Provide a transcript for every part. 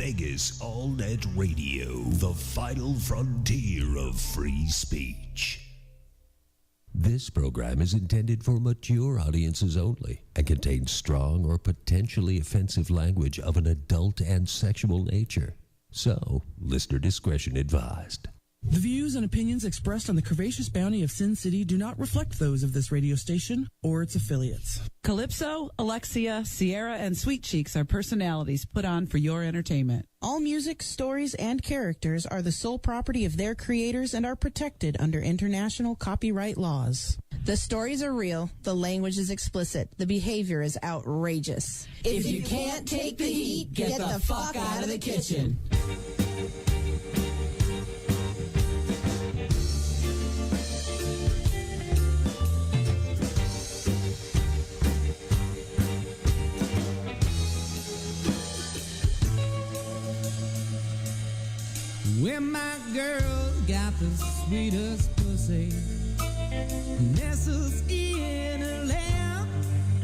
Vegas All-Net Radio, the final frontier of free speech. This program is intended for mature audiences only and contains strong or potentially offensive language of an adult and sexual nature. So, listener discretion advised. The views and opinions expressed on the Curvaceous Bounty of Sin City do not reflect those of this radio station or its affiliates. Calypso, Alexia, Sierra, and Sweet Cheeks are personalities put on for your entertainment. All music, stories, and characters are the sole property of their creators and are protected under international copyright laws. The stories are real, the language is explicit, the behavior is outrageous. If you can't take the heat, get the fuck out of the kitchen. When my girl got the sweetest pussy, nestles in her lap,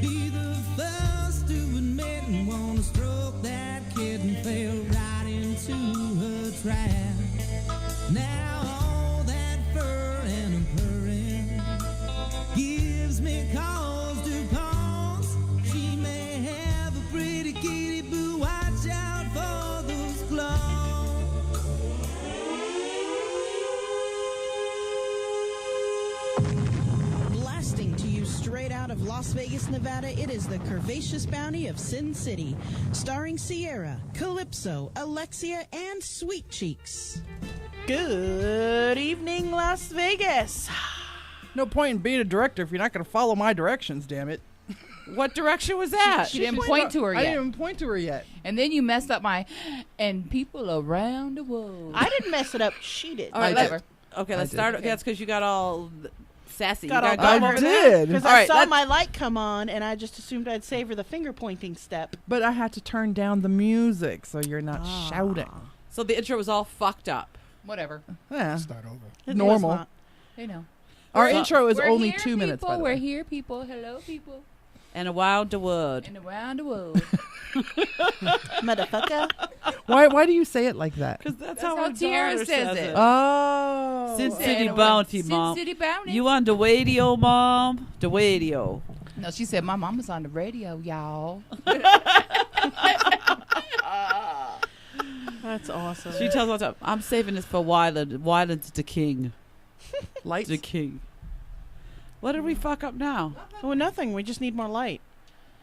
be the first to admit and wanna stroke that kitten, fell right into her trap. Now all that fur and purring gives me cause to pause. She may have a pretty kitty, but watch out for those claws. Straight out of Las Vegas, Nevada, it is the Curvaceous Bounty of Sin City, starring Sierra, Calypso, Alexia, and Sweet Cheeks. Good evening, Las Vegas. No point in being a director if you're not going to follow my directions, damn it. What direction was that? She didn't point to her yet. I didn't even point to her yet. And then you messed up my, and people around the world. I didn't mess it up. She did. All right, Whatever. let's start. Okay. That's because you got all sassy. I did. Because I saw my light come on, and I just assumed I'd savor the finger-pointing step. But I had to turn down the music so you're not shouting. So the intro was all fucked up. Whatever. Yeah. Start over. Normal. They know. Our intro is We're only here, 2 minutes, by the We're way. here, people. Hello, people. And around the wood. And around the world. Motherfucker. Why do you say it like that? Because that's how our Tiara daughter says it. Oh. Sin City Bounty, Mom. Sin City Bounty. You on the radio, Mom? The radio. No, she said, my mama's on the radio, y'all. That's awesome. She tells me all the time, I'm saving this for Wyland. Wyland's the king. Lights? The king. What did we fuck up now? Oh, nothing. We just need more light.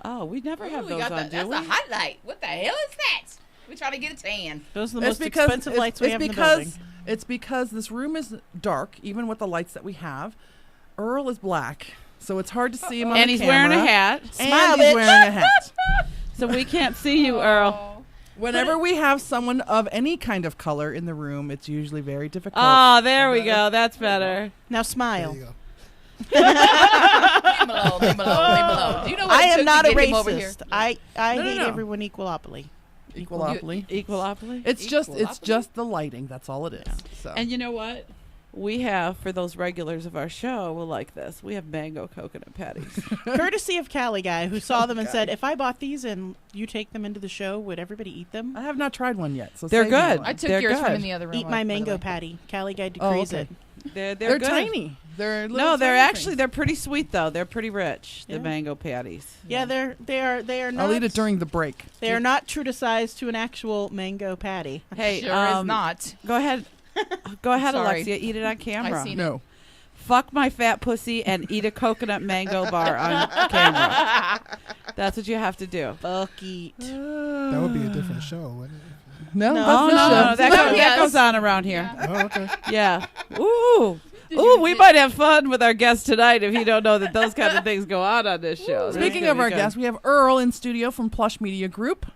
Oh, we never have Ooh, those on, do that's we? a highlight. What the hell is that? We're trying to get a tan. Those are the most expensive lights we have in the building. It's because this room is dark, even with the lights that we have. Earl is black, so it's hard to see him on and the he's camera. wearing a hat. And he's wearing a hat. So we can't see you, Earl. Whenever we have someone of any kind of color in the room, it's usually very difficult. Oh, there we go. That's better. Now smile. Leave him alone. Leave him alone. Do you know what I it am took not to a get him over here? racist. I hate No. everyone equalopoly. Equalopoly. Equalopoly? It's just the lighting. That's all it is. So. And you know what? We have, for those regulars of our show, will like this. We have mango coconut patties. Courtesy of Cali guy who saw them and said, if I bought these and you take them into the show, would everybody eat them? I have not tried one yet. So they're save me good. one. I took They're yours good. from in the other room. Eat my mango patty. Cali guy decrees it. They're They're good. tiny. They're little No, they're tiny actually things. they're pretty sweet though. They're pretty rich. The Yeah. mango patties. Yeah, they are not. I'll eat it during the break. They are not true to size to an actual mango patty. Hey, Sure is not. Go ahead. Go ahead, Sorry. Alexia. Eat it on camera. I seen No. Fuck my fat pussy and eat a coconut mango bar on camera. That's what you have to do. Fuck eat. That would be a different show, wouldn't it? No. Oh, no. That goes on around here. Oh, okay. Yeah. Ooh. Ooh, we might have fun with our guest tonight if you don't know that those kind of things go on this show. Speaking of our guests, we have Earl in studio from Plush Media Group.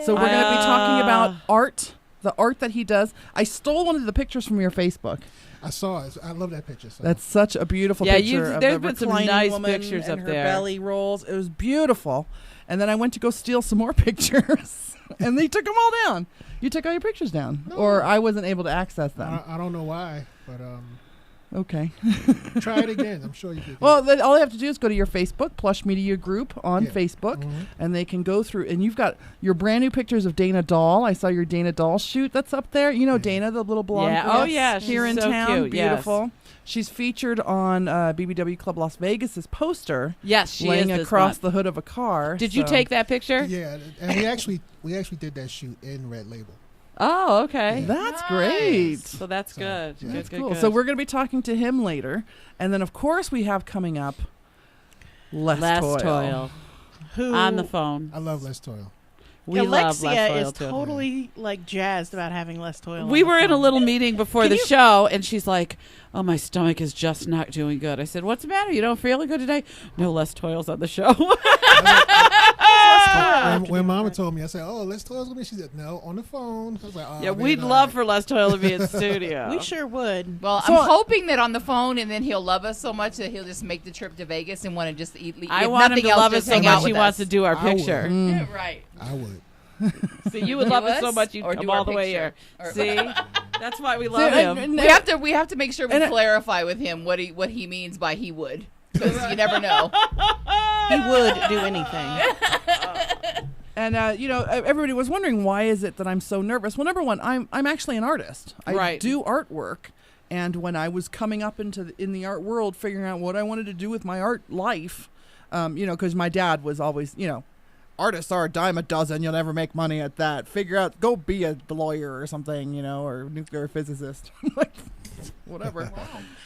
So we're going to be talking about art, the art that he does. I stole one of the pictures from your Facebook. I saw it. I love that picture. So. That's such a beautiful Yeah, picture. there's of the been some reclining nice woman pictures and up her there. belly rolls. It was beautiful. And then I went to go steal some more pictures, and they took them all down. You took all your pictures down, or I wasn't able to access them. I don't know why, but Okay. Try it again. I'm sure you could. Well, then all they have to do is go to your Facebook, Plush Media Group on Facebook, and they can go through. And you've got your brand new pictures of Dana Doll. I saw your Dana Doll shoot that's up there. You know Dana, the little blonde Yeah. girl? Oh, yeah. Here She's in so town. cute. Beautiful. Yes. She's featured on BBW Club Las Vegas's poster. Yes, she laying is this across month. the hood of a car. Did you take that picture? Yeah, and we actually did that shoot in Red Label. Oh, okay. That's great. So that's good. yeah. Good, That's good, cool. good. So we're going to be talking to him later. And then, of course, we have coming up Les Toil. Who On the phone. I love Les Toil. We love Alexia Les Toil is too. totally like jazzed about having Les Toil. We on the were in a phone. little meeting before the show, and she's like, "Oh, my stomach is just not doing good." I said, "What's the matter? You don't feel good today?" No, Les Toil's on the show. When Mama told me, I said, "Oh, Les Toil's gonna be." She said, "No, on the phone." I was like, "Oh, Yeah, man, we'd all love right." for Les Toil to be in studio. We sure would. Well, So- I'm hoping that on the phone, and then he'll love us so much that he'll just make the trip to Vegas and want to just eat. I if want him nothing to else, love us just so hang out much he with wants us. to do our I would. picture. Yeah, right. I would. See, you would Do love us so us much you'd or come do all our the way here. picture? Or- See, that's why we love and- him. We have to make sure we clarify with him what he means by he would, because you never know. He would do anything. And everybody was wondering, why is it that I'm so nervous? Well, number one, I'm actually an artist. I Right. do artwork, and when I was coming up in the art world, figuring out what I wanted to do with my art life, because my dad was always, artists are a dime a dozen. You'll never make money at that. Figure out, go be a lawyer or something, or a nuclear physicist. Like, whatever.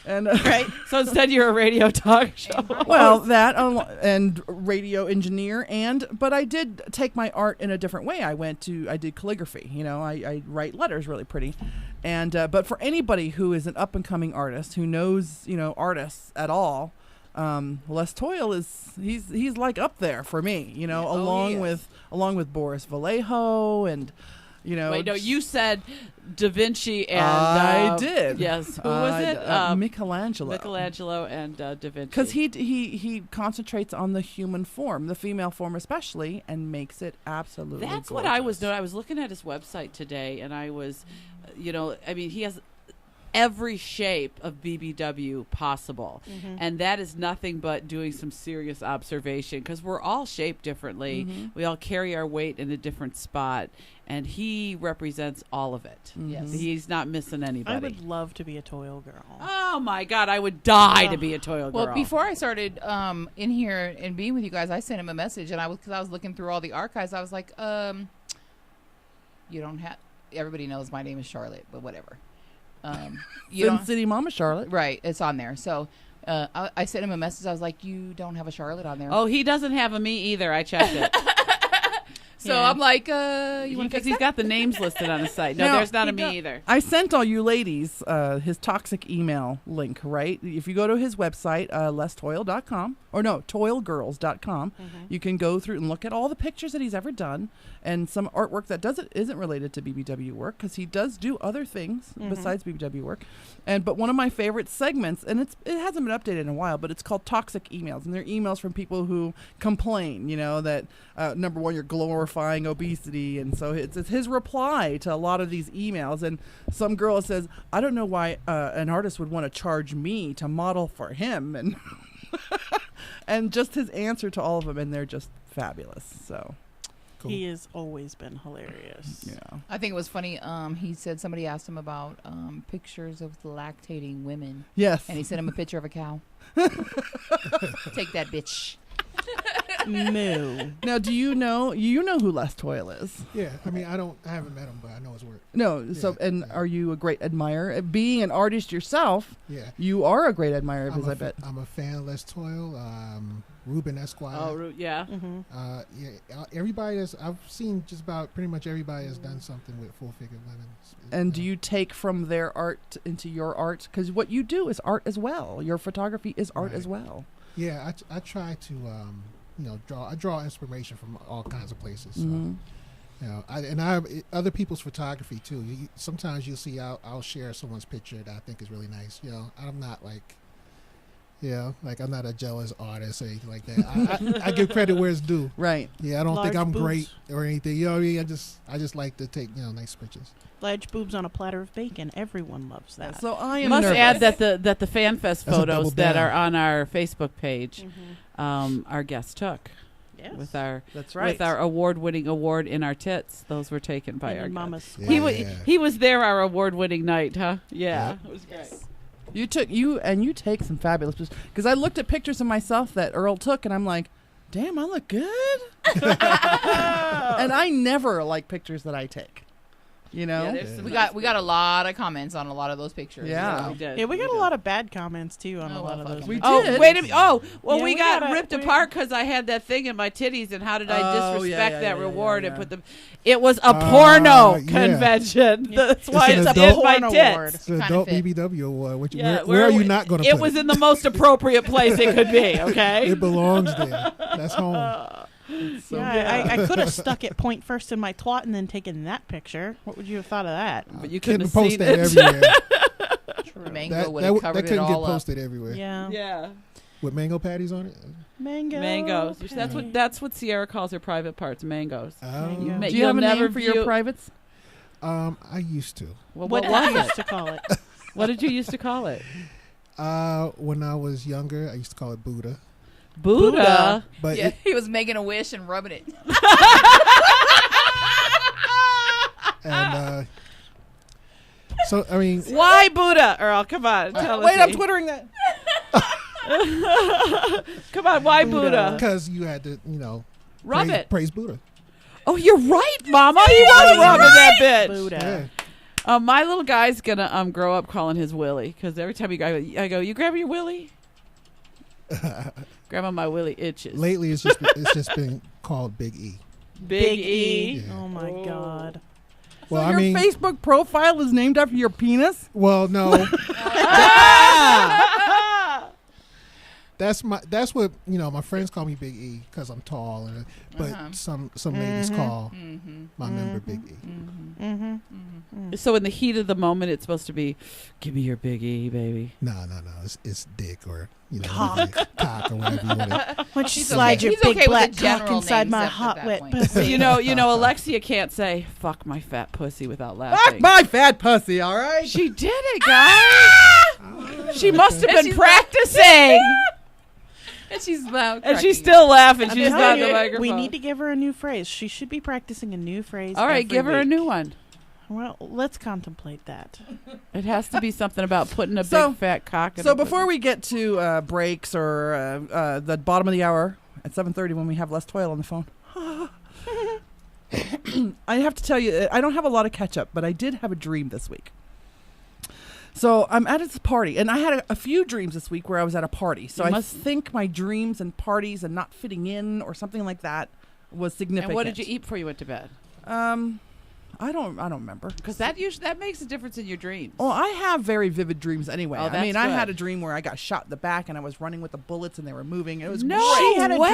And Right. So instead, you're a radio talk show. well, that and radio engineer, but I did take my art in a different way. I did calligraphy. I write letters really pretty, and but for anybody who is an up and coming artist who knows artists at all, Les Toil he's like up there for me. Along with Boris Vallejo and. Wait, no, you said Da Vinci and I did. Yes, who was it? Michelangelo. Michelangelo and Da Vinci. Because he concentrates on the human form, the female form especially, and makes it absolutely. That's gorgeous. what I was doing. I was looking at his website today, and I was, he has every shape of BBW possible. Mm-hmm. And that is nothing but doing some serious observation, because we're all shaped differently. Mm-hmm. We all carry our weight in a different spot, and he represents all of it. Yes. He's not missing anybody. I would love to be a Toil girl. Oh my God, I would die to be a Toil girl. Well, before I started in here and being with you guys, I sent him a message, and because I was looking through all the archives, I was like, you don't have. Everybody knows my name is Charlotte, but whatever. Sin City Mama Charlotte. Right, it's on there. So I sent him a message. I was like, you don't have a Charlotte on there. Oh, he doesn't have a me either. I checked it. So Yeah. I'm like, you want to Because fix he's that? got the names listed on his site. No, Now, there's not he a me does- either. I sent all you ladies his toxic email link, right? If you go to his website, lestoil.com, or no, toilgirls.com, you can go through and look at all the pictures that he's ever done and some artwork that isn't related to BBW work, because he does do other things besides BBW work. But one of my favorite segments, and it hasn't been updated in a while, but it's called Toxic Emails. And they're emails from people who complain, that number one, you're glorifying obesity. And so it's his reply to a lot of these emails. And some girl says, I don't know why an artist would want to charge me to model for him. And and just his answer to all of them. And they're just fabulous. So Cool. He has always been hilarious. yeah. I think it was funny. He said somebody asked him about pictures of lactating women, Yes. and he sent him a picture of a cow. Take that, bitch. Moo. Now, do you know who Les Toil is? Yeah, I mean, I haven't met him, but I know his work. No. So, Yeah, and yeah. are you a great admirer? Being an artist yourself, Yeah, you are a great admirer of his, I bet. I'm a fan of Les Toil, Ruben Esquire. Oh, yeah. Everybody I've seen just about pretty much everybody has done something with full figure women. And do you take from their art into your art? Because what you do is art as well. Your photography is art Right. as well. Yeah, I try to draw inspiration from all kinds of places. So, Mhm. other people's photography too. Sometimes you'll see I'll share someone's picture that I think is really nice. I'm not like Yeah, like I'm not a jealous artist or anything like that. I give credit where it's due. Right. Yeah, I don't think Large I'm boobs. great or anything. You know what I mean? I just like to take nice pictures. Large boobs on a platter of bacon. Everyone loves that. So I am Must nervous. add that the fan fest That's a double photos that down. are on our Facebook page, our guests took. Yes. With our That's right. with our award-winning award in our tits. Those were taken by And our in guests. Mama's Yeah. He was there our award-winning night, huh? Yeah. It was great. You take some fabulous pictures. Because I looked at pictures of myself that Earl took, and I'm like, damn, I look good. And I never like pictures that I take. You know, Yeah, there's some We nice got a lot of comments on a lot of those pictures. Yeah. so. We did. Yeah, we got a did. lot of bad comments too on Oh, a lot well, of fuck those. 'em. We Oh, did. wait a minute. Oh, well, Yeah, we we got gotta- ripped we- apart because I had that thing in my titties, and how did I Oh, disrespect yeah, that yeah, reward yeah. and put them? It was a porno yeah. convention. That's why an it's adult in my porn tits. award. It's an Kinda adult fit. BBW award. Which, Yeah, where are you not going to put It was in the most appropriate place it could be. Okay. It belongs there. That's home. Yeah, I could have stuck it point first in my twat and then taken that picture. What would you have thought of that? But you couldn't Couldn't have post seen that it. everywhere. Mango that would that, have that covered it couldn't get all up. posted everywhere. Yeah. Yeah. With mango patties on it. Mango. Mangoes. patty. That's what Sierra calls her private parts. Mangoes. Mango. Do you have a name for your privates? I used to. Well, What what did you was used it? to call it? What did you used to call it? When I was younger, I used to call it Buddha. Buddha. But Yeah, it, he was making a wish and rubbing it. and so I mean, Why Buddha? Earl, come on. Tell Wait, us. I'm twittering that. Come on, why Buddha? because you had to, Rub it. praise Buddha. Oh, you're right, Mama. You was rubbing that bitch. Buddha. Yeah. My little guy's gonna grow up calling his Willie because every time I go, you grabbing your Willie? Grandma, my Willie itches. Lately, it's just been called Bigg E. Big E. Yeah. Oh my God. Well, So I your mean, Facebook profile is named after your penis? well, no. That's what my friends call me Bigg E because I'm tall, but some ladies call my member Bigg E. So in the heat of the moment, it's supposed to be, give me your Big E, baby. No, it's dick or cock or whatever you want to. Why don't you He's slide okay. your He's big okay with black the cock general inside names my at hot that wet point. pussy? You know, Alexia can't say "fuck my fat pussy" without laughing. Fuck my fat pussy, all right? She did it, guys. She must have been practicing, And she's loud. and she's still laughing. I'm She's telling not the you, microphone. we need to give her a new phrase. She should be practicing a new phrase. All right, every give her a week. new one. Well, let's contemplate that. It has to be something about putting a So- big fat cock in So a before pussy. we get to breaks or the bottom of the hour at 7:30 when we have Les Toil on the phone, I have to tell you, I don't have a lot of catch up, but I did have a dream this week. So I'm at this party, and I had a few dreams this week where I was at a party. So You I must- think my dreams and parties and not fitting in or something like that was significant. And what did you eat before you went to bed? I don't remember. Because that makes a difference in your dreams. Well, I have very vivid dreams anyway. Oh, I mean, that's I had good. a dream where I got shot in the back and I was running with the bullets and they were moving. It was No great. She had a way.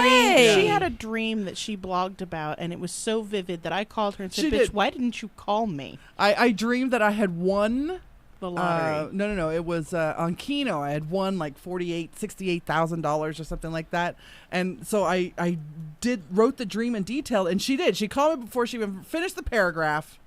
dream. She had a dream that she blogged about, and it was so vivid that I called her and said, She "Bitch, did. why didn't you call me?" I dreamed that I had won The lottery. no. It was on Keno. I had won like $68,000 or something like that. And so I wrote the dream in detail, and she did. She called me before she even finished the paragraph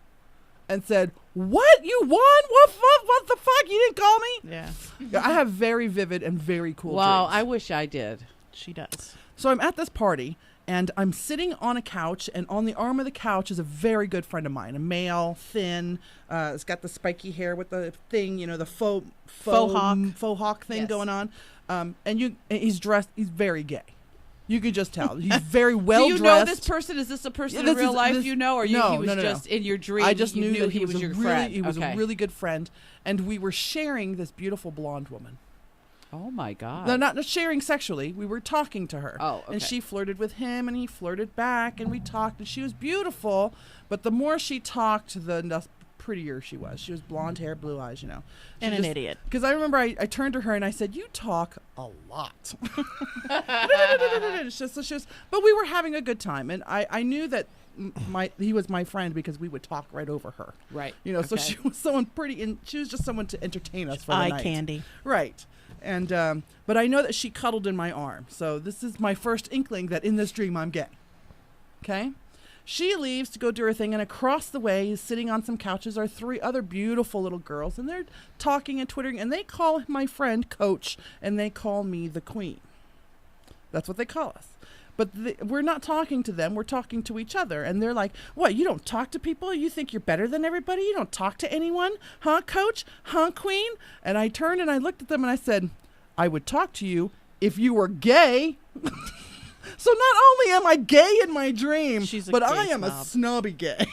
and said, "What? You won? What the fuck? You didn't call me?" Yeah, Yeah, I have very vivid and very cool Wow, dreams. I wish I did. she does. So I'm at this party, and I'm sitting on a couch, and on the arm of the couch is a very good friend of mine, a male, thin, it's got the spiky hair with the thing, the faux hawk thing Yes. going on. And he's dressed, he's very gay. You can just tell. He's very well Do you dressed. know this person? Is this a person Yeah, in this real is- life this- you know, or no, he was no, no, just no. in your dream? I just you knew that he was your really, friend. he was Okay. a really good friend, and we were sharing this beautiful blonde woman. Oh my God! No, not sharing sexually. We were talking to her. Oh, And okay. she flirted with him, and he flirted back, and we talked, and she was beautiful. But the more she talked, the prettier she was. She was blonde hair, blue eyes, She And an just- idiot. Because I remember I turned to her and I said, "You talk a lot." It's just, but we were having a good time, and I knew that he was my friend because we would talk right over her. Right. You know, so Okay. she was someone she was just someone to entertain us for the Eye night. candy. Right. And but I know that she cuddled in my arm. So this is my first inkling that in this dream I'm gay. Okay? She leaves to go do her thing, and across the way, sitting on some couches, are 3 other beautiful little girls, and they're talking and twittering, and they call my friend Coach, and they call me the Queen. That's what they call us. But we're not talking to them. We're talking to each other. And they're like, what, you don't talk to people? You think you're better than everybody? You don't talk to anyone? Huh, Coach? Huh, Queen? And I turned and I looked at them and I said, I would talk to you if you were gay. So not only am I gay in my dream, but I am a snobby gay.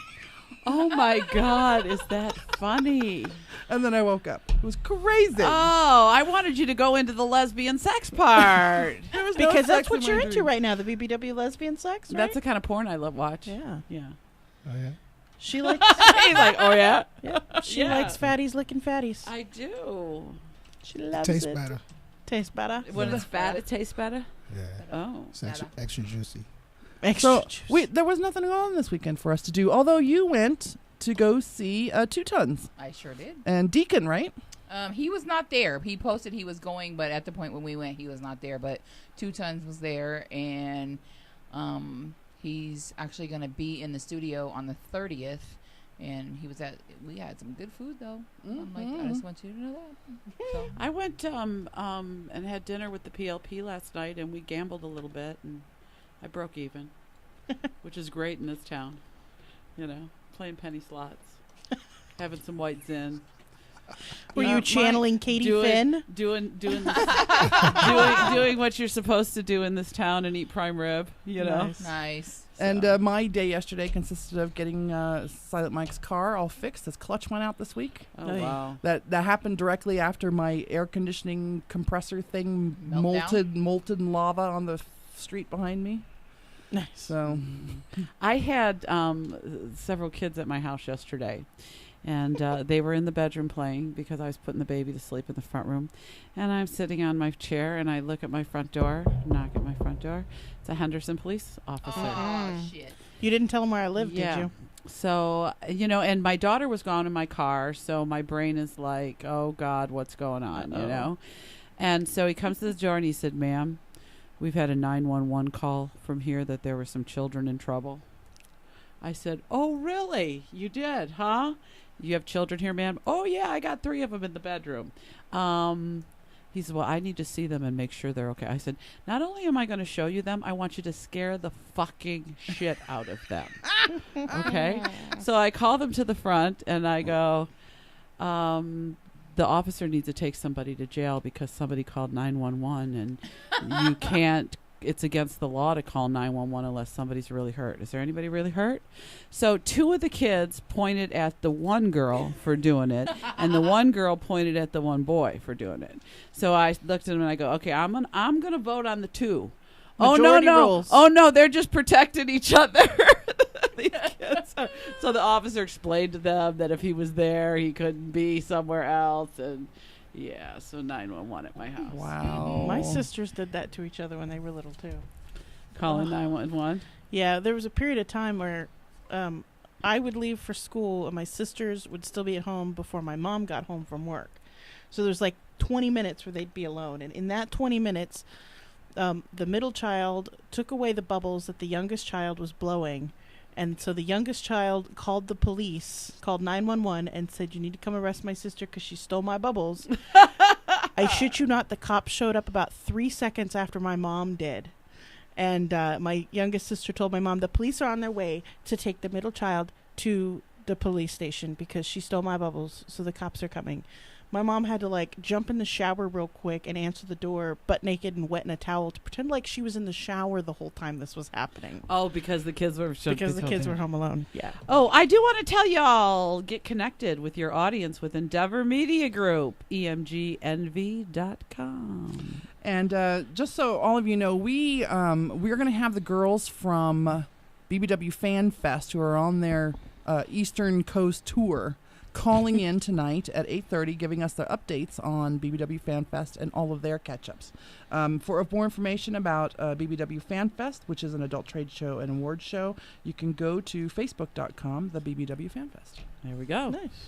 Oh, my God. Is that funny? And then I woke up. It was crazy. Oh, I wanted you to go into the lesbian sex part. Because that's what you're into right now, the BBW lesbian sex, right? That's the kind of porn I love watch. Yeah. Yeah. Oh, yeah? She likes... He's like, oh, yeah? Yeah. She likes fatties licking fatties. I do. She loves Tastes it. better. Tastes better? When it's fat, it tastes better? Yeah. Oh. It's extra juicy. So there was nothing on this weekend for us to do, although you went to go see 2 Tons. I sure did. And Deacon, right? He was not there. He posted he was going, but at the point when we went, he was not there. But 2 Tons was there, and he's actually going to be in the studio on the 30th. And we had some good food, though. I'm like, I just want you to know that. So. I went and had dinner with the PLP last night, and we gambled a little bit, and I broke even, which is great in this town. You know, playing penny slots, having some white zin. Were you channeling Katie Finn? Doing what you're supposed to do in this town and eat prime rib, you know? Nice. So. And my day yesterday consisted of getting Silent Mike's car all fixed. His clutch went out this week. Oh, wow. That happened directly after my air conditioning compressor thing molten lava on the street behind me. Nice. So I had several kids at my house yesterday. And they were in the bedroom playing because I was putting the baby to sleep in the front room. And I'm sitting on my chair, and I look at my front door, knock at my front door. It's a Henderson police officer. Oh, shit. You didn't tell him where I lived, did you? So, you know, and my daughter was gone in my car, so my brain is like, oh, God, what's going on, you know? And so he comes to the door, and he said, ma'am, we've had a 911 call from here that there were some children in trouble. I said, oh, really? You did, huh? You have children here, ma'am? Oh, yeah, I got 3 of them in the bedroom. He said, well, I need to see them and make sure they're okay. I said, not only am I going to show you them, I want you to scare the fucking shit out of them. Okay? So I call them to the front, and I go, the officer needs to take somebody to jail because somebody called 911, and you can't. It's against the law to call 911 unless somebody's really hurt. Is there anybody really hurt? So 2 of the kids pointed at the one girl for doing it, and the one girl pointed at the one boy for doing it. So I looked at him and I go, okay, I'm gonna vote on the 2. Majority rules. Oh no, they're just protecting each other. These kids. So the officer explained to them that if he was there, he couldn't be somewhere else, and. Yeah, so 911 at my house. Wow. My sisters did that to each other when they were little, too. Calling 911? Yeah, there was a period of time where I would leave for school and my sisters would still be at home before my mom got home from work. So there's like 20 minutes where they'd be alone. And in that 20 minutes, the middle child took away the bubbles that the youngest child was blowing. And so the youngest child called the police, called 911, and said, you need to come arrest my sister because she stole my bubbles. I shit you not, the cops showed up about 3 seconds after my mom did. And my youngest sister told my mom, the police are on their way to take the middle child to the police station because she stole my bubbles, so the cops are coming. My mom had to, like, jump in the shower real quick and answer the door butt naked and wet in a towel to pretend like she was in the shower the whole time this was happening. Oh, because the kids were... Because the kids were home alone, yeah. Oh, I do want to tell y'all, get connected with your audience with Endeavor Media Group, emgnv.com. And just so all of you know, we're going to have the girls from BBW Fan Fest who are on their Eastern Coast tour calling in tonight at 8:30, giving us their updates on BBW Fan Fest and all of their catch-ups. For more information about BBW Fan Fest, which is an adult trade show and award show, you can go to facebook.com, the BBW Fan Fest. There we go. Nice.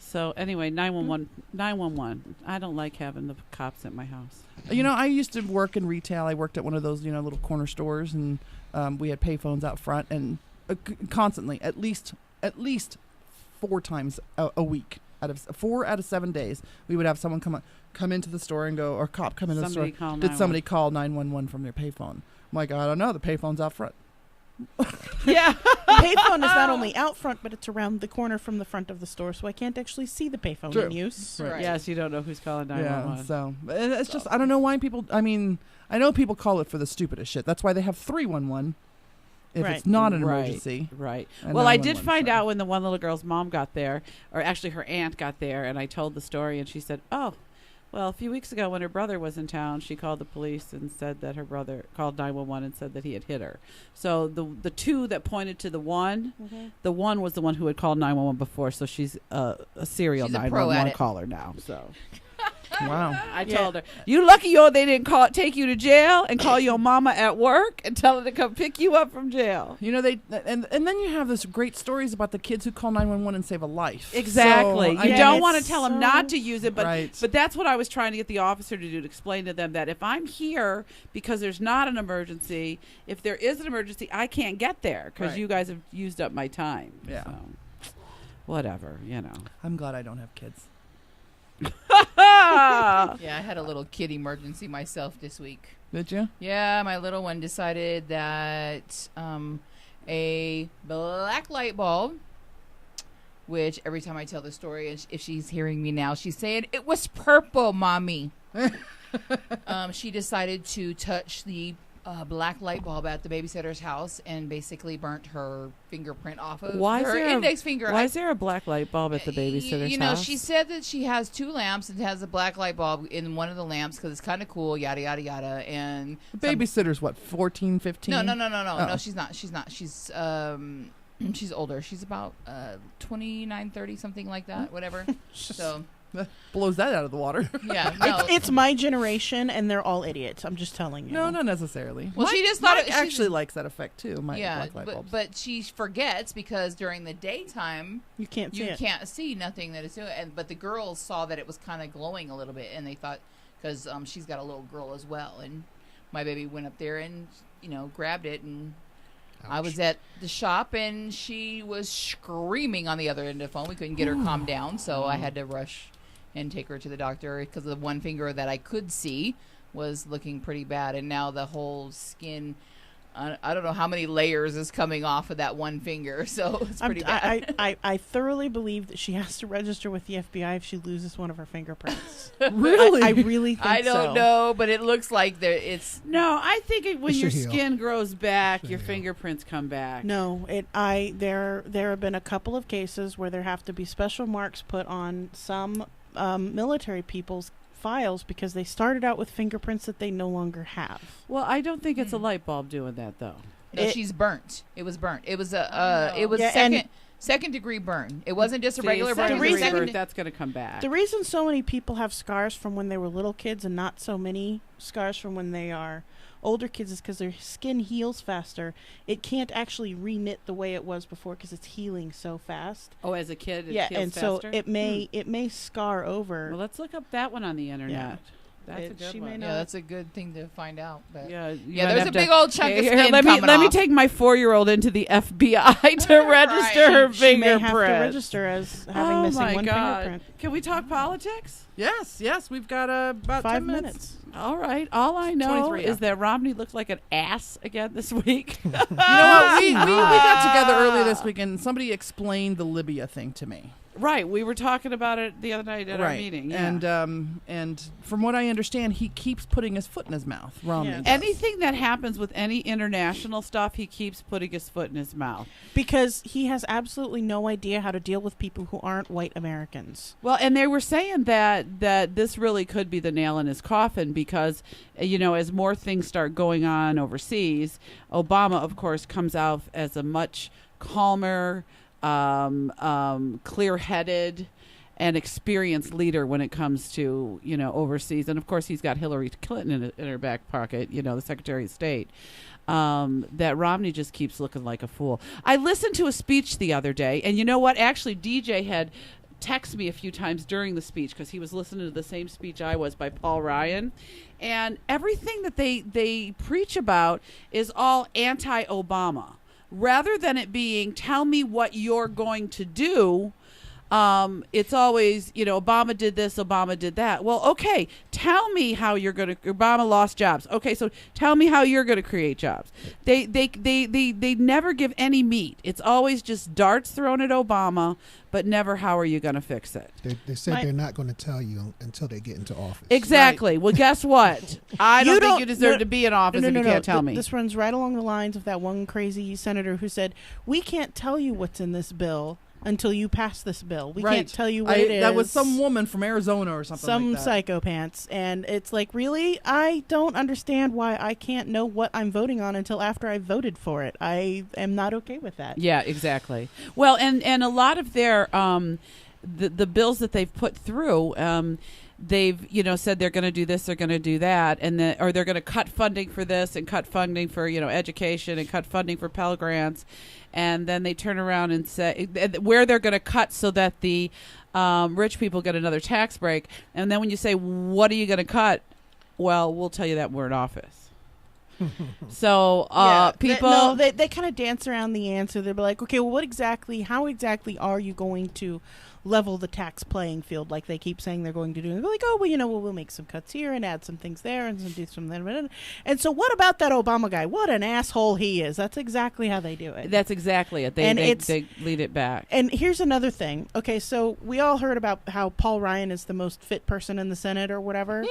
So anyway, 911. I don't like having the cops at my house. You know, I used to work in retail. I worked at one of those, little corner stores, and we had payphones out front, and constantly, at least 4 times a week, out of 4 out of 7 days, we would have someone come into the store and go, or cop come into the store. Did somebody call 911 from their payphone? I'm like, I don't know. The payphone's out front. Yeah. The payphone is not only out front, but it's around the corner from the front of the store, so I can't actually see the payphone in use. Right. Yes, you don't know who's calling 911. Yeah, so it's just, I don't know why people, I know people call it for the stupidest shit. That's why they have 311 if it's not an emergency. Right. Well, I did find out when the one little girl's mom got there, or actually her aunt got there, and I told the story, and she said, oh, well, a few weeks ago when her brother was in town, she called the police and said that her brother called 911 and said that he had hit her. So the two that pointed to the one was the one who had called 911 before, so she's a serial 911 caller now. So. Wow. I told her, you lucky they didn't take you to jail and call your mama at work and tell her to come pick you up from jail. You know, and then you have this great stories about the kids who call 911 and save a life. Exactly. So, you don't want to tell them not to use it, but that's what I was trying to get the officer to do, to explain to them that if I'm here because there's not an emergency, if there is an emergency, I can't get there because you guys have used up my time. Yeah. So, whatever, I'm glad I don't have kids. Yeah, I had a little kid emergency myself this week. Did you? Yeah, my little one decided that a black light bulb, which every time I tell the story, and if she's hearing me now, she's saying, it was purple, Mommy. She decided to touch the black light bulb at the babysitter's house and basically burnt her fingerprint off of her index finger. Why is there a black light bulb at the babysitter's house? She said that she has 2 lamps and has a black light bulb in one of the lamps because it's kind of cool, yada, yada, yada. And the babysitter's what, 14, 15? No. No, she's not. She's older. She's about 29, 30, something like that, whatever. So... blows that out of the water. Yeah, no. It's my generation, and they're all idiots. I'm just telling you. No, not necessarily. Well, she just thought Mike actually likes that effect too. Black light bulbs. But she forgets because during the daytime you can't see nothing that it's doing. But the girls saw that it was kind of glowing a little bit, and they thought because she's got a little girl as well, and my baby went up there and grabbed it and. Ouch. I was at the shop and she was screaming on the other end of the phone. We couldn't get her calmed down, so I had to rush and take her to the doctor because the one finger that I could see was looking pretty bad, and now the whole skin, I don't know how many layers is coming off of that one finger, so it's pretty bad. I thoroughly believe that she has to register with the FBI if she loses one of her fingerprints. Really? I really think so. I don't know, but it looks like it's... No, I think when your skin grows back, your fingerprints come back. No, there have been a couple of cases where there have to be special marks put on some military people's files because they started out with fingerprints that they no longer have. Well, I don't think it's a light bulb doing that though. No, she's burnt. It was burnt. It was second degree burn. It wasn't just a regular burn. That's going to come back. The reason so many people have scars from when they were little kids and not so many scars from when they are older kids is because their skin heals faster. It can't actually re-knit the way it was before because it's healing so fast. Oh, as a kid, it heals and faster? so it may scar over. Well, let's look up that one on the internet. Yeah. That's a good one. Yeah, that's a good thing to find out. But yeah, there's a big old chunk of skin let coming me off. take my 4-year-old into the FBI to register her fingerprint. She may have to register as having missing one fingerprint. Can we talk politics? Yes. We've got about 5 10 minutes. All right. All I know is that Romney looked like an ass again this week. You know what? We got together earlier this week and somebody explained the Libya thing to me. Right, we were talking about it the other night at our meeting. Yeah. And from what I understand, he keeps putting his foot in his mouth. Romney does. Anything that happens with any international stuff, he keeps putting his foot in his mouth because he has absolutely no idea how to deal with people who aren't white Americans. Well, and they were saying that this really could be the nail in his coffin because as more things start going on overseas, Obama, of course, comes out as a much calmer, clear-headed and experienced leader when it comes to, overseas. And of course, he's got Hillary Clinton in her back pocket, the Secretary of State. That Romney just keeps looking like a fool. I listened to a speech the other day, and you know what? Actually, DJ had texted me a few times during the speech because he was listening to the same speech I was by Paul Ryan. And everything that they preach about is all anti-Obama. Rather than it being, tell me what you're going to do, it's always, Obama did this, Obama did that. Well, okay, tell me how you're going to, Obama lost jobs. Okay, so tell me how you're going to create jobs. They never give any meat. It's always just darts thrown at Obama, but never how are you going to fix it. They said they're not going to tell you until they get into office. Exactly. Right. Well, guess what? I don't think you deserve to be in office if you can't tell me. This runs right along the lines of that one crazy senator who said, we can't tell you what's in this bill until you pass this bill. We can't tell you what it is. That was some woman from Arizona or something like that. Some psychopants. And it's like, really? I don't understand why I can't know what I'm voting on until after I voted for it. I am not okay with that. Yeah, exactly. Well, and a lot of their the bills that they've put through, they've said they're going to do this, they're going to do that, or they're going to cut funding for this and cut funding for education and cut funding for Pell Grants, and then they turn around and say where they're going to cut so that the rich people get another tax break, and then when you say what are you going to cut, well, we'll tell you that when we're in office. So people they kind of dance around the answer. They'll be like, okay, well, how exactly are you going to level the tax playing field like they keep saying they're going to do? And they're like, oh, well, we'll make some cuts here and add some things there and do some there. And so what about that Obama guy? What an asshole he is. That's exactly how they do it. That's exactly it. They lead it back. And here's another thing. Okay, so we all heard about how Paul Ryan is the most fit person in the Senate or whatever.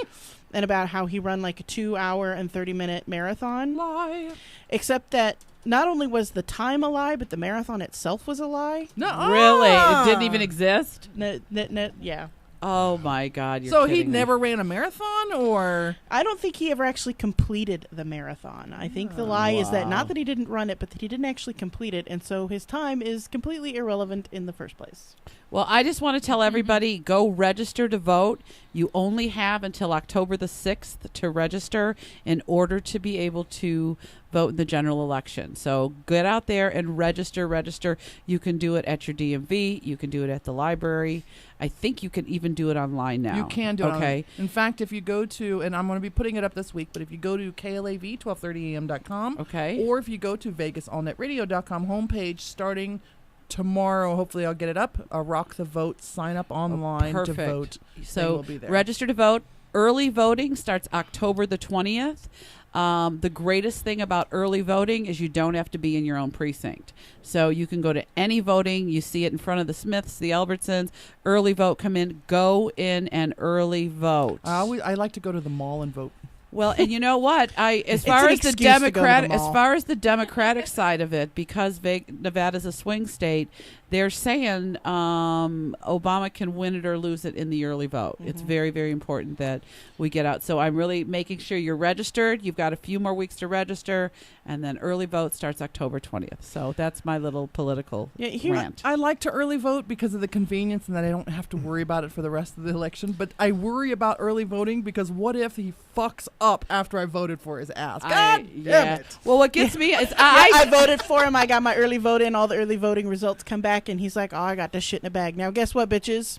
And about how he run like a 2-hour and 30-minute marathon. Lie. Except that not only was the time a lie, but the marathon itself was a lie. No, really? It didn't even exist? Yeah. Oh my God! So he never ran a marathon, or I don't think he ever actually completed the marathon. I think the lie is that not that he didn't run it, but that he didn't actually complete it, and so his time is completely irrelevant in the first place. Well, I just want to tell everybody, go register to vote. You only have until October the 6th to register in order to be able to vote in the general election. So get out there and register. You can do it at your DMV. You can do it at the library. I think you can even do it online now. You can do it online. In fact, if you go to, and I'm going to be putting it up this week, but if you go to KLAV1230am.com, okay, or if you go to VegasAllNetRadio.com homepage starting tomorrow, hopefully I'll get it up. Rock the Vote. Sign up online to vote. So we'll be there. Register to vote. Early voting starts October the 20th. The greatest thing about early voting is you don't have to be in your own precinct. So you can go to any voting. You see it in front of the Smiths, the Albertsons. Early vote, come in, go in and early vote. I like to go to the mall and vote. Well, and you know what? As far as the Democratic side of it, because Nevada's a swing state, they're saying Obama can win it or lose it in the early vote. Mm-hmm. It's very, very important that we get out. So I'm really making sure you're registered. You've got a few more weeks to register, and then early vote starts October 20th. So that's my little political rant. I like to early vote because of the convenience and that I don't have to worry about it for the rest of the election. But I worry about early voting because what if he fucks up after I voted for his ass? God damn it. Well, what gets me is I voted for him. I got my early vote in. All the early voting results come back, and he's like, oh, I got this shit in a bag. Now, guess what, bitches?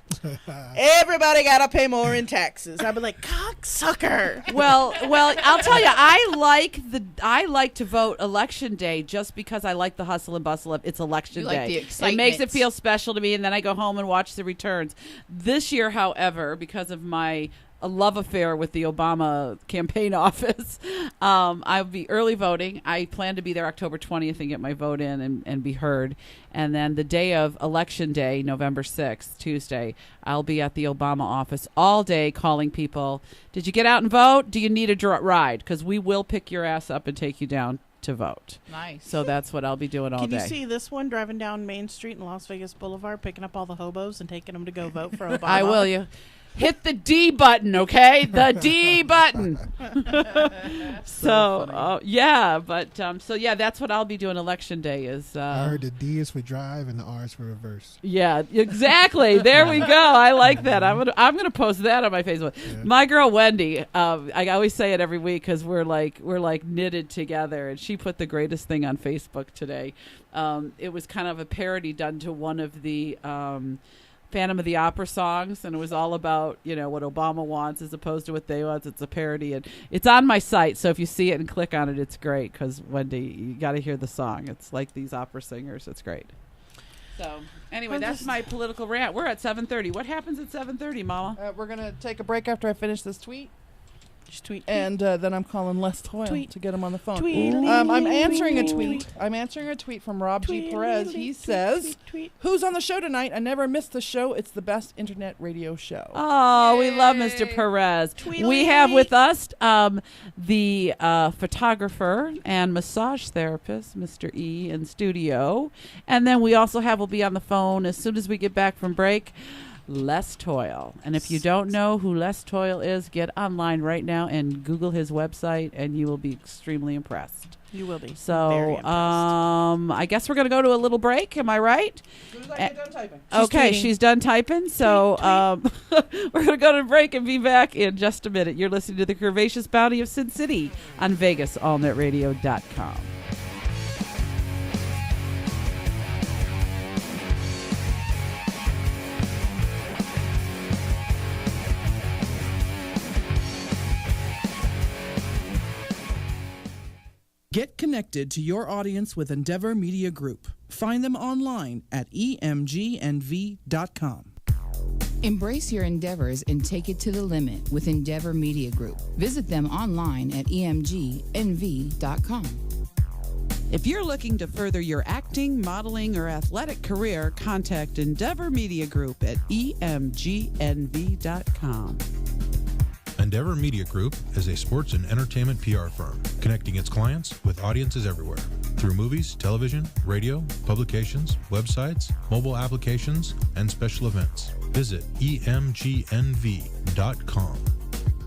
Everybody got to pay more in taxes. I'd be like, cocksucker. Well, I'll tell you, I like to vote election day just because I like the hustle and bustle of it's election day. Like the excitement. It makes it feel special to me, and then I go home and watch the returns. This year, however, because of my love affair with the Obama campaign office, I'll be early voting. I plan to be there October 20th and get my vote in and be heard. And then the day of election day, November 6th, Tuesday, I'll be at the Obama office all day calling people, did you get out and vote? Do you need a ride? Because we will pick your ass up and take you down to vote. Nice. So that's what I'll be doing all day. Can you see this one driving down Main Street in Las Vegas Boulevard, picking up all the hobos and taking them to go vote for Obama? I will. hit the D button, okay? The D button. So, that's what I'll be doing election day is... I heard the D is for drive and the R is for reverse. Yeah, exactly. There we go. I like that. I'm gonna post that on my Facebook. Yeah. My girl Wendy, I always say it every week because we're like knitted together, and she put the greatest thing on Facebook today. It was kind of a parody done to one of the Phantom of the Opera songs, and it was all about, what Obama wants as opposed to what they want. It's a parody, and it's on my site, so if you see it and click on it, it's great because, Wendy, you got to hear the song. It's like these opera singers. It's great. So, anyway, that's my political rant. We're at 7:30. What happens at 7:30, Mama? We're going to take a break after I finish this tweet. Just tweet. And then I'm calling Les Toil to get him on the phone. Tweet. I'm answering a tweet. I'm answering a tweet from Rob G. Perez. He says, "Who's on the show tonight? I never missed the show. It's the best internet radio show." Oh, we love Mr. Perez. We have with us the photographer and massage therapist, Mr. E, in studio. And then we also will be on the phone as soon as we get back from break, Les Toil. And if you don't know who Les Toil is, get online right now and Google his website, and you will be extremely impressed. You will be. So, I guess we're going to go to a little break. Am I right? As soon as I get done typing. Okay, she's done typing. So, we're going to go to break and be back in just a minute. You're listening to the Curvaceous Bounty of Sin City on VegasAllNetRadio.com. Get connected to your audience with Endeavor Media Group. Find them online at emgnv.com. Embrace your endeavors and take it to the limit with Endeavor Media Group. Visit them online at emgnv.com. If you're looking to further your acting, modeling, or athletic career, contact Endeavor Media Group at emgnv.com. Endeavor Media Group is a sports and entertainment PR firm connecting its clients with audiences everywhere through movies, television, radio, publications, websites, mobile applications, and special events. Visit emgnv.com.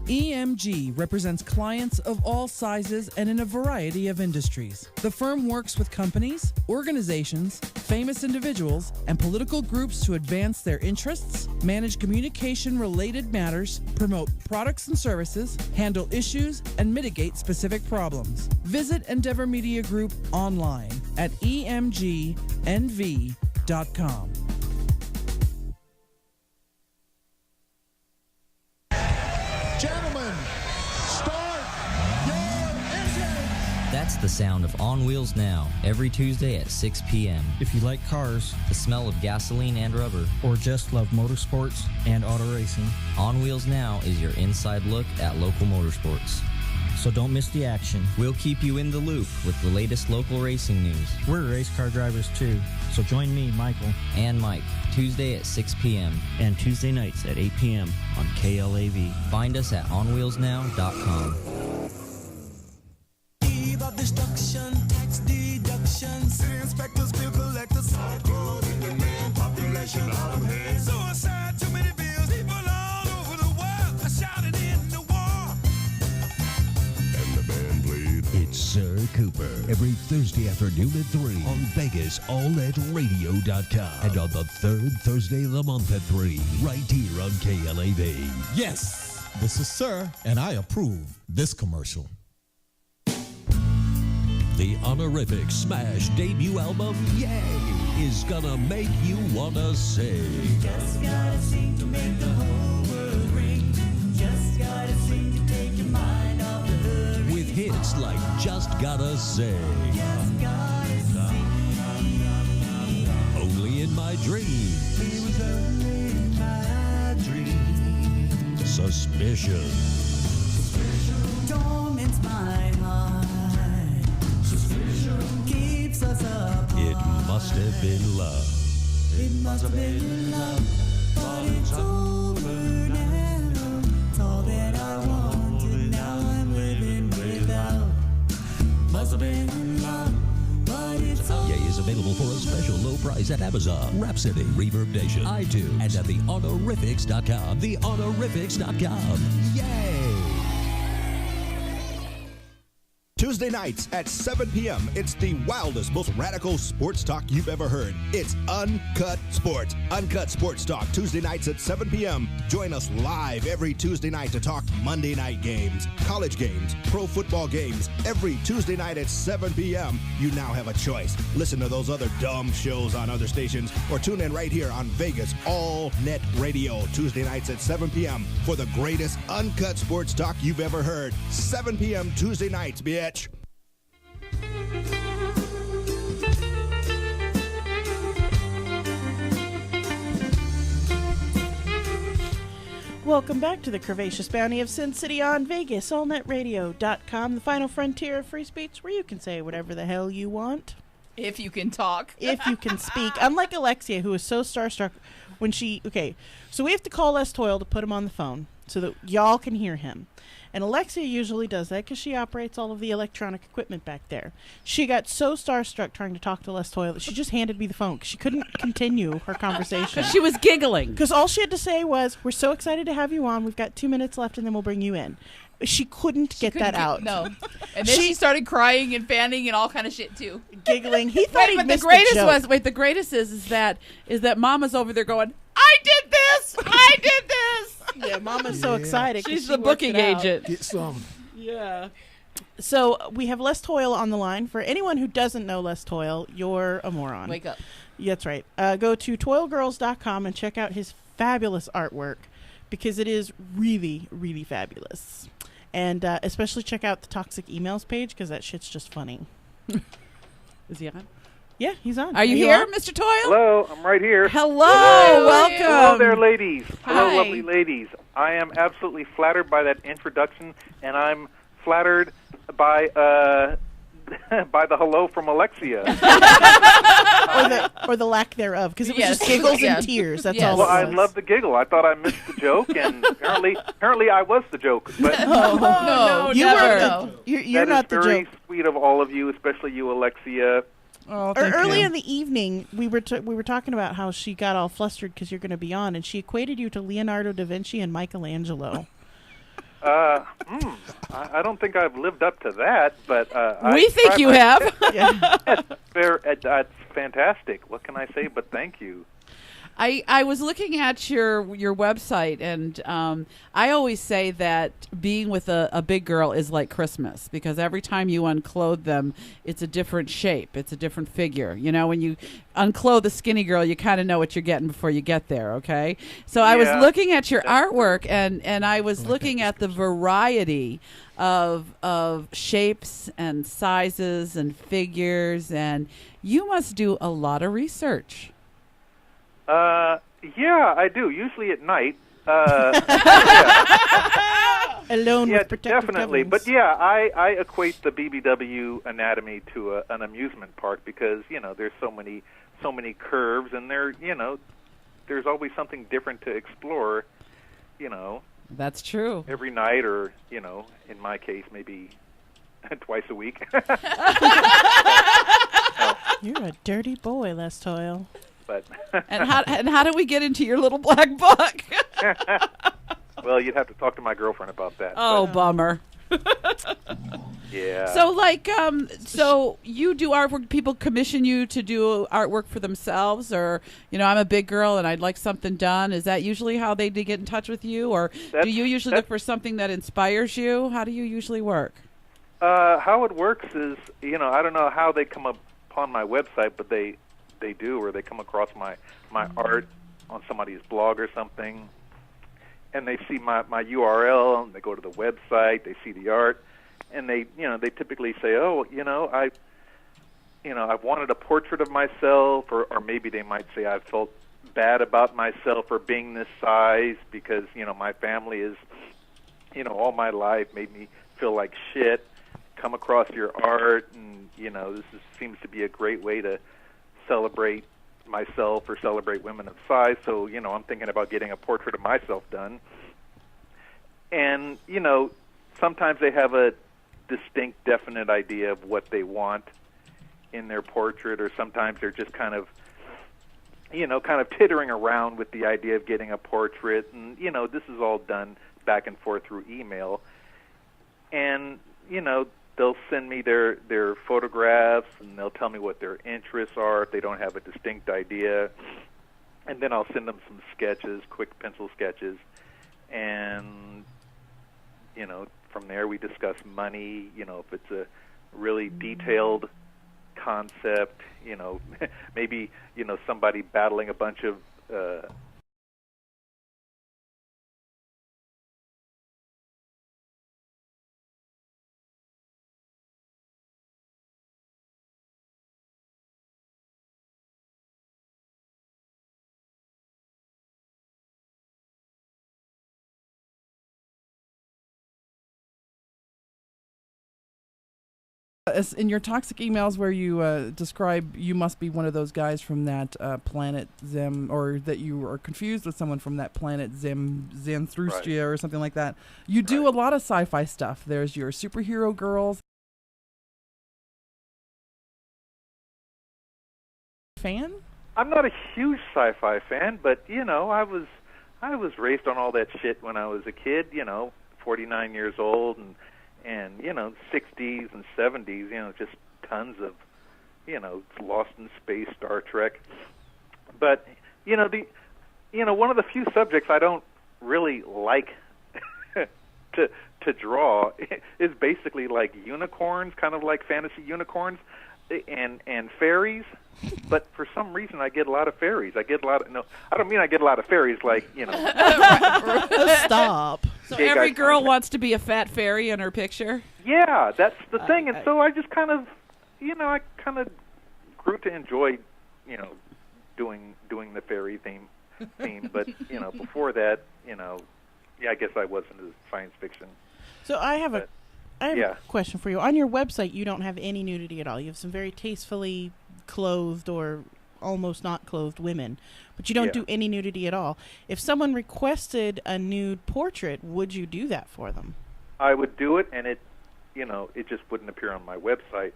EMG represents clients of all sizes and in a variety of industries. The firm works with companies, organizations, famous individuals, and political groups to advance their interests, manage communication-related matters, promote products and services, handle issues, and mitigate specific problems. Visit Endeavor Media Group online at emgnv.com. Gentlemen, start your engine! That's the sound of On Wheels Now, every Tuesday at 6 p.m. If you like cars, the smell of gasoline and rubber, or just love motorsports and auto racing, On Wheels Now is your inside look at local motorsports. So don't miss the action. We'll keep you in the loop with the latest local racing news. We're race car drivers too, so join me, Michael, and Mike, Tuesday at 6 p.m. and Tuesday nights at 8 p.m. on KLAV. Find us at onwheelsnow.com. Eve of destruction, tax deductions, inspectors, bill collectors, population on head. Suicide, too many bills, people all over the world are shouting in the war. And the band played. It's Sir Cooper every Thursday afternoon at 3 on VegasAllNetRadio.com and on the third Thursday of the month at 3 right here on KLAV. Yes, this is Sir, and I approve this commercial. The honorific Smash debut album, Yay, is gonna make you wanna sing. Just gotta sing to make the whole world ring. Just gotta sing to take your mind off the hurry. With hits like Just Gotta Say, Just gotta sing. Only in My Dream, It was only in my dream. Suspicion, Torments my heart. Keeps us apart. It Must Have Been Love. It must have been love, but it's over now. It's all that I wanted, now I'm living without. Must have been love, but it's over. Yay is available for a special low price Toys at Amazon, Rhapsody, Reverb Nation, iTunes, and at thehonorifics.com. Thehonorifics.com. Yay! Tuesday nights at 7 p.m., it's the wildest, most radical sports talk you've ever heard. It's Uncut Sports. Uncut Sports Talk, Tuesday nights at 7 p.m. Join us live every Tuesday night to talk Monday night games, college games, pro football games. Every Tuesday night at 7 p.m., you now have a choice. Listen to those other dumb shows on other stations or tune in right here on Vegas All Net Radio, Tuesday nights at 7 p.m. for the greatest uncut sports talk you've ever heard. 7 p.m. Tuesday nights, bitch. Welcome back to the Curvaceous Bounty of Sin City on Vegas, allnetradio.com, the final frontier of free speech, where you can say whatever the hell you want. If you can talk. If you can speak. Unlike Alexia, who is so starstruck when she... Okay, so we have to call Les Toil to put him on the phone so that y'all can hear him. And Alexia usually does that because she operates all of the electronic equipment back there. She got so starstruck trying to talk to Les Toil that she just handed me the phone because she couldn't continue her conversation. She was giggling. Because all she had to say was, "We're so excited to have you on. We've got 2 minutes left and then we'll bring you in." She couldn't get that out. No. And then she started crying and fanning and all kind of shit too. Giggling. He thought he but missed the greatest the joke. the greatest is that Mama's over there going, "I did this! I did this!" Yeah, Mama's so excited. She's she the worked booking it out. agent. Get some. Yeah. So we have Les Toil on the line. For anyone who doesn't know Les Toil, you're a moron. Wake up. Yeah, that's right. Go to toilgirls.com and check out his fabulous artwork because it is really, really fabulous. And especially check out the Toxic Emails page because that shit's just funny. Is he on? Yeah, he's on. Are you here, Mr. Toil? Hello, I'm right here. Hello, welcome. Hello there, ladies. Hello, Hi. lovely ladies. I am absolutely flattered by that introduction, and I'm flattered by by the hello from Alexia. or the lack thereof, because it was just giggles and tears. That's all. Well, it I was. love the giggle. I thought I missed the joke, and apparently I was the joke. But No, you never. weren't. You're that not is the very joke. sweet of all of you, especially you, Alexia. Oh, Early in the evening, we were talking about how she got all flustered because you're going to be on, and she equated you to Leonardo da Vinci and Michelangelo. I don't think I've lived up to that, but we think you have. That's fantastic. What can I say but thank you? I was looking at your website, and I always say that being with a big girl is like Christmas because every time you unclothe them, it's a different shape, it's a different figure. You know, when you unclothe a skinny girl, you kind of know what you're getting before you get there. Okay, so I was looking at your artwork, and I was looking at the variety of shapes and sizes and figures, and you must do a lot of research. Yeah, I do. Usually at night. Alone with protective definitely. coverings. But yeah, I equate the BBW anatomy to an amusement park because there's so many curves, and there's always something different to explore. That's true. Every night, or in my case, maybe twice a week. You're a dirty boy, Les Toil. But and how do we get into your little black book? Well, you'd have to talk to my girlfriend about that. Oh, bummer. Yeah. So, so you do artwork. People commission you to do artwork for themselves, or I'm a big girl and I'd like something done. Is that usually how they get in touch with you, or do you usually look for something that inspires you? How do you usually work? How it works is, I don't know how they come upon my website, but they do, or they come across my art on somebody's blog or something, and they see my URL, and they go to the website, they see the art, and they typically say, oh, I've wanted a portrait of myself, or maybe they might say I felt bad about myself for being this size because my family is, all my life made me feel like shit. Come across your art, and seems to be a great way to celebrate myself or celebrate women of size. So, I'm thinking about getting a portrait of myself done. And, sometimes they have a distinct, definite idea of what they want in their portrait, or sometimes they're just kind of, kind of tittering around with the idea of getting a portrait, and this is all done back and forth through email. And they'll send me their photographs, and they'll tell me what their interests are if they don't have a distinct idea. And then I'll send them some sketches, quick pencil sketches, and from there we discuss money. If it's a really detailed concept, maybe somebody battling a bunch of In your toxic emails where you describe you must be one of those guys from that planet Zim, or that you are confused with someone from that planet Xanthrustia or something like that. You do a lot of sci-fi stuff. There's your superhero girls. Fan? I'm not a huge sci-fi fan, but I was raised on all that shit when I was a kid. 49 years old, and 60s and 70s, just tons of, Lost in Space, Star Trek. But, one of the few subjects I don't really like to draw is basically like unicorns, kind of like fantasy unicorns, and fairies. But for some reason, I get a lot of fairies. I don't mean I get a lot of fairies like, Stop. So every girl wants to be a fat fairy in her picture? Yeah, that's the thing. And so I just kind of, I kind of grew to enjoy, doing the fairy theme. But, before that, I guess I was into science fiction. So I have a question for you. On your website, you don't have any nudity at all. You have some very tastefully clothed or almost not clothed women, but you don't do any nudity at all. If someone requested a nude portrait, would you do that for them? I would do it, and it just wouldn't appear on my website.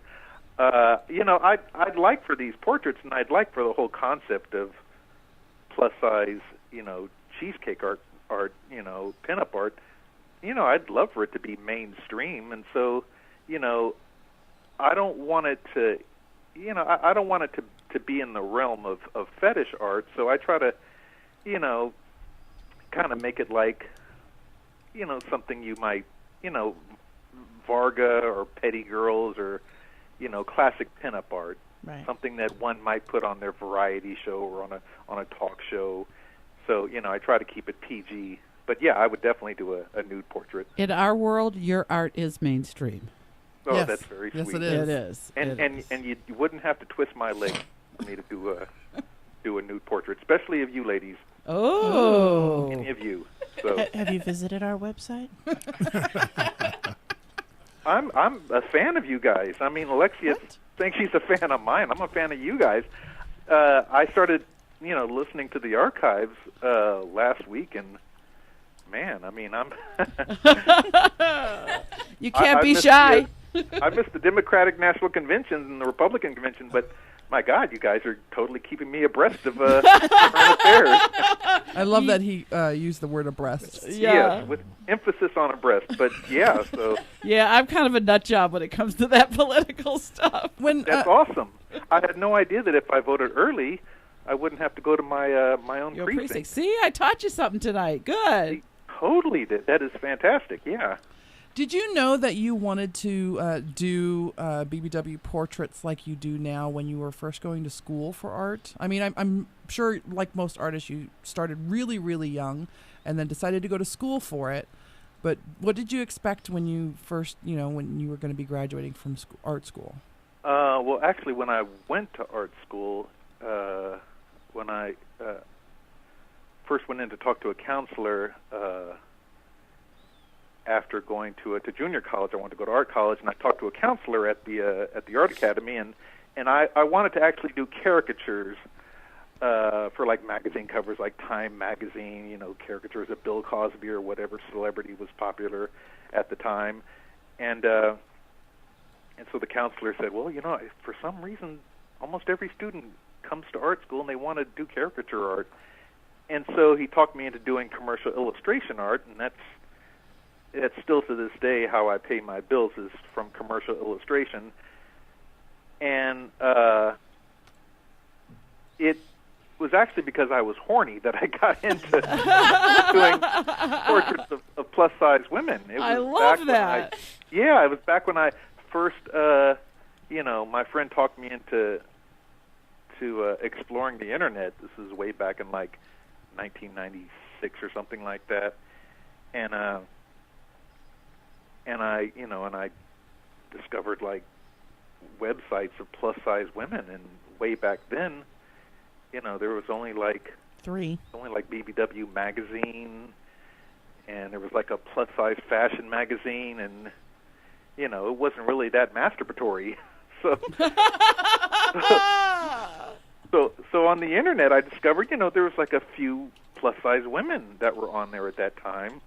I'd like for these portraits, and I'd like for the whole concept of plus size, cheesecake art, pinup art. I'd love for it to be mainstream, and so, I don't want it to, I don't want it to be in the realm of fetish art, so I try to, kind of make it like, something you might, Varga or Petty Girls or, classic pinup art. Right. Something that one might put on their variety show or on a talk show. So, I try to keep it PG. But yeah, I would definitely do a nude portrait. In our world, your art is mainstream. Oh, yes. That's very sweet. Yes, it is. It is. And you wouldn't have to twist my leg for me to do a nude portrait, especially of you ladies. Oh. Any of you. So Have you visited our website? I'm a fan of you guys. I mean, Alexia thinks she's a fan of mine. I'm a fan of you guys. I started, listening to the archives last week, and man, I mean, I'm. You can't be shy. I missed the Democratic National Convention and the Republican Convention, but my God, you guys are totally keeping me abreast of current affairs. I love that he used the word abreast. Yeah, with emphasis on abreast. But yeah, so. Yeah, I'm kind of a nut job when it comes to that political stuff. That's awesome. I had no idea that if I voted early, I wouldn't have to go to my my own precinct. See, I taught you something tonight. Good. Totally did. That is fantastic. Yeah. Did you know that you wanted to do BBW portraits like you do now when you were first going to school for art? I mean, I'm sure, like most artists, you started really, really young and then decided to go to school for it. But what did you expect when you first, when you were going to be graduating from art school? Well, actually, when I went to art school, when I first went in to talk to a counselor, after going to junior college, I wanted to go to art college, and I talked to a counselor at the art academy, and I wanted to actually do caricatures for like magazine covers, like Time magazine, caricatures of Bill Cosby or whatever celebrity was popular at the time, and so the counselor said, well, for some reason, almost every student comes to art school and they want to do caricature art. And so he talked me into doing commercial illustration art, and that's still to this day how I pay my bills, is from commercial illustration. And it was actually because I was horny that I got into doing portraits of plus-size women. It was I love that. It was back when I first, my friend talked me into exploring the internet. This is way back in like 1996 or something like that, and I discovered like websites of plus-size women, and way back then, there was only like BBW magazine, and there was like a plus-size fashion magazine, and it wasn't really that masturbatory. So on the internet, I discovered, there was like a few plus-size women that were on there at that time,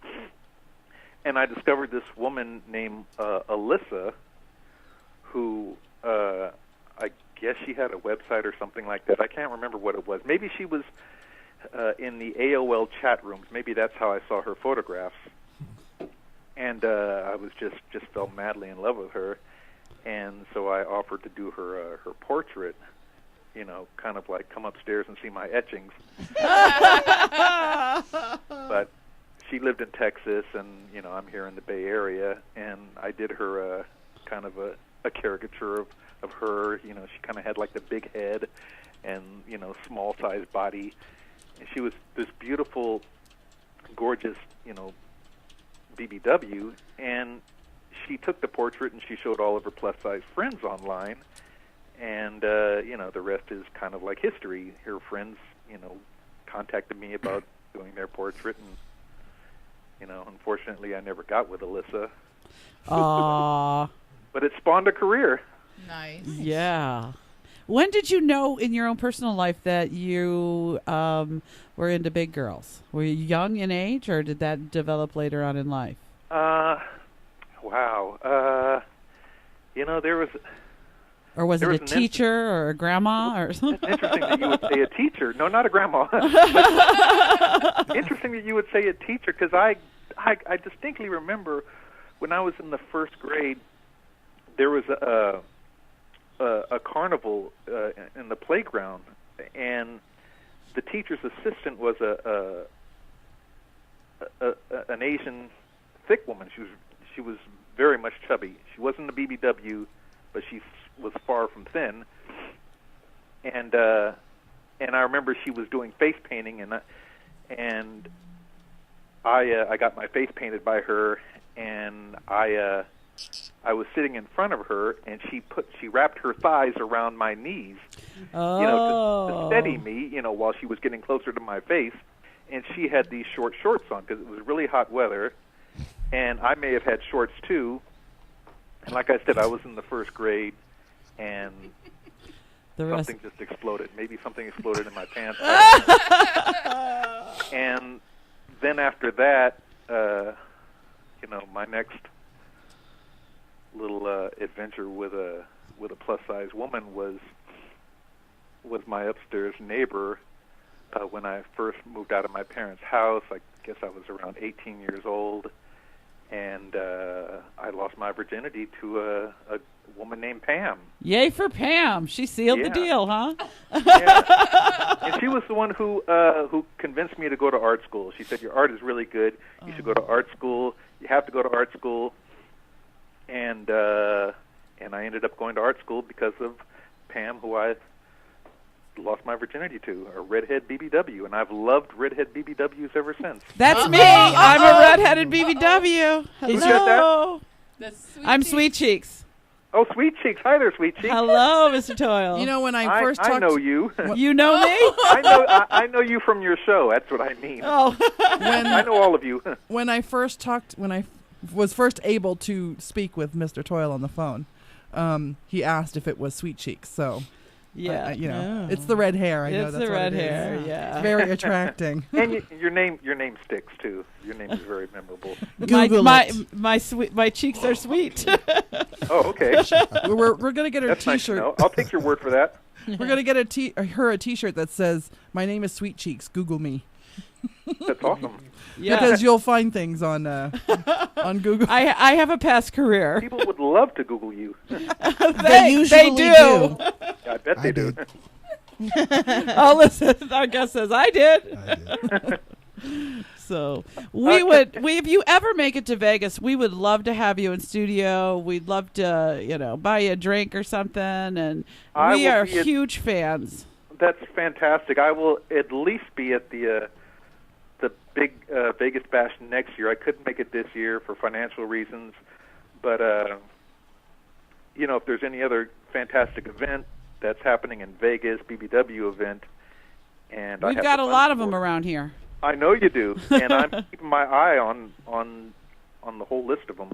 and I discovered this woman named Alyssa, who I guess she had a website or something like that. I can't remember what it was. Maybe she was in the AOL chat rooms. Maybe that's how I saw her photographs. And I was just fell madly in love with her, and so I offered to do her portrait. Kind of like come upstairs and see my etchings. But she lived in Texas, and I'm here in the Bay Area, and I did her kind of a caricature of her. She kind of had like the big head and small sized body, and she was this beautiful, gorgeous BBW, and she took the portrait and she showed all of her plus size friends online, and the rest is kind of like history. Her friends contacted me about doing their portrait, and unfortunately I never got with Alyssa. Aww. But it spawned a career. Nice. Yeah. When did you know in your own personal life that you were into big girls? Were you young in age, or did that develop later on in life? Wow. There was... Or was it a teacher or a grandma? Or It's interesting that you would say a teacher. No, not a grandma. Interesting that you would say a teacher, because I distinctly remember when I was in the first grade, there was a carnival in the playground, and the teacher's assistant was an Asian thick woman. She was very much chubby. She wasn't a BBW, but she was far from thin. And I remember she was doing face painting, and I got my face painted by her, and I was sitting in front of her, and she wrapped her thighs around my knees, to steady me, while she was getting closer to my face. And she had these short shorts on because it was really hot weather, and I may have had shorts too. And like I said, I was in the first grade, and something just exploded. Maybe something exploded in my pants. And then after that, my next little adventure with a plus size woman was my upstairs neighbor. When I first moved out of my parents' house, I guess I was around 18 years old, and I lost my virginity to a woman named Pam. Yay for Pam! She sealed the deal, huh? Yeah. And she was the one who convinced me to go to art school. She said, "Your art is really good. You should go to art school. You have to go to art school." And I ended up going to art school because of Pam, who I lost my virginity to, a redhead BBW, and I've loved redhead BBWs ever since. That's me. I'm a redheaded BBW. Hello. I'm Sweet Cheeks. Oh, Sweet Cheeks. Hi there, Sweet Cheeks. Hello, Mr. Toil. When I first talked... I know you. You know me? I know you from your show. That's what I mean. Oh. I know all of you. When I was first able to speak with Mr. Toil on the phone, he asked if it was Sweet Cheeks, so... Yeah, it's the red hair. I know it's that's the what red it is. hair. Yeah, it's very attracting. And your name sticks too. Your name is very memorable. My cheeks are sweet. Oh, okay. We're gonna get her That's T-shirt. Nice to know. I'll take your word for that. We're gonna get her a T-shirt that says, "My name is Sweet Cheeks. Google me." That's awesome. Yeah. Because you'll find things on Google. I have a past career. People would love to Google you. They usually do. I bet they do. Oh, listen, our guest says I did. So if you ever make it to Vegas, we would love to have you in studio. We'd love to, buy you a drink or something, and we are huge fans. That's fantastic. I will at least be at the big Vegas Bash next year. I couldn't make it this year for financial reasons, but if there's any other fantastic event that's happening in Vegas, BBW event, and we've got a lot of them around here. I know you do, and I'm keeping my eye on the whole list of them.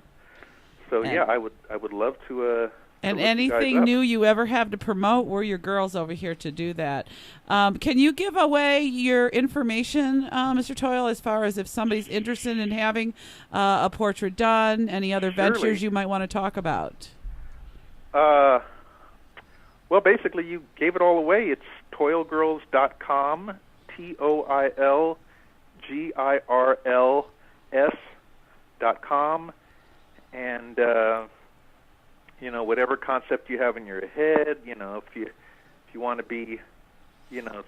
So I would love to. And anything new you ever have to promote, we're your girls over here to do that. Can you give away your information, Mr. Toil, as far as if somebody's interested in having a portrait done, any other ventures you might want to talk about? Well, basically, you gave it all away. It's toilgirls.com, TOILGIRLS.com, and whatever concept you have in your head, if you want to be,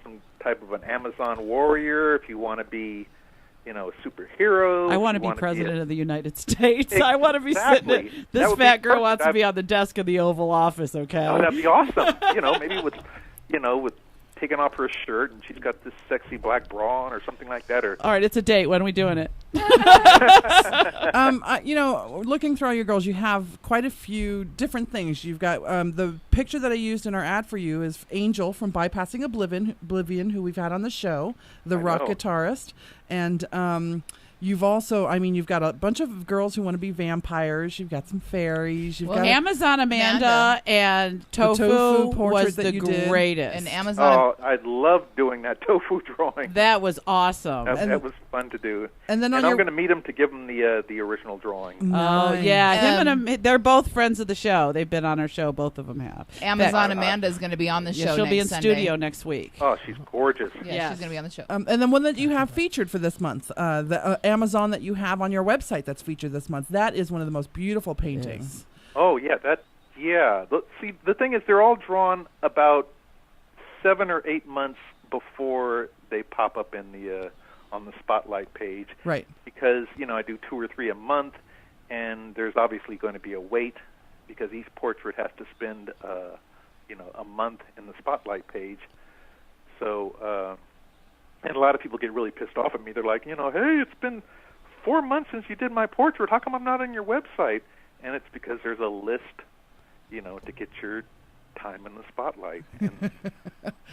some type of an Amazon warrior, if you want to be, a superhero. I want to be president of the United States. Exactly. I want to be sitting. This fat girl wants to be on the desk of the Oval Office. Okay. Oh, that'd be awesome. Maybe with taking off her shirt and she's got this sexy black bra on or something like that. Or all right, it's a date. When are we doing it? Looking through all your girls, you have quite a few different things. You've got the picture that I used in our ad for you is Angel from Bypassing Oblivion, who we've had on the show, the rock guitarist, and you've also, you've got a bunch of girls who want to be vampires. You've got some fairies. You've got Amazon Amanda and Tofu was the greatest. And Amazon. Oh, I love doing that tofu drawing. That was awesome. That was fun to do. And then I'm going to meet him to give him the original drawing. Oh yeah, they're both friends of the show. They've been on our show. Both of them have. Amazon Amanda is going to be on the show. She'll be in Sunday. studio next week. Oh, she's gorgeous. Yeah, she's going to be on the show. And then one that you have featured for this month, the Amazon that you have on your website that's featured this month. That is one of the most beautiful paintings. Yes. Oh yeah, See, the thing is, they're all drawn about 7 or 8 months before they pop up in the on the spotlight page. Right. Because I do 2 or 3 a month, and there's obviously going to be a wait because each portrait has to spend a month in the spotlight page. So. And a lot of people get really pissed off at me. They're like, hey, it's been 4 months since you did my portrait. How come I'm not on your website? And it's because there's a list, to get your time in the spotlight. And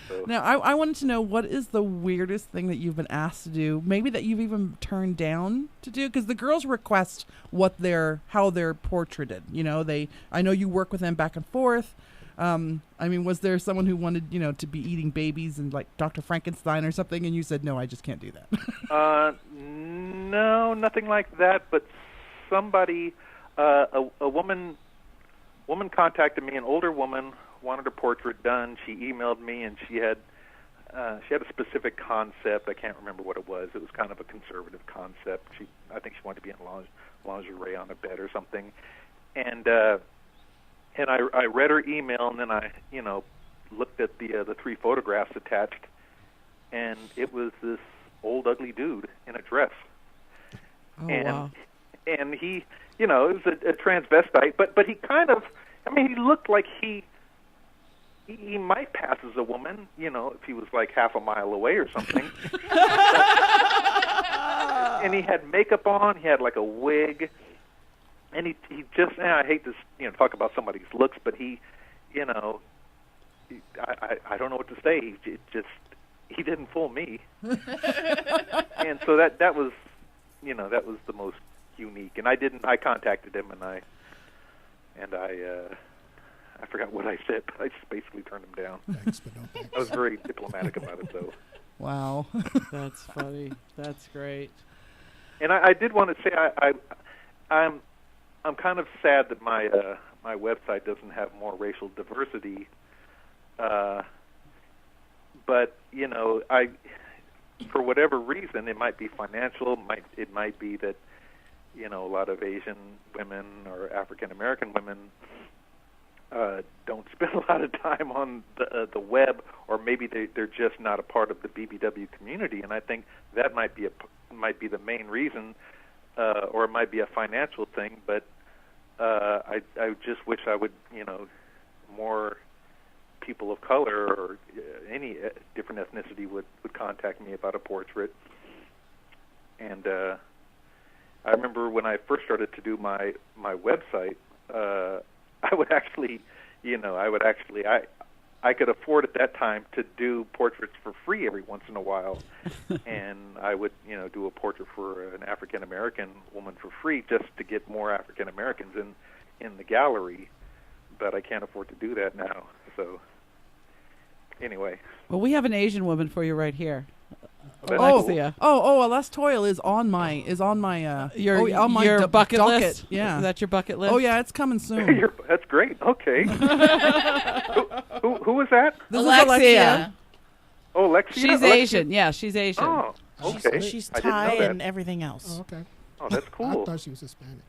so. Now, I wanted to know, what is the weirdest thing that you've been asked to do, maybe that you've even turned down to do? Because the girls request how they're portraited. I know you work with them back and forth. Was there someone who wanted, to be eating babies and like Dr. Frankenstein or something, and you said, no, I just can't do that? No, nothing like that. But somebody, a woman contacted me, an older woman, wanted her portrait done. She emailed me, and she had a specific concept. I can't remember what it was. It was kind of a conservative concept. I think she wanted to be in lingerie on a bed or something. And I read her email, and then I, looked at the 3 photographs attached, and it was this old ugly dude in a dress. Oh, wow. And he, it was a transvestite, but he kind of, he looked like he might pass as a woman, if he was like half a mile away or something. And he had makeup on, he had like a wig. And he just, I hate to talk about somebody's looks, but he, I don't know what to say. He didn't fool me. And so that was, that was the most unique. And I contacted him, and I forgot what I said, but I just basically turned him down. Thanks, but no thanks. I was very diplomatic about it, though. Wow. That's funny. That's great. And I did want to say I'm kind of sad that my website doesn't have more racial diversity but I, for whatever reason, it might be financial. It might be that a lot of Asian women or African American women don't spend a lot of time on the web, or maybe they're just not a part of the BBW community. And I think that might be the main reason, or it might be a financial thing. But I just wish I would more people of color or any different ethnicity would contact me about a portrait. And I remember when I first started to do my website, I would actually, I could afford at that time to do portraits for free every once in a while, and I would, do a portrait for an African American woman for free just to get more African Americans in the gallery, but I can't afford to do that now. So, anyway. Well, we have an Asian woman for you right here. Alexia. Les Toil is on my your bucket docket. list. Yeah, is that your bucket list? Oh yeah, it's coming soon. That's great. Okay. who is that? This is Alexia. Oh, Alexia. She's Asian. Yeah, she's Asian. Oh, okay. She's Thai and everything else. Oh, okay. Oh, that's cool. I thought she was Hispanic.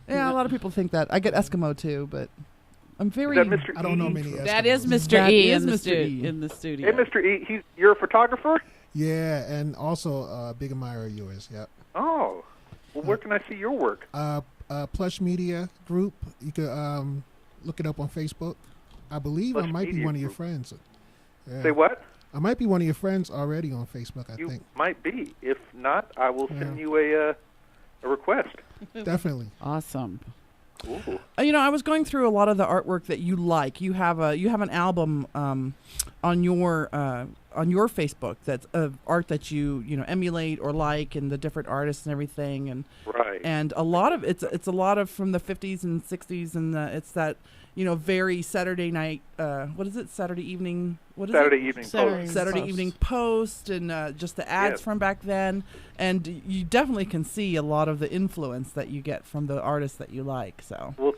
Yeah, a lot of people think that. I get Eskimo too, but I'm very. Is that Mr. I don't know many Eskimos. That is Mr. E in the studio. Hey, Mr. E, you're a photographer? Yeah, and also big admirer of yours. Yep. Oh, well, where can I see your work? Plush Media Group. You could look it up on Facebook. I believe Plush I might be Media one of your Group. friends. Yeah. Say what? I might be one of your friends already on Facebook. I You think. might be. If not, I will send you a request. Definitely. Awesome. Ooh. I was going through a lot of the artwork that you like. You have an album on your Facebook that's of art that you emulate or like, and the different artists and everything, and right. And a lot of it's a lot of from the 50s and 60s, and it's that very Saturday night. What is it? Saturday evening. What is Saturday it? Evening Post. Saturday Evening Post, and just the ads Yes. from back then. And you definitely can see a lot of the influence that you get from the artists that you like. So. Well,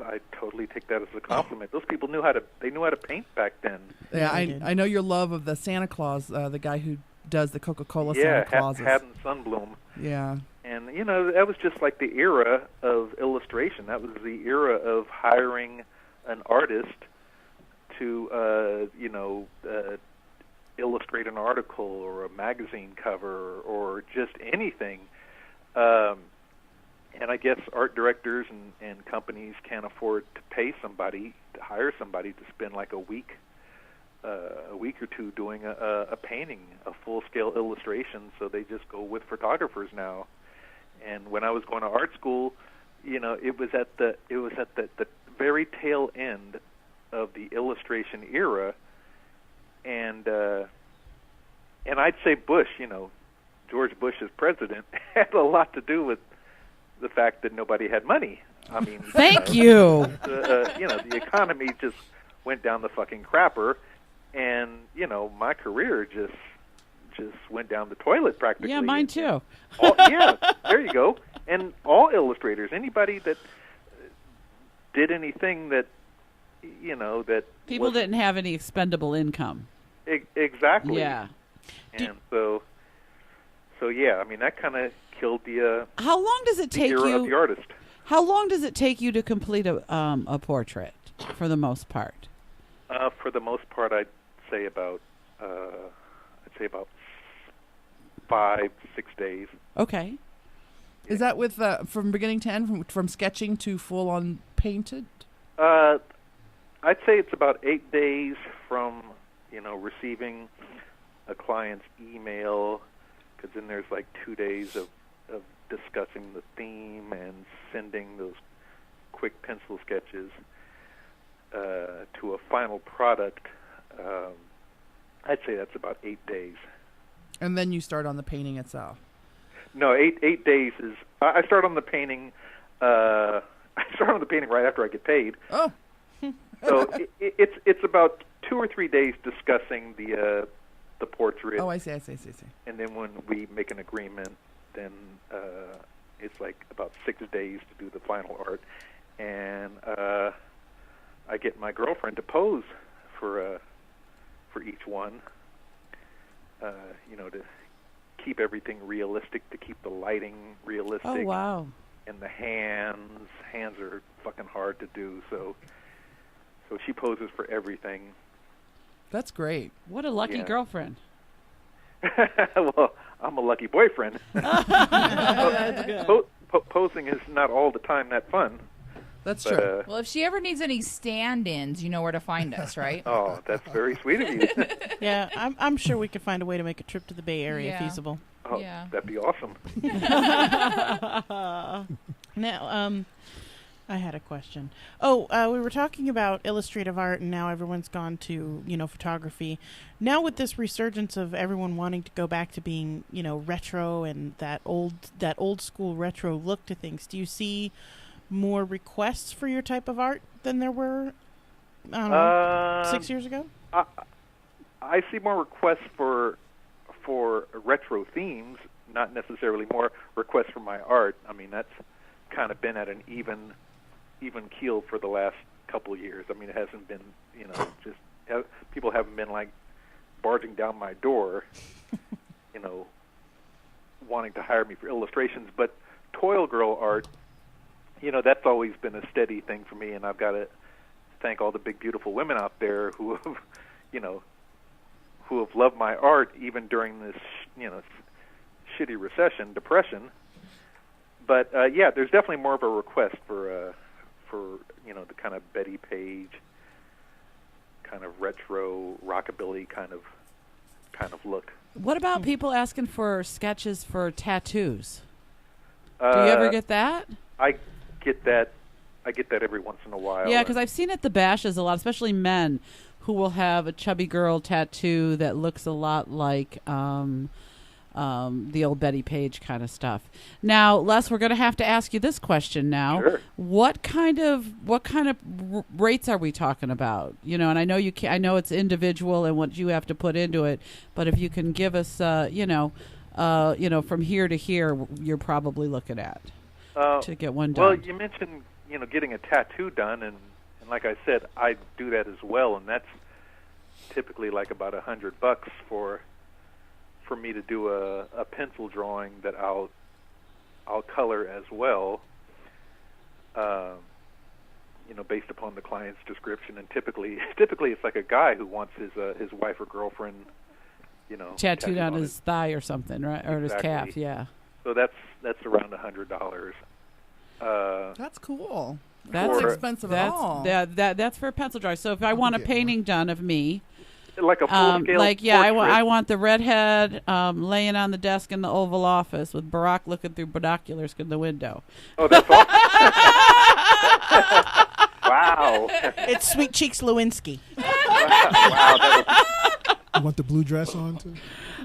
I totally take that as a compliment. Those people knew how to paint back then. Yeah, I know your love of the Santa Claus, the guy who does the Coca-Cola Santa Clauses. Yeah, Haddon Sunbloom. Yeah. And, that was just like the era of illustration. That was the era of hiring an artist to, illustrate an article or a magazine cover or just anything. And I guess art directors and companies can't afford to pay somebody, to hire somebody to spend like a week or two doing a painting, a full-scale illustration, so they just go with photographers now. And when I was going to art school, it was at the very tail end of the illustration era, and I'd say Bush, George Bush as president, had a lot to do with the fact that nobody had money. I mean, thank you. The economy just went down the fucking crapper, and my career just went down the toilet practically. Yeah, mine too. There you go. And all illustrators, anybody that did anything that that people didn't have any expendable income. Exactly. Yeah. And so yeah, I mean that kind of killed the. How long does it take era you? Of the artist. How long does it take you to complete a portrait, for the most part? For the most part, I'd say about 5-6 days. Okay. Is that with from beginning to end, from sketching to full on painted? I'd say it's about 8 days from receiving a client's email, because then there's like 2 days of discussing the theme and sending those quick pencil sketches to a final product. I'd say that's about 8 days. And then you start on the painting itself. No, 8 days is. I start on the painting. I start on the painting right after I get paid. Oh. So it's about 2 or 3 days discussing the portrait. Oh, I see. And then when we make an agreement, then it's like about 6 days to do the final art, and I get my girlfriend to pose for each one, to keep everything realistic, to keep the lighting realistic. Oh, wow. And the hands are fucking hard to do. So she poses for everything. That's great. What a lucky girlfriend. Well, I'm a lucky boyfriend. That's good. Posing is not all the time that fun. That's true. Well, if she ever needs any stand-ins, you know where to find us, right? Oh, that's very sweet of you. Yeah, I'm sure we could find a way to make a trip to the Bay Area Yeah. feasible. Oh, Yeah. that'd be awesome. Now, I had a question. We were talking about illustrative art, and now everyone's gone to, photography. Now with this resurgence of everyone wanting to go back to being, retro and that old school retro look to things, do you see more requests for your type of art than there were, 6 years ago? I see more requests for retro themes, not necessarily more requests for my art. I mean, that's kind of been at an even keel for the last couple of years. I mean, it hasn't been, people haven't been like barging down my door, wanting to hire me for illustrations. But Toil Girl art, that's always been a steady thing for me, and I've got to thank all the big, beautiful women out there who have, who have loved my art even during this, shitty depression. But there's definitely more of a request for the kind of Betty Page, kind of retro rockabilly kind of look. What about people asking for sketches for tattoos? Do you ever get that? I get that every once in a while. Yeah, because I've seen at the bashes a lot, especially men who will have a chubby girl tattoo that looks a lot like the old Betty Page kind of stuff. Now, Les, we're going to have to ask you this question now. Sure. What kind of rates are we talking about? And I know I know it's individual and what you have to put into it, but if you can give us, from here to here, you're probably looking at to get one done. Well, you mentioned getting a tattoo done, and like I said, I do that as well, and that's typically like about $100 for me to do a pencil drawing that I'll color as well, based upon the client's description. And typically it's like a guy who wants his wife or girlfriend, tattooed on his thigh or something, right, or exactly. his calf. Yeah. So that's around $100. That's cool. That's expensive at all. That's for a pencil drawing. So if I want a painting done of me, like a full scale, I want the redhead laying on the desk in the Oval Office with Barack looking through binoculars in the window. Oh, that's awesome! Wow, it's Sweet Cheeks Lewinsky. Wow, you want the blue dress on too?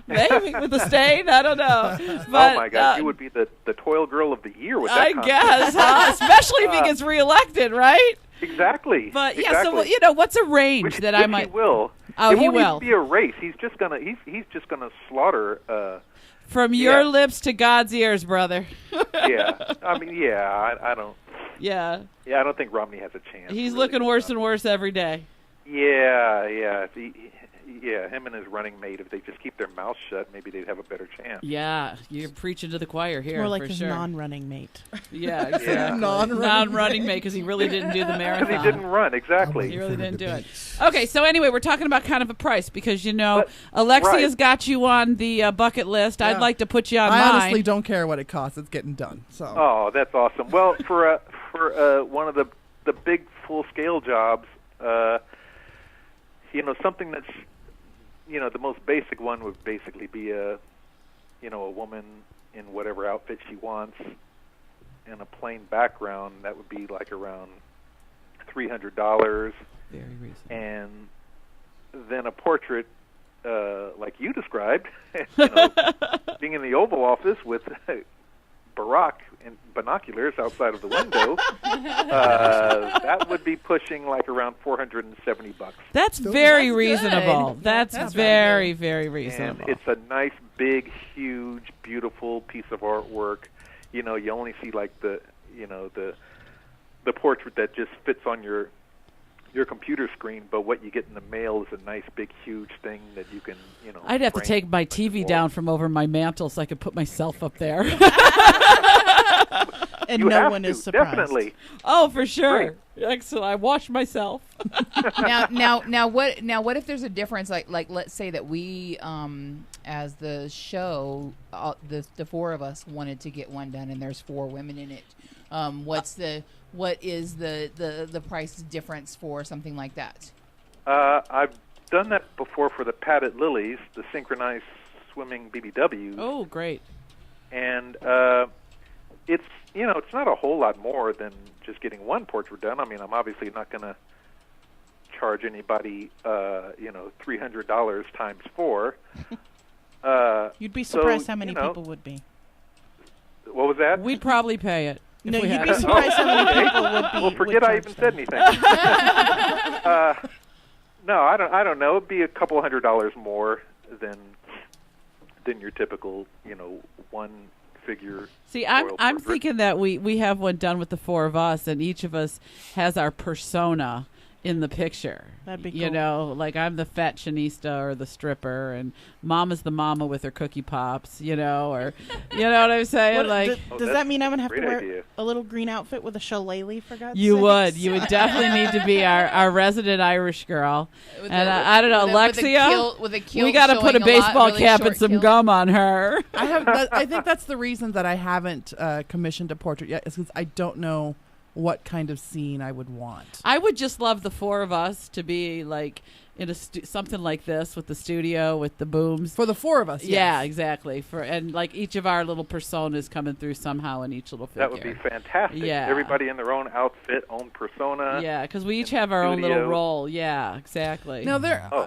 Maybe with the stain, I don't know. But, oh my God, you would be the Toil Girl of the Year with that. I guess, especially if he gets reelected, right? Exactly. But exactly. so what's a range that I might? He will. Oh, it he won't will. Even be a race. He's just gonna slaughter. From your lips to God's ears, brother. Yeah, I mean, I don't. Yeah. Yeah, I don't think Romney has a chance. He's really. looking worse and worse every day. Yeah. Him and his running mate, if they just keep their mouths shut, maybe they'd have a better chance. Yeah, you're preaching to the choir here. More like for his sure. non-running mate. Yeah, exactly. Non-running mate because he really didn't do the marathon. Because he didn't run, exactly. He really didn't do it. Okay, so anyway, we're talking about kind of a price because, Alexia's got you on the bucket list. Yeah. I'd like to put you on mine. I honestly don't care what it costs. It's getting done. So. Oh, that's awesome. Well, for one of the big full-scale jobs, something that's the most basic one would basically be a woman in whatever outfit she wants and a plain background. That would be like around $300. Very reasonable. And then a portrait like you described, being in the Oval Office with Barack in binoculars outside of the window, that would be pushing like around $470. That's very reasonable. That's very, very reasonable. And it's a nice, big, huge, beautiful piece of artwork. You only see like the portrait that just fits on your your computer screen, but what you get in the mail is a nice big huge thing that you can, I'd have to frame take my TV down from over my mantle so I could put myself up there. And You no have one to, is surprised. definitely. Oh, for sure. Great. Excellent. I wash myself. Now, what if there's a difference? Like, let's say that we, as the show, the four of us wanted to get one done, and there's 4 women in it. What is the price difference for something like that? I've done that before for the Padded Lilies, the synchronized swimming BBW. Oh, great. And it's it's not a whole lot more than just getting one portrait done. I mean, I'm obviously not going to charge anybody $300 times 4. You'd be surprised so, how many people would be. What was that? We'd probably pay it. No, you'd be surprised how many people would be. Well, forget I even said anything. No, I don't know. It'd be a couple $100 more than your typical, one figure. See, I'm thinking that we have one done with the 4 of us, and each of us has our persona in the picture. That'd be cool. You know, like I'm the fashionista or the stripper, and Mama's the mama with her cookie pops, or you know what I'm saying? Does that mean I'm going to have to wear idea. a little green outfit with a shillelagh, for God's You sakes? would definitely need to be our resident Irish girl. And I don't know, Alexia, with a kilt we got to put a showing baseball really cap short and some kilt. gum on her. I think that's the reason that I haven't commissioned a portrait yet, is because I don't know what kind of scene I would want. I would just love the 4 of us to be like in something like this with the studio with the booms for the 4 of us. Yeah, yes. exactly. And like each of our little personas coming through somehow in each little figure. That would be fantastic. Yeah. Everybody in their own outfit, own persona. Yeah, because we each have our own little role. Yeah, exactly. Now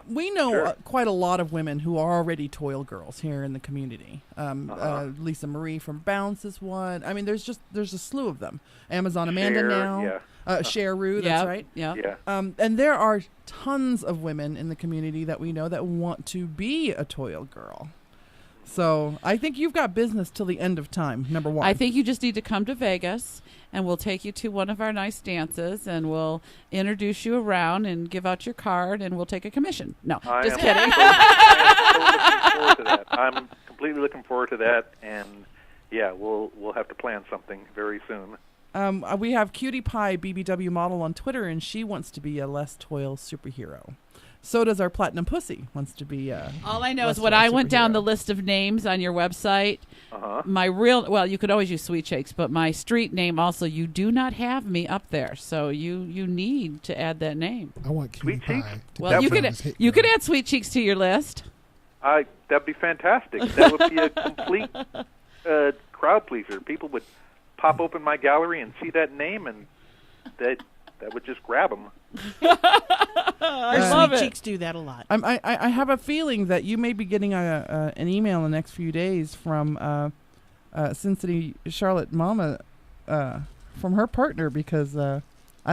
we know sure. quite a lot of women who are already toil girls here in the community. Lisa Marie from Bounce is one. I mean, there's a slew of them. Amazon Amanda Cher, now. yeah. Cher Rue, that's right. Yeah. And there are tons of women in the community that we know that want to be a toil girl. So I think you've got business till the end of time, number 1. I think you just need to come to Vegas, and we'll take you to one of our nice dances, and we'll introduce you around and give out your card, and we'll take a commission. No, just kidding. I'm completely looking forward to that, and yeah, we'll have to plan something very soon. We have Cutie Pie BBW model on Twitter, and she wants to be a Les Toil superhero. So does our Platinum Pussy wants to be. All I know is when I went down the list of names on your website, my you could always use Sweet Shakes, but my street name also, you do not have me up there, so you need to add that name. I want Cutie Pie. Well, you could add Sweet Cheeks to your list. That'd be fantastic. That would be a complete crowd pleaser. People would pop open my gallery and see that name, and that would just grab them. Our Sweet Cheeks do that a lot. I have a feeling that you may be getting an email in the next few days from Sin City Charlotte Mama from her partner, because I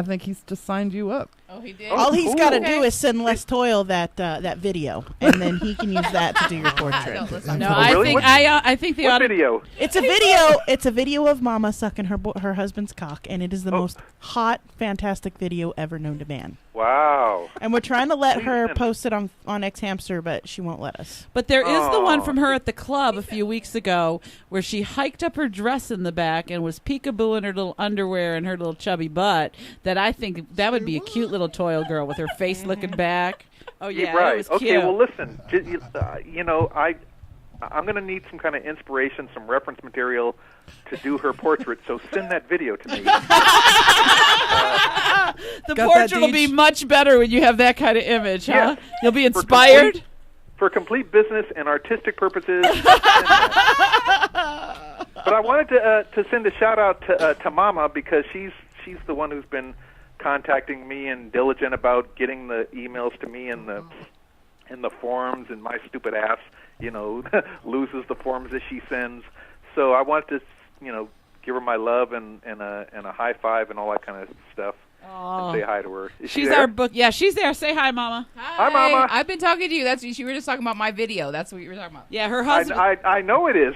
think he's just signed you up. Oh, he did? All he's got to do is send Les Toil that video, and then he can use that to do your portrait. No, I think the video. It's a video. It's a video of Mama sucking her husband's cock, and it is the most hot, fantastic video ever known to man. Wow. And we're trying to let her post it on X Hamster, but she won't let us. But there is the one from her at the club a few weeks ago where she hiked up her dress in the back and was peekaboo in her little underwear and her little chubby butt. That I think that would be a cute little toil girl with her face looking back. Oh yeah, right. It was Okay, cute. well listen, I'm going to need some kind of inspiration, some reference material to do her portrait, so send that video to me. The portrait will be much better when you have that kind of image, huh? Yeah. You'll be inspired. For complete business and artistic purposes. But I wanted to send a shout out to Mama, because she's the one who's been contacting me and diligent about getting the emails to me and the forms, and my stupid ass, loses the forms that she sends. So I wanted to, give her my love and a high five and all that kind of stuff. And say hi to her. Is she She's there? our book. Yeah, she's there. Say hi, Mama. Hi, Mama. I've been talking to you. You were just talking about my video. That's what you were talking about. Yeah, her husband. I know it is.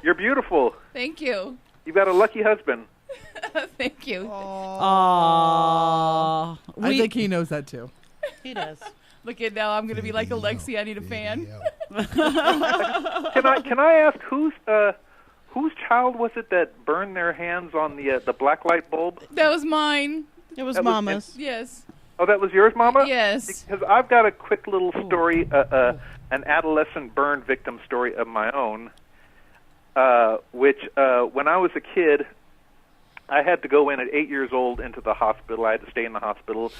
You're beautiful. Thank you. You've got a lucky husband. Thank you. I think he knows that too. He does. Look at now. I'm gonna be like Alexi. I need a fan. Can I ask whose child was it that burned their hands on the black light bulb? That was mine. It was Mama's. Yes. Oh, that was yours, Mama? Yes. Because I've got a quick little story, an adolescent burn victim story of my own, which when I was a kid, I had to go in at 8 years old into the hospital. I had to stay in the hospital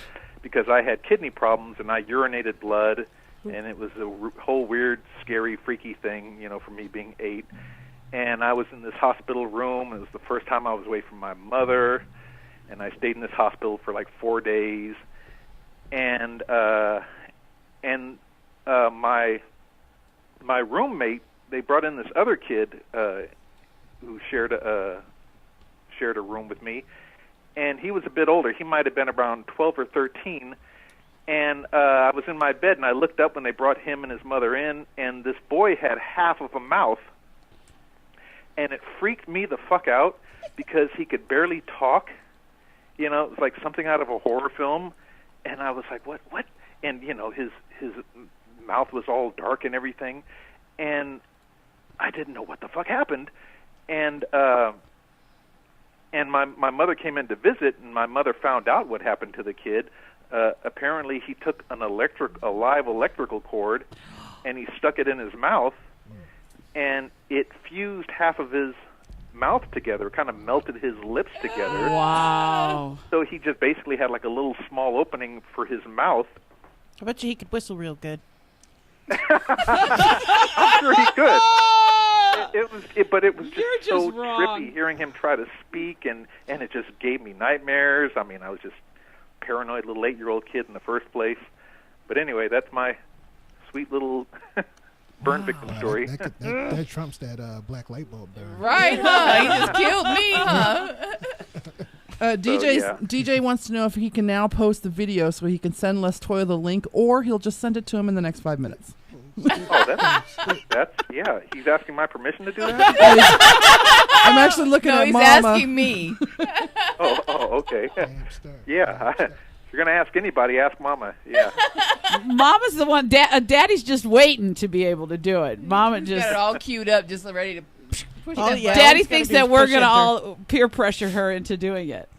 because I had kidney problems and I urinated blood, and it was a whole weird, scary, freaky thing, for me being 8. And I was in this hospital room. It was the first time I was away from my mother, and I stayed in this hospital for like 4 days. And my roommate, they brought in this other kid who shared a room with me, and he was a bit older. He might have been around 12 or 13. And I was in my bed, and I looked up when they brought him and his mother in, and this boy had half of a mouth. And it freaked me the fuck out because he could barely talk. It was like something out of a horror film. And I was like, what? And, his mouth was all dark and everything. And I didn't know what the fuck happened. And my mother came in to visit, and my mother found out what happened to the kid. Apparently he took a live electrical cord, and he stuck it in his mouth, and it fused half of his mouth together, kind of melted his lips together. Wow. So he just basically had like a little small opening for his mouth. I bet you he could whistle real good. I'm sure he could. But it was just so wrong. trippy hearing him try to speak, and it just gave me nightmares. I mean, I was just paranoid little 8-year-old kid in the first place. But anyway, that's my sweet little burn victim story. That trumps that black light bulb burn. Right, huh? He just killed me, huh? DJ wants to know if he can now post the video so he can send Les Toil the link, or he'll just send it to him in the next 5 minutes. That's yeah. He's asking my permission to do that. I'm actually looking at he's Mama. asking me. Oh, okay. Yeah. If you're gonna ask anybody, ask Mama. Yeah. Mama's the one. Daddy's just waiting to be able to do it. Mama just got it all queued up, just ready to push that button. Daddy thinks that we're gonna all peer pressure her into doing it.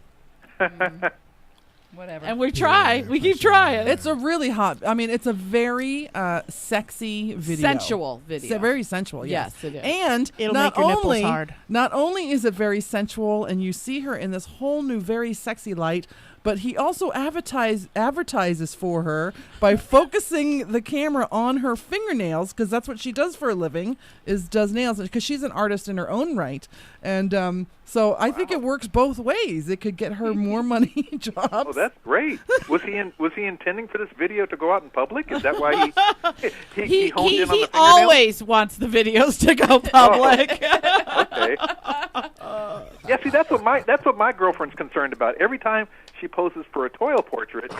Whatever. And we try. We keep trying. It's a really hot. I mean, it's a very sexy video. Sensual video. Very sensual. Yes, it is. And it'll not make your nipples only hard. Not only is it very sensual, and you see her in this whole new, very sexy light, but he also advertises for her by focusing the camera on her fingernails, because that's what she does for a living, does nails, because she's an artist in her own right. And so I think it works both ways. It could get her more money jobs. Oh, that's great. Was he intending for this video to go out in public? Is that why he honed in on the fingernails? He always wants the videos to go public. Okay. Yeah, see, that's what my girlfriend's concerned about. Every time she poses for a Toil portrait,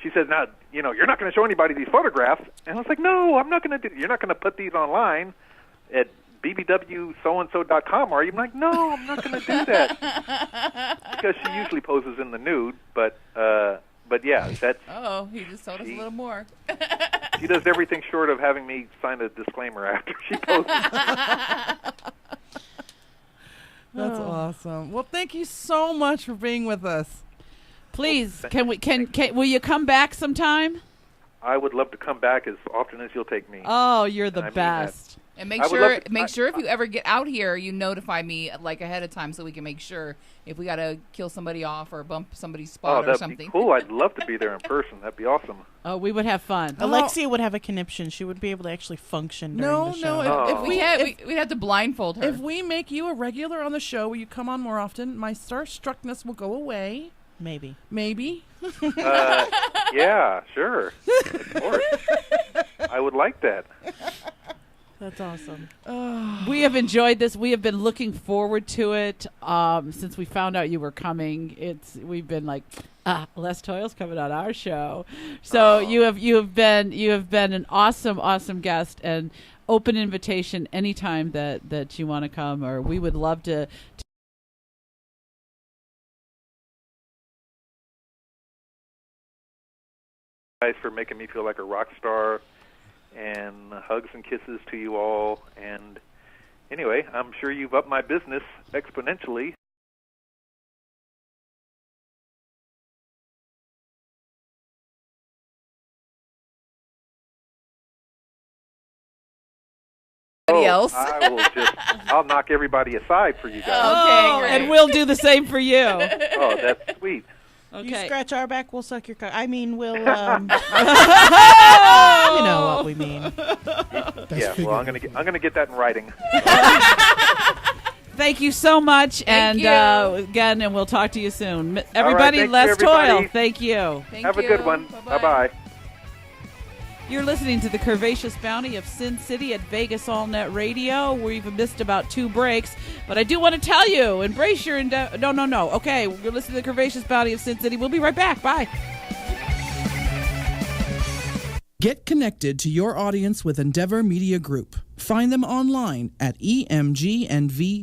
she says, "Now, you're not going to show anybody these photographs." And I was like, "No, I'm not going to do. You're not going to put these online at bbwsoandso.com, are you?" I'm like, "No, I'm not going to do that," because she usually poses in the nude. But yeah, that's. Oh, he just told us a little more. She does everything short of having me sign a disclaimer after she poses. That's awesome. Well, thank you so much for being with us. Please, will you come back sometime? I would love to come back as often as you'll take me. Oh, you're the best. And make sure if you ever get out here, you notify me like ahead of time so we can make sure if we got to kill somebody off or bump somebody's spot or something. That'd be cool. I'd love to be there in person. That'd be awesome. Oh, we would have fun. Alexia would have a conniption. She would be able to actually function during the show. If we'd have to blindfold her. If we make you a regular on the show, will you come on more often? My starstruckness will go away. Maybe. Yeah, sure. Of course. I would like that. That's awesome. We have enjoyed this. We have been looking forward to it since we found out you were coming. We've been like, Les Toil's coming on our show. So you have been an awesome guest, and open invitation anytime that you want to come, or we would love to guys for making me feel like a rock star, and hugs and kisses to you all. And anyway, I'm sure you've upped my business exponentially. Else. I'll knock everybody aside for you guys. Okay, great. And we'll do the same for you. Oh, that's sweet. You scratch our back, we'll suck your cock. I mean, we'll, you know what we mean. Well, I'm gonna get that in writing. Thank you so much, Thank again, and we'll talk to you soon. Everybody, right, Les Toil. Thank you. Have a good one. Bye-bye. You're listening to the Curvaceous Bounty of Sin City at Vegas All Net Radio. We've missed about 2 breaks, but I do want to tell you, embrace your No. Okay, you're listening to the Curvaceous Bounty of Sin City. We'll be right back. Bye. Get connected to your audience with Endeavor Media Group. Find them online at emgnv.com.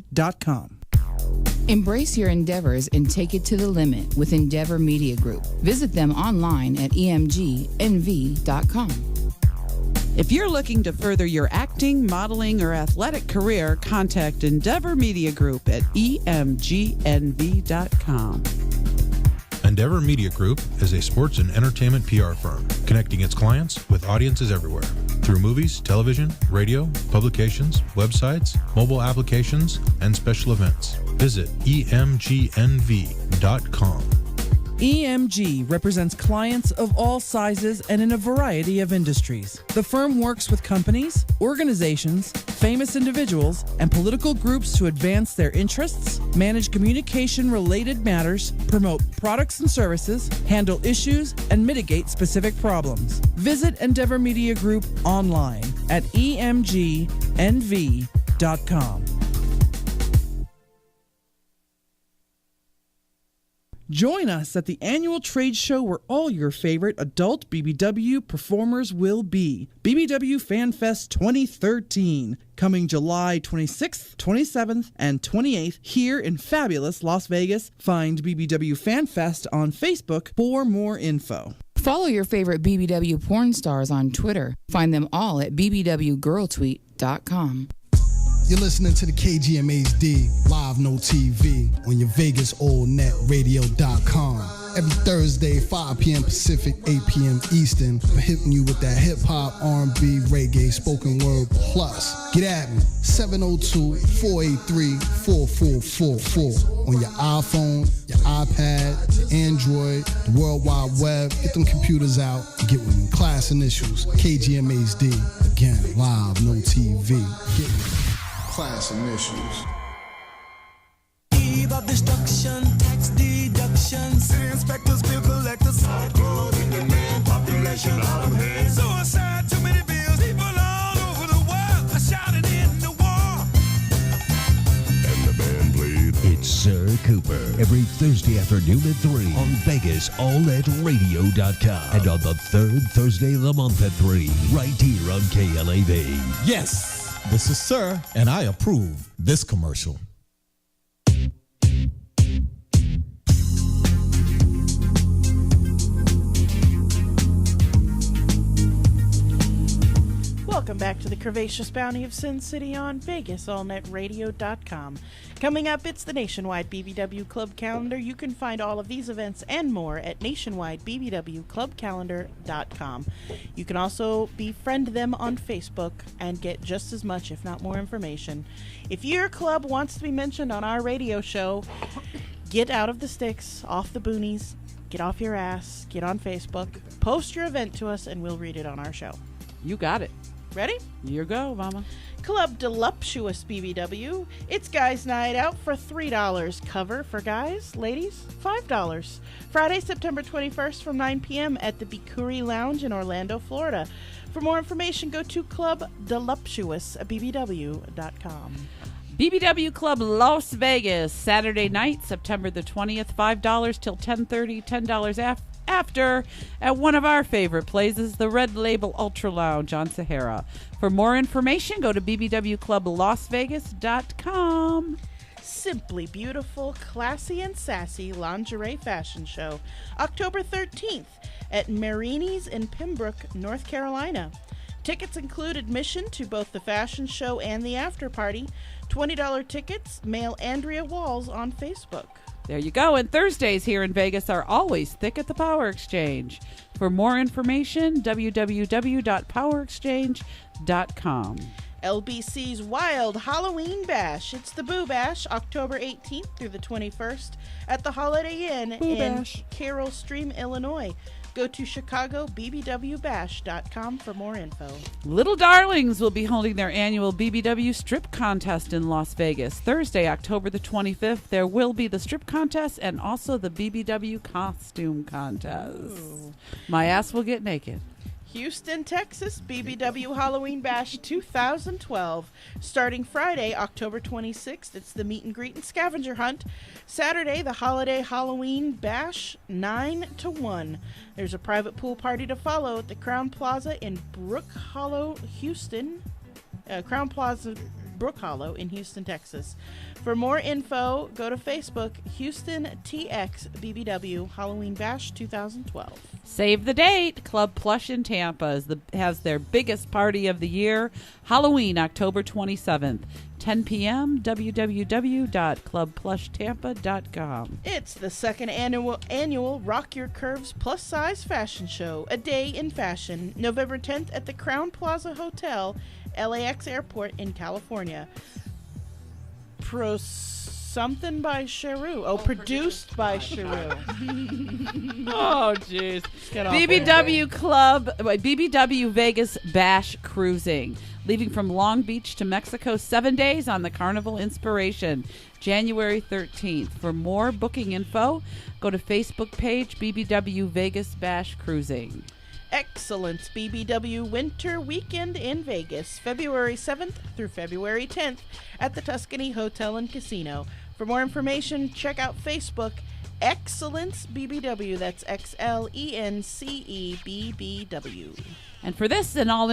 Embrace your endeavors and take it to the limit with Endeavor Media Group. Visit them online at emgnv.com. If you're looking to further your acting, modeling, or athletic career, contact Endeavor Media Group at emgnv.com. Endeavor Media Group is a sports and entertainment PR firm connecting its clients with audiences everywhere through movies, television, radio, publications, websites, mobile applications, and special events. Visit emgnv.com. EMG represents clients of all sizes and in a variety of industries. The firm works with companies, organizations, famous individuals, and political groups to advance their interests, manage communication-related matters, promote products and services, handle issues, and mitigate specific problems. Visit Endeavor Media Group online at emgnv.com. Join us at the annual trade show where all your favorite adult BBW performers will be. BBW Fan Fest 2013, coming July 26th, 27th, and 28th here in fabulous Las Vegas. Find BBW Fan Fest on Facebook for more info. Follow your favorite BBW porn stars on Twitter. Find them all at bbwgirltweet.com. You're listening to the KGMHD, live no TV, on your Vegas AllNetRadio.com. Every Thursday, 5 p.m. Pacific, 8 p.m. Eastern, for hitting you with that hip-hop, R&B, reggae, spoken word plus. Get at me, 702-483-4444. On your iPhone, your iPad, your Android, the World Wide Web. Get them computers out and get with me. Class Initials, KGMHD. Again, live, no TV. Get with me. Class Initials. Eve of destruction, tax deductions, city inspectors, bill collectors, in demand, population out of hand. Suicide, too many bills, people all over the world are shouting in the war. And the band played. It's Sir Cooper every Thursday afternoon at 3 on VegasAllNetRadio.com and on the third Thursday of the month at 3 right here on KLAV. Yes, this is Sir, and I approve this commercial. Welcome back to the Curvaceous Bounty of Sin City on VegasAllNetRadio.com. Coming up, it's the Nationwide BBW Club Calendar. You can find all of these events and more at nationwidebbwclubcalendar.com. You can also befriend them on Facebook and get just as much, if not more, information. If your club wants to be mentioned on our radio show, get out of the sticks, off the boonies, get off your ass, get on Facebook, post your event to us, and we'll read it on our show. You got it. Ready? You go, Mama. Club Deluptuous BBW. It's Guys Night Out for $3. Cover for guys, ladies, $5. Friday, September 21st from 9 p.m. at the Bikuri Lounge in Orlando, Florida. For more information, go to clubdeluptuousbbw.com. BBW Club Las Vegas, Saturday night, September the 20th, $5 till 10:30, $10 after at one of our favorite places, the Red Label Ultra Lounge on Sahara. For more information, go to bbwclublasvegas.com. Simply Beautiful, Classy and Sassy Lingerie Fashion Show, October 13th at Marini's in Pembroke, North Carolina. Tickets include admission to both the fashion show and the after party. $20 tickets. Mail Andrea Walls on Facebook. There you go. And Thursdays here in Vegas are always thick at the Power Exchange. For more information, www.powerexchange.com. LBC's Wild Halloween Bash. It's the Boo Bash, October 18th through the 21st at the Holiday Inn in Carroll Stream, Illinois. Go to chicagobbwbash.com for more info. Little Darlings will be holding their annual BBW Strip Contest in Las Vegas. Thursday, October the 25th, there will be the Strip Contest and also the BBW Costume Contest. Ooh. My ass will get naked. Houston, Texas, BBW Halloween Bash 2012. Starting Friday, October 26th, it's the meet and greet and scavenger hunt. Saturday, the holiday Halloween Bash 9 to 1. There's a private pool party to follow at the Crown Plaza in Brook Hollow, Houston. Crown Plaza, Brook Hollow in Houston, Texas. For more info, go to Facebook, Houston TX BBW Halloween Bash 2012. Save the date. Club Plush in Tampa has their biggest party of the year, Halloween, October 27th, 10 p.m., www.clubplushtampa.com. It's the second annual Rock Your Curves Plus Size Fashion Show, a day in fashion, November 10th at the Crown Plaza Hotel, LAX Airport in California. Something by Cheru. Produced by Cheru. Oh, jeez. BBW Club, BBW Vegas Bash Cruising. Leaving from Long Beach to Mexico, 7 days on the Carnival Inspiration, January 13th. For more booking info, go to Facebook page BBW Vegas Bash Cruising. Excellence BBW Winter Weekend in Vegas, February 7th through February 10th at the Tuscany Hotel and Casino. For more information, check out Facebook, Excellence BBW. That's XLENCEBBW. And for this and all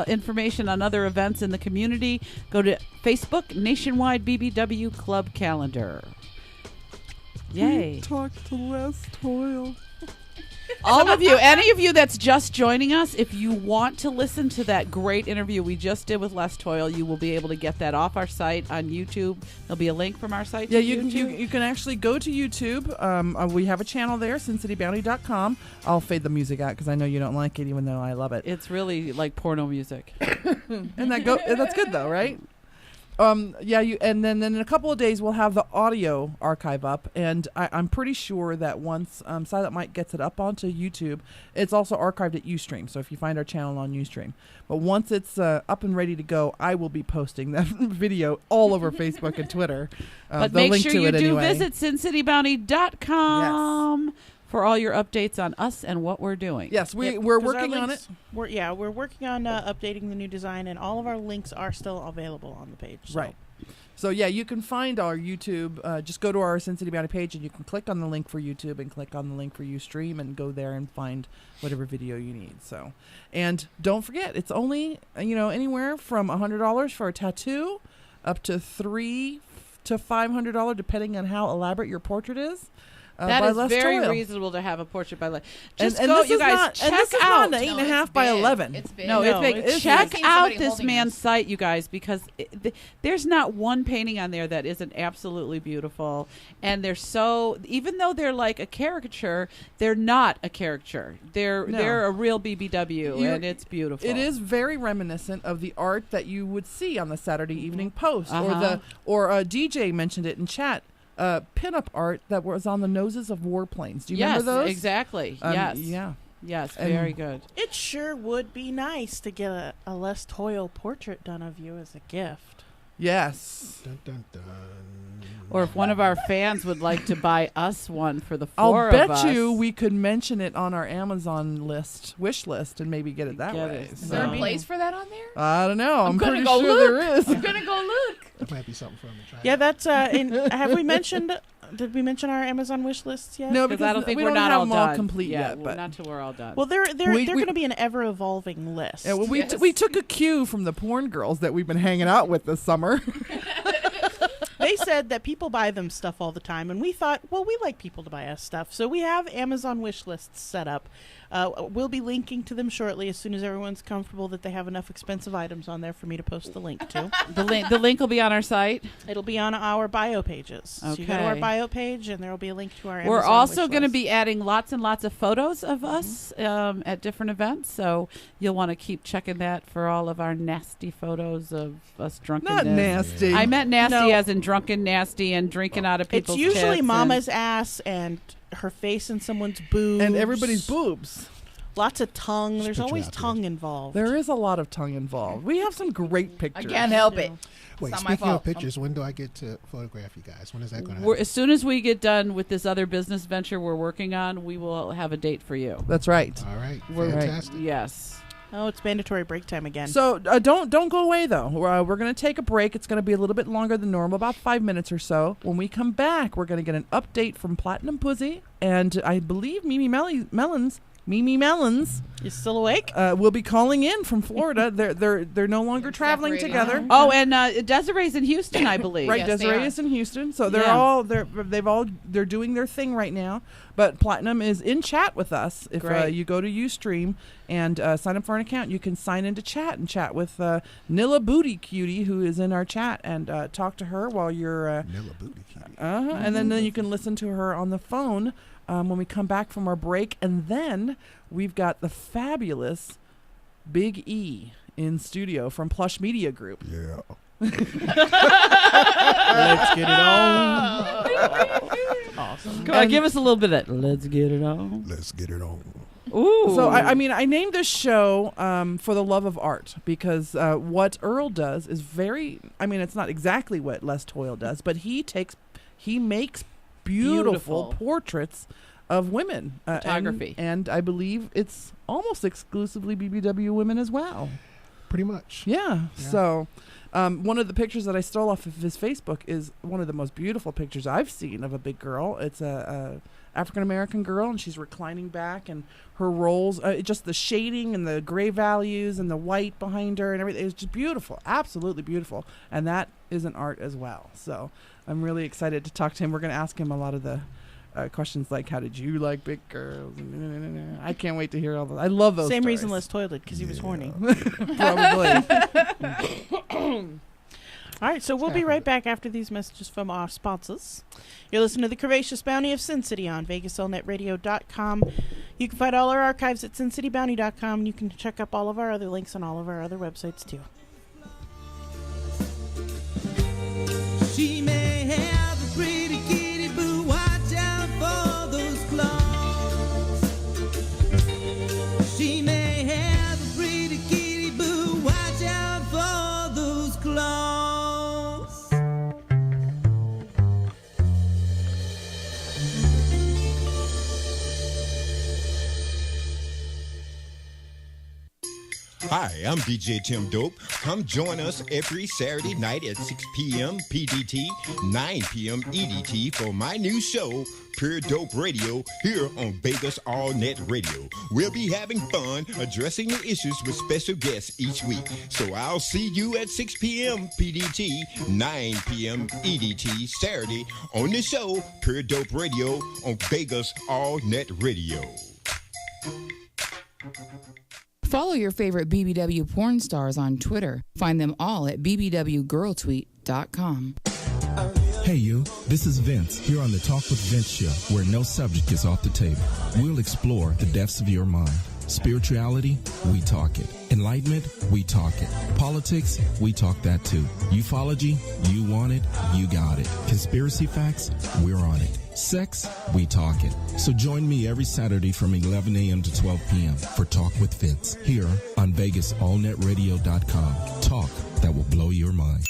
information on other events in the community, go to Facebook Nationwide BBW Club Calendar. Yay. Talk to Les Toil. All of you, any of you that's just joining us, if you want to listen to that great interview we just did with Les Toil, you will be able to get that off our site on YouTube. There'll be a link from our site to YouTube. You can actually go to YouTube. We have a channel there, SinCityBounty.com. I'll fade the music out because I know you don't like it, even though I love it. It's really like porno music. And that's good, though, right? And then in a couple of days we'll have the audio archive up, and I'm pretty sure that once Silent Mike gets it up onto YouTube, it's also archived at Ustream. So if you find our channel on Ustream, but once it's up and ready to go, I will be posting that video all over Facebook and Twitter. But make sure you do visit SinCityBounty.com. Yes. For all your updates on us and what we're doing. Yes, we're working on it. We're working on updating the new design, and all of our links are still available on the page. So. Right. So, yeah, you can find our YouTube. Just go to our Sin City Bounty page, and you can click on the link for YouTube and click on the link for Ustream and go there and find whatever video you need. So, and don't forget, it's only, anywhere from $100 for a tattoo up to $300 to $500, depending on how elaborate your portrait is. That is very reasonable to have a portrait by Les. Just go, you guys, check out. This is not 8.5 by 11. It's big. No, it's big. Check out this man's site, you guys, because there's not one painting on there that isn't absolutely beautiful. And they're even though they're like a caricature, they're not a caricature. They're a real BBW, and it's beautiful. It is very reminiscent of the art that you would see on the Saturday Evening Post, or DJ mentioned it in chat. Pinup art that was on the noses of warplanes. Do you remember those? Yes, exactly. Yes. Yeah. Yes, very good. It sure would be nice to get a Les Toil portrait done of you as a gift. Yes. Dun, dun, dun. Or if one of our fans would like to buy us one for the four of us. I'll bet you we could mention it on our Amazon wish list, and maybe get it that way. Is there a place for that on there? I don't know. I'm pretty sure there is. I'm going to go look. That might be something for him to try. Yeah, that's have we mentioned? Did we mention our Amazon wish lists yet? No, because I don't think we're not have all them done. all complete yet. But not till we're all done. Well, they're going to be an ever evolving list. Yeah, well, we took a cue from the porn girls that we've been hanging out with this summer. they said that people buy them stuff all the time, and we thought, well, we like people to buy us stuff, so we have Amazon wish lists set up. We'll be linking to them shortly as soon as everyone's comfortable that they have enough expensive items on there for me to post the link to. The link will be on our site. It'll be on our bio pages. Okay. So you go to our bio page, and there will be a link to our Amazon We're also wish going to list. be adding lots and lots of photos of us at different events, so you'll want to keep checking that for all of our nasty photos of us drunken. Not nasty. I meant nasty No. as in drunken, nasty, and drinking out of people's It's usually tits Mama's ass and her face and someone's boobs. And everybody's boobs. Lots of tongue. There's picture always out there. tongue involved. There is a lot of tongue involved. We have some great pictures. I can't help it. Wait, It's not my speaking of fault. pictures, when do I get to photograph you guys? When is that going to We're, happen? as soon as we get done with this other business venture we're working on, we will have a date for you. That's right. All right, We're fantastic. Yes. Oh, it's mandatory break time again. So don't go away though. We're going to take a break. It's going to be a little bit longer than normal, about 5 minutes or so. When we come back, we're going to get an update from Platinum Pussy, and I believe Mimi Melons is still awake. Will be calling in from Florida. They're no longer traveling together. Oh, and Desiree's in Houston, I believe. Right, Yes, they Desiree are. is in Houston, so they're Yeah. they're doing their thing right now. But Platinum is in chat with us. If Great. you go to Ustream and sign up for an account, you can sign into chat and chat with Nilla Booty Cutie, who is in our chat, and talk to her while you're Nilla Booty Cutie. and then you can listen to her on the phone when we come back from our break. And then we've got the fabulous Bigg E in studio from Plush Media Group. Yeah. Let's get it on. Awesome. Come on, give us a little bit of that. Let's get it on. Let's get it on. Ooh. So I named this show for the love of art, because what Earl does is it's not exactly what Les Toil does, but he makes beautiful portraits of women. Photography. And I believe it's almost exclusively BBW women as well. Pretty much. Yeah. So one of the pictures that I stole off of his Facebook is one of the most beautiful pictures I've seen of a big girl. It's a African-American girl, and she's reclining back, and her rolls, just the shading and the gray values and the white behind her and everything. It's just beautiful. Absolutely beautiful. And that is an art as well. So I'm really excited to talk to him. We're going to ask him a lot of the questions like, how did you like big girls? I can't wait to hear all those. I love those Same stories. reason Les toilet, because he was horny. Probably. All right, so we'll be right back after these messages from our sponsors. You're listening to the Curvaceous Bounty of Sin City on VegasAllNetRadio.com. You can find all our archives at SinCityBounty.com. You can check up all of our other links on all of our other websites, too. She may have a pretty kitty, but watch out for those claws. She may have a pretty kitty, but watch out for those claws. Hi, I'm DJ Tim Dope. Come join us every Saturday night at 6 p.m. PDT, 9 p.m. EDT for my new show, Pure Dope Radio, here on Vegas All Net Radio. We'll be having fun addressing the issues with special guests each week. So I'll see you at 6 p.m. PDT, 9 p.m. EDT, Saturday on the show, Pure Dope Radio on Vegas All Net Radio. Follow your favorite BBW porn stars on Twitter. Find them all at bbwgirltweet.com. Hey you, this is Vince here on the Talk with Vince show, where no subject is off the table. We'll explore the depths of your mind. Spirituality, we talk it. Enlightenment, we talk it. Politics, we talk that too. Ufology, you want it, you got it. Conspiracy facts, we're on it. Sex, we talk it. So join me every Saturday from 11 a.m. to 12 p.m. for Talk with Vince here on VegasAllNetRadio.com. Talk that will blow your mind.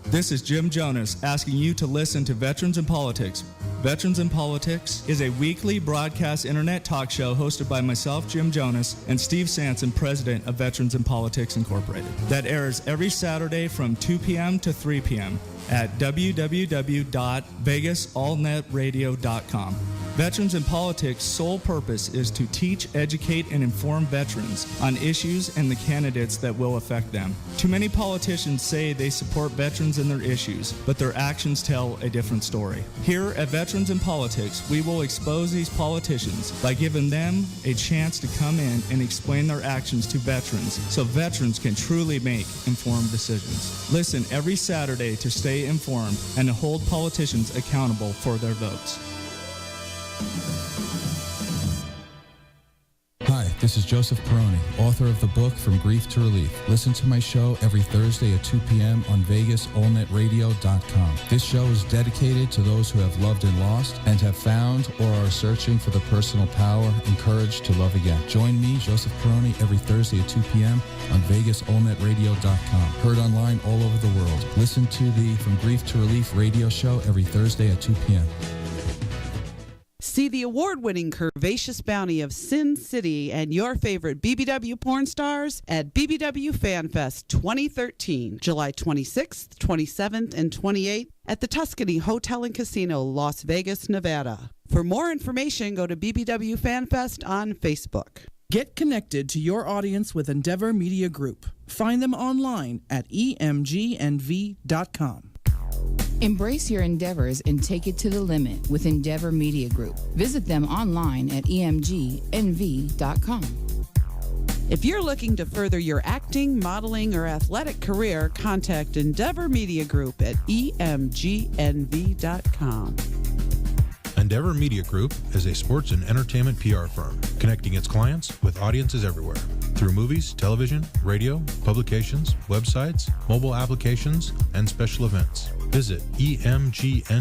This is Jim Jonas asking you to listen to Veterans in Politics. Veterans in Politics is a weekly broadcast internet talk show hosted by myself, Jim Jonas, and Steve Sanson, president of Veterans in Politics Incorporated, that airs every Saturday from 2 p.m. to 3 p.m. at www.vegasallnetradio.com. Veterans in Politics' sole purpose is to teach, educate, and inform veterans on issues and the candidates that will affect them. Too many politicians say they support veterans and their issues, but their actions tell a different story. Here at Veterans in Politics, we will expose these politicians by giving them a chance to come in and explain their actions to veterans so veterans can truly make informed decisions. Listen every Saturday to stay informed and to hold politicians accountable for their votes. Hi, this is Joseph Peroni, author of the book From Grief to Relief. Listen to my show every Thursday at 2 p.m. on VegasAllNetRadio.com. This show is dedicated to those who have loved and lost and have found or are searching for the personal power and courage to love again. Join me, Joseph Peroni, every Thursday at 2 p.m. on VegasAllNetRadio.com. Heard online all over the world. Listen to the From Grief to Relief radio show every Thursday at 2 p.m. See the award-winning Curvaceous Bounty of Sin City and your favorite BBW porn stars at BBW Fan Fest 2013, July 26th, 27th, and 28th at the Tuscany Hotel and Casino, Las Vegas, Nevada. For more information, go to BBW Fan Fest on Facebook. Get connected to your audience with Endeavor Media Group. Find them online at emgnv.com. Embrace your endeavors and take it to the limit with Endeavor Media Group. Visit them online at emgnv.com. If you're looking to further your acting, modeling, or athletic career, contact Endeavor Media Group at emgnv.com. Endeavor Media Group is a sports and entertainment PR firm connecting its clients with audiences everywhere through movies, television, radio, publications, websites, mobile applications, and special events. Visit emgnv.com.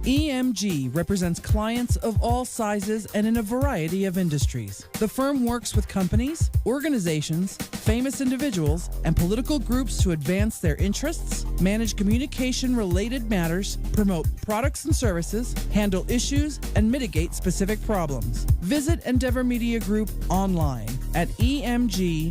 EMG represents clients of all sizes and in a variety of industries. The firm works with companies, organizations, famous individuals, and political groups to advance their interests, manage communication-related matters, promote products and services, handle issues, and mitigate specific problems. Visit Endeavor Media Group online at emgnv.com.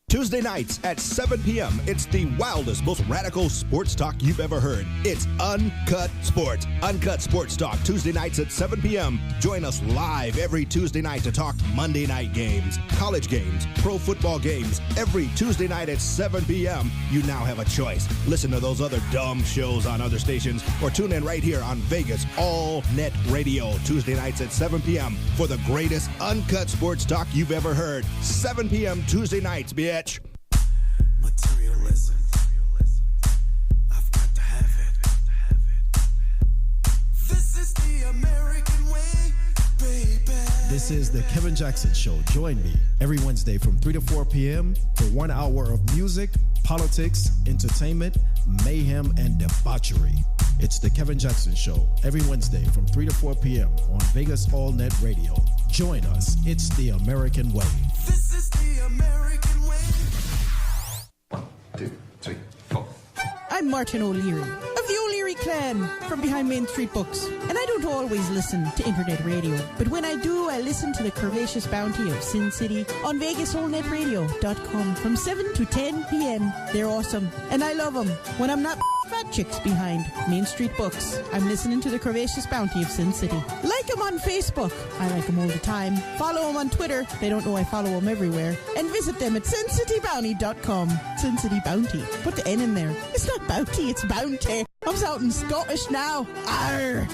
Tuesday nights at 7 p.m., it's the wildest, most radical sports talk you've ever heard. It's Uncut Sports. Uncut Sports Talk, Tuesday nights at 7 p.m. Join us live every Tuesday night to talk Monday night games, college games, pro football games. Every Tuesday night at 7 p.m., you now have a choice. Listen to those other dumb shows on other stations or tune in right here on Vegas All Net Radio, Tuesday nights at 7 p.m. for the greatest uncut sports talk you've ever heard. 7 p.m. Tuesday nights, bitch. Materialism. I've got to have it. This is the American way, baby. This is the Kevin Jackson Show. Join me every Wednesday from 3 to 4 p.m. for 1 hour of music, politics, entertainment, mayhem, and debauchery. It's the Kevin Jackson Show every Wednesday from 3 to 4 p.m. on Vegas All Net Radio. Join us. It's the American way. This is the American way. 1, 2, 3, 4. I'm Martin O'Leary of the O'Leary clan from behind Main Street Books. And I don't always listen to internet radio, but when I do, I listen to the Curvaceous Bounty of Sin City on VegasAllNetRadio.com from 7 to 10 p.m. They're awesome, and I love them. When I'm not fat chicks behind Main Street Books, I'm listening to the Curvaceous Bounty of Sin City. Like them on Facebook. I like them all the time. Follow them on Twitter. They don't know I follow them everywhere. And visit them at SinCityBounty.com. Sin City Bounty. Put the N in there. It's not bounty, it's bounty. I'm shouting Scottish now. Arr!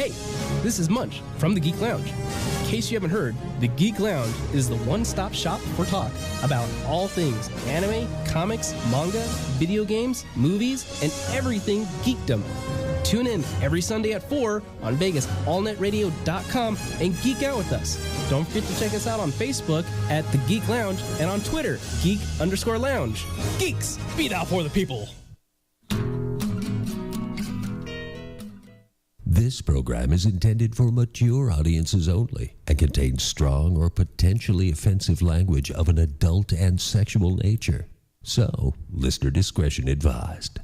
Hey, this is Munch from the Geek Lounge. In case you haven't heard, the Geek Lounge is the one-stop shop for talk about all things anime, comics, manga, video games, movies, and everything geekdom. Tune in every Sunday at 4 on VegasAllNetRadio.com and geek out with us. Don't forget to check us out on Facebook at The Geek Lounge and on Twitter, Geek_Lounge. Geeks, be thou for the people. This program is intended for mature audiences only and contains strong or potentially offensive language of an adult and sexual nature. So, listener discretion advised.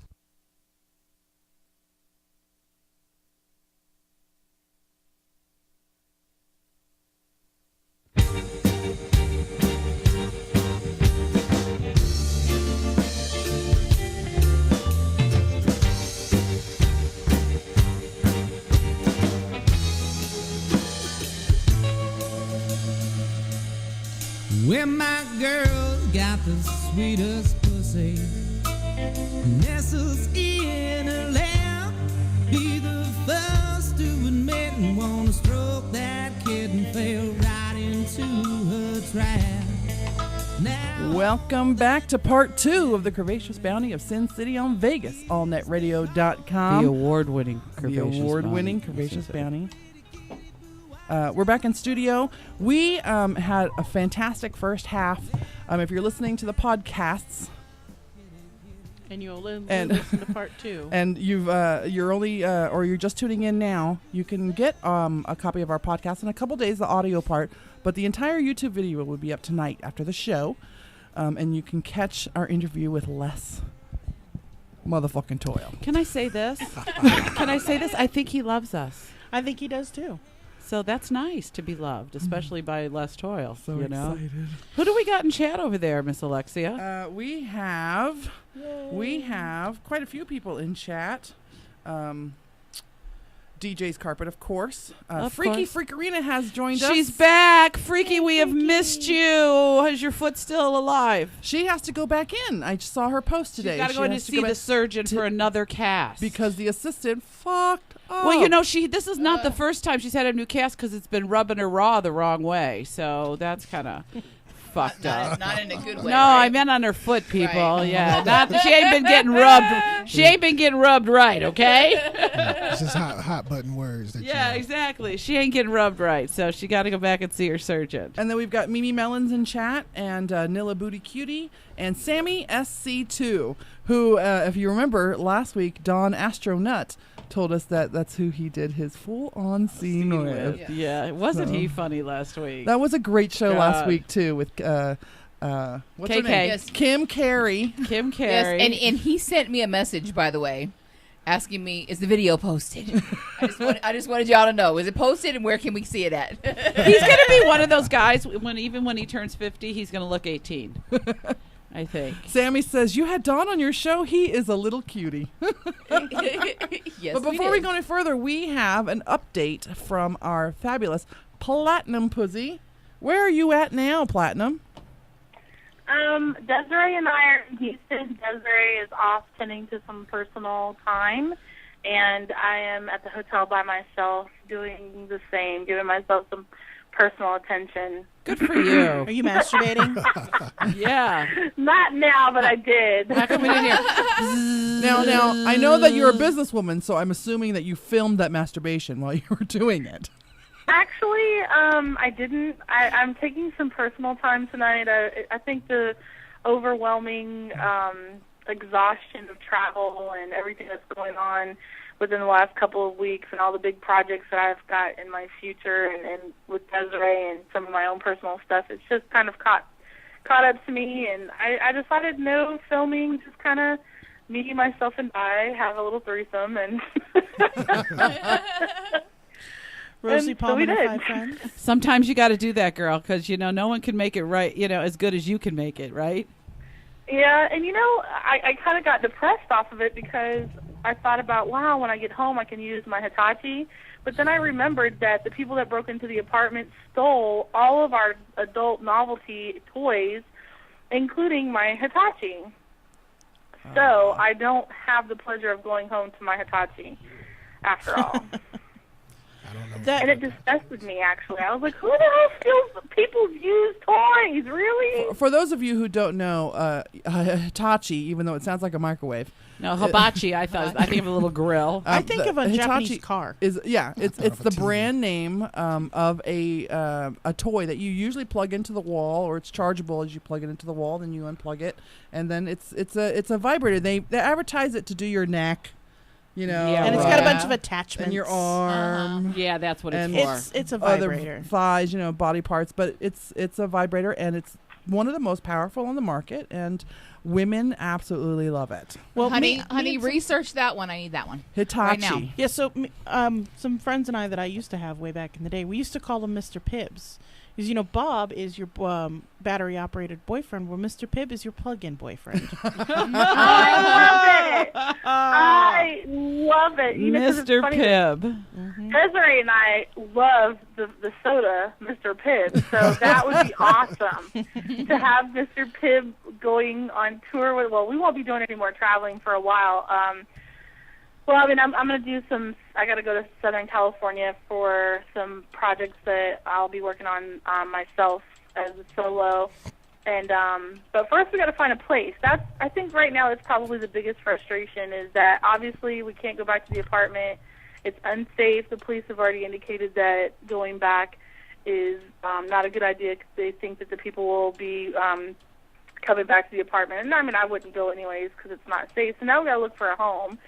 Well, my girl got the sweetest pussy, nestles in her lap. Be the first to admit and wanna stroke that kitten, fell right into her trap. Now Welcome back to part 2 of the Curvaceous Bounty of Sin City on Vegas, allnetradio.com. The award-winning Curvaceous Bounty. We're back in studio. We had a fantastic first half. If you're listening to the podcasts, and you'll listen to part 2, and you're only or you're just tuning in now, you can get a copy of our podcast in a couple days, the audio part. But the entire YouTube video will be up tonight after the show, and you can catch our interview with Les motherfucking Toil. Can I say this? I think he loves us. I think he does too. So that's nice to be loved, especially by Les Toil. So excited. Who do we got in chat over there, Miss Alexia? We have quite a few people in chat. DJ's Carpet, of course. Freakarena has joined us. She's back. Freaky, we have missed you. Is your foot still alive? She has to go back in. I just saw her post today. She's got to go in to see the surgeon for another cast. Because the assistant fucked up. Well, this is not the first time she's had a new cast because it's been rubbing her raw the wrong way. So that's kind of fucked up. Not in a good way. No, right? I meant on her foot, people. Right. Yeah, she ain't been getting rubbed. She ain't been getting rubbed right, okay? It's just hot button words. Exactly. She ain't getting rubbed right, so she got to go back and see her surgeon. And then we've got Mimi Melons in chat, and Nilla Booty Cutie, and Sammy SC2, who, if you remember, last week, Don Astronut told us that that's who he did his full-on scene with. Yeah, wasn't he funny last week? That was a great show last week, too, with what's her name? Yes. Kim Carey. Kim Carey. Yes, and he sent me a message, by the way, asking me, is the video posted? I just wanted y'all to know, is it posted and where can we see it at? He's going to be one of those guys, even when he turns 50, he's going to look 18. I think. Sammy says, you had Don on your show. He is a little cutie. Yes, but before we go any further, we have an update from our fabulous Platinum Pussy. Where are you at now, Platinum? Desiree and I are in Houston. Desiree is off tending to some personal time, and I am at the hotel by myself doing the same, giving myself some personal attention. Good for you. Are you masturbating? Yeah. Not now, but I did. How come we didn't hear? Now, I know that you're a businesswoman, so I'm assuming that you filmed that masturbation while you were doing it. Actually, I didn't. I'm taking some personal time tonight. I think the overwhelming exhaustion of travel and everything that's going on within the last couple of weeks and all the big projects that I've got in my future and with Desiree and some of my own personal stuff, it's just kind of caught up to me. And I decided no filming, just kind of me, myself, and I have a little threesome. And Rosie Palmer so and 5 friends. Sometimes you got to do that, girl, because, no one can make it right, as good as you can make it, right? Yeah, and I kind of got depressed off of it because I thought about, wow, when I get home I can use my Hitachi. But then I remembered that the people that broke into the apartment stole all of our adult novelty toys, including my Hitachi. So I don't have the pleasure of going home to my Hitachi after all. And it disgusted me, actually. I was like, who the hell steals people's used toys? Really? For those of you who don't know, Hitachi, even though it sounds like a microwave. No, hibachi. I think of a little grill. I think of a Hitachi Japanese car. It's the brand name of a toy that you usually plug into the wall, or it's chargeable as you plug it into the wall. Then you unplug it, and then it's a vibrator. They advertise it to do your neck. You know, and it's got a bunch of attachments. And your arm. Yeah, that's what it's for. It's a vibrator. Other thighs, body parts, but it's a vibrator, and it's one of the most powerful on the market, and women absolutely love it. Well, honey, research that one. I need that one. Hitachi. Right now. Yeah, so some friends and I that I used to have way back in the day, we used to call him Mr. Pibbs. Because, Bob is your battery-operated boyfriend, where Mr. Pibb is your plug-in boyfriend. I love it. Mr. Pibb. Desiree and I love the soda, Mr. Pibb, so that would be awesome to have Mr. Pibb going on tour with. Well, we won't be doing any more traveling for a while. Well, I mean, I'm going to do I got to go to Southern California for some projects that I'll be working on myself as a solo. And but first we got to find a place. I think right now it's probably the biggest frustration is that obviously we can't go back to the apartment. It's unsafe. The police have already indicated that going back is not a good idea because they think that the people will be coming back to the apartment. And I mean, I wouldn't go anyways because it's not safe. So now we got to look for a home.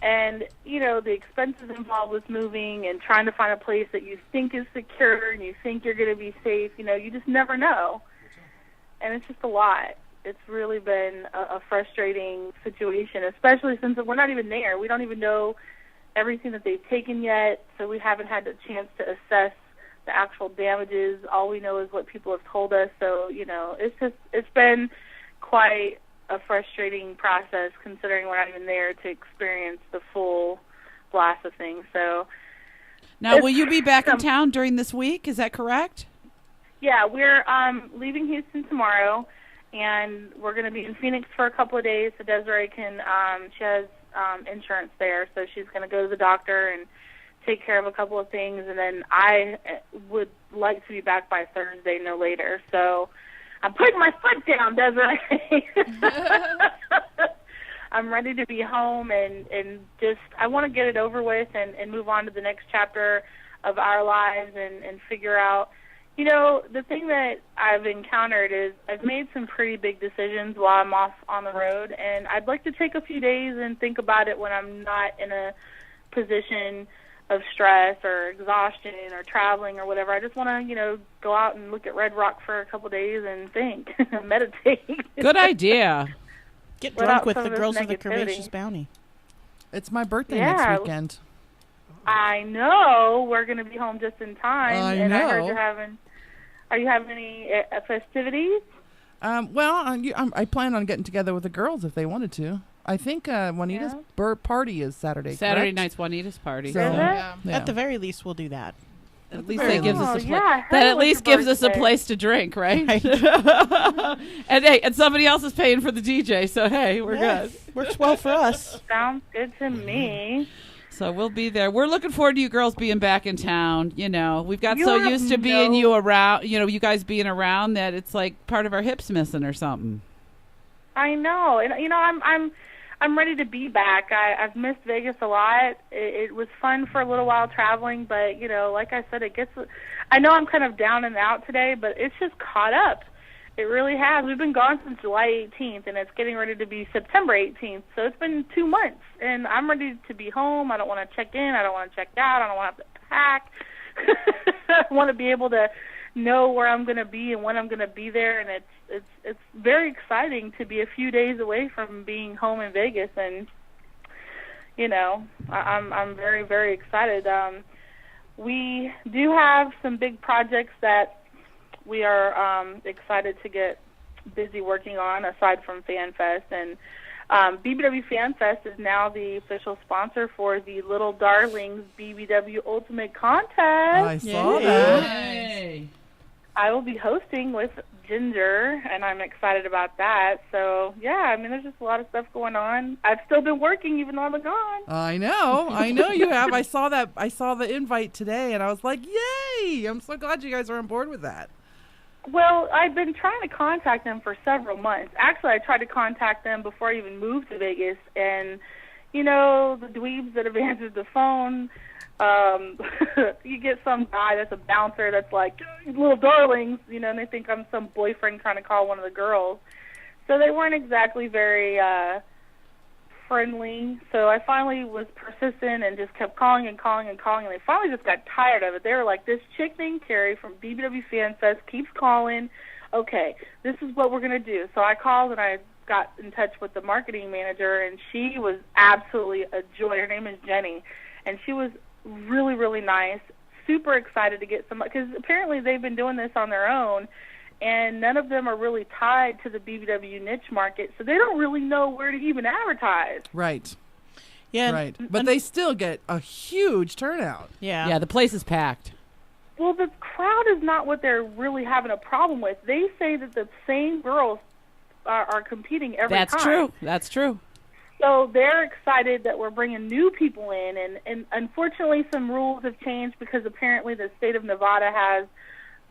And, the expenses involved with moving and trying to find a place that you think is secure and you think you're going to be safe, you just never know. And it's just a lot. It's really been a frustrating situation, especially since we're not even there. We don't even know everything that they've taken yet, so we haven't had the chance to assess the actual damages. All we know is what people have told us. So, it's been quite a frustrating process considering we're not even there to experience the full blast of things. So now, will you be back in town during this week? Is that correct? Yeah, we're leaving Houston tomorrow, and we're going to be in Phoenix for a couple of days so Desiree can, she has insurance there, so she's going to go to the doctor and take care of a couple of things, and then I would like to be back by Thursday, no later. So I'm putting my foot down, Desiree. I'm ready to be home and just, I want to get it over with and move on to the next chapter of our lives and figure out, the thing that I've encountered is I've made some pretty big decisions while I'm off on the road, and I'd like to take a few days and think about it when I'm not in a position of stress or exhaustion or traveling or whatever. I just want to, go out and look at Red Rock for a couple of days and think, meditate. Good idea. Get drunk with the girls of the Curvaceous Bounty. It's my birthday next weekend. I know. We're going to be home just in time. I and know. I heard are you having any festivities? Well, I plan on getting together with the girls if they wanted to. I think Juanita's party is Saturday. Saturday correct? night's Juanita's party. So, yeah. At the very least, we'll do that. At least that gives us a yeah, that at least gives us a place to drink, right? and somebody else is paying for the DJ, so hey, we're good. Works well for us. Sounds good to me. So we'll be there. We're looking forward to you girls being back in town. We've got You so have used to being you around, you guys being around that it's like part of our hips missing or something. I know, and I'm ready to be back. I've missed Vegas a lot. It was fun for a little while traveling, but like I said, I know I'm kind of down and out today, but it's just caught up. It really has. We've been gone since July 18th, and it's getting ready to be September 18th. So it's been 2 months, and I'm ready to be home. I don't want to check in. I don't want to check out. I don't want to have to pack. I want to be able to know where I'm going to be and when I'm going to be there, and it's very exciting to be a few days away from being home in Vegas, and I'm very, very excited. We do have some big projects that we are excited to get busy working on aside from FanFest, and BBW FanFest is now the official sponsor for the Little Darlings BBW Ultimate Contest. I saw that. Yay. I will be hosting with Ginger, and I'm excited about that. So, yeah, I mean, there's just a lot of stuff going on. I've still been working even though I'm gone. I know you have. I saw the invite today, and I was like, yay! I'm so glad you guys are on board with that. Well, I've been trying to contact them for several months. Actually, I tried to contact them before I even moved to Vegas, and, you know, the dweebs that have answered the phone, you get some guy that's a bouncer that's like, little darlings, you know, and they think I'm some boyfriend trying to call one of the girls. So they weren't exactly very friendly. So I finally was persistent and just kept calling and calling and calling, and they finally just got tired of it. They were like, this chick named Carrie from BBW Fan Fest keeps calling. Okay, this is what we're going to do. So I called and I got in touch with the marketing manager, and she was absolutely a joy. Her name is Jenny, and she was really, really nice, super excited to get some, because apparently they've been doing this on their own, and none of them are really tied to the BBW niche market, so they don't really know where to even advertise. Right. Yeah. Right. But they still get a huge turnout. Yeah. Yeah, the place is packed. Well, the crowd is not what they're really having a problem with. They say that the same girls are competing every time. That's true. That's true. So they're excited that we're bringing new people in, and unfortunately some rules have changed because apparently the state of Nevada has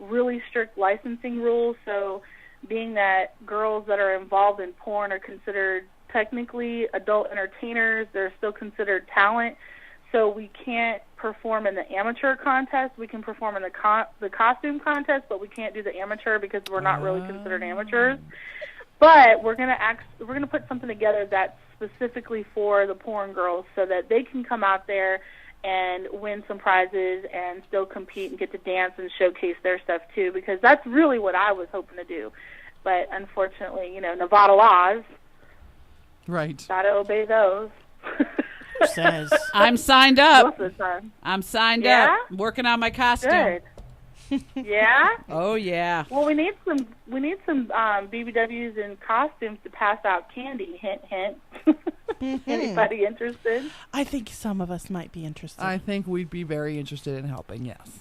really strict licensing rules. So being that girls that are involved in porn are considered technically adult entertainers, they're still considered talent. So we can't perform in the amateur contest. We can perform in the costume contest, but we can't do the amateur because we're not really considered amateurs. But we're gonna put something together that's specifically for the porn girls so that they can come out there and win some prizes and still compete and get to dance and showcase their stuff too, because that's really what I was hoping to do. But unfortunately, you know, Nevada laws. Right. Gotta obey those. Says I'm signed up. Most of the time. I'm signed Yeah? up. Working on my costume. Good. Yeah? Oh yeah. Well, we need some BBWs in costumes to pass out candy. Hint, hint. Anybody interested? I think some of us might be interested. I think we'd be very interested in helping, yes.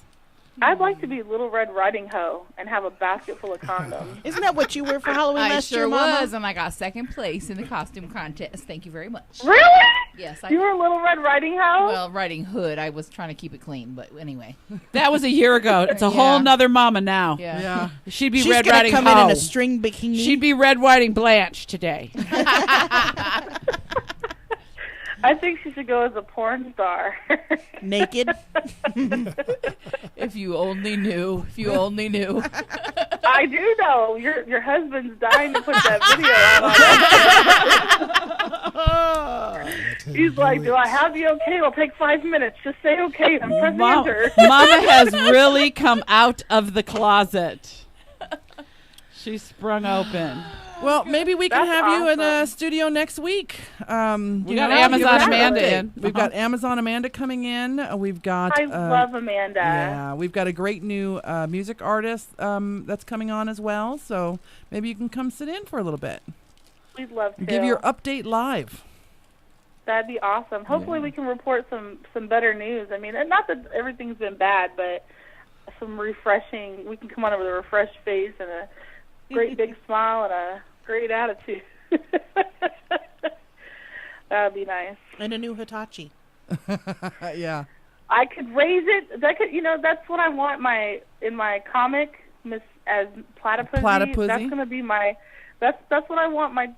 I'd like to be Little Red Riding Hood and have a basket full of condoms. Isn't that what you were for Halloween I last sure year, Mama? was, and I got second place in the costume contest. Thank you very much. Really? Yes. You were Little Red Riding Hood? Well, Riding Hood. I was trying to keep it clean, but anyway. That was a year ago. It's a whole nother mama now. Yeah. She'd be She's Red gonna Riding come Ho. in a string bikini. She'd be Red Riding Blanche today. I think she should go as a porn star. Naked. If you only knew. If you only knew. I do know. Your husband's dying to put that video out. He's like, do I have the okay? It'll take 5 minutes. Just say okay. I'm pressing enter. Mama has really come out of the closet. She sprung open. Well, maybe we can That's have you in a awesome. studio next week. We got Amazon Amanda in. We've got Amazon Amanda coming in. We've got. I love Amanda. Yeah, we've got a great new music artist that's coming on as well. So maybe you can come sit in for a little bit. We'd love to. Give your update live. That'd be awesome. Hopefully we can report some better news. I mean, and not that everything's been bad, but some refreshing. We can come on with a refreshed face and a great big smile and a great attitude. That'd be nice. And a new Hitachi. Yeah. I could raise it. That could, that's what I want in my comic, Miss as Platypus. Platypusy? That's gonna be my. That's what I want my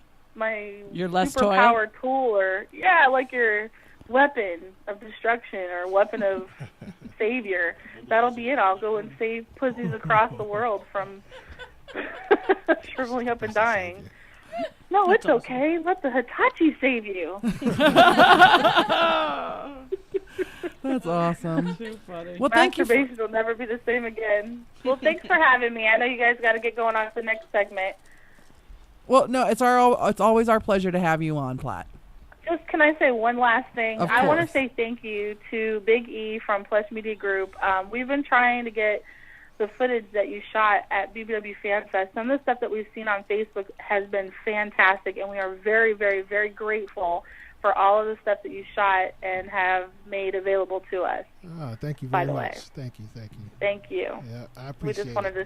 your Les Toil? superpower tool, or like your weapon of destruction or weapon of savior. That'll be it. I'll go and save pussies across the world from shriveling up and dying. No, it's okay. Let the Hitachi save you. That's awesome. Too funny. Well, thank you. Masturbation will never be the same again. Well, thanks for having me. I know you guys got to get going on to the next segment. Well, no, it's always our pleasure to have you on, Platt. Just can I say one last thing? Of I want to course. say thank you to Bigg E from Plush Media Group. We've been trying to get the footage that you shot at BBW Fan Fest. Some of the stuff that we've seen on Facebook has been fantastic, and we are very, very, very grateful for all of the stuff that you shot and have made available to us. Oh, thank you By very the way. much. Thank you. Thank you. Yeah, I We appreciate just wanted to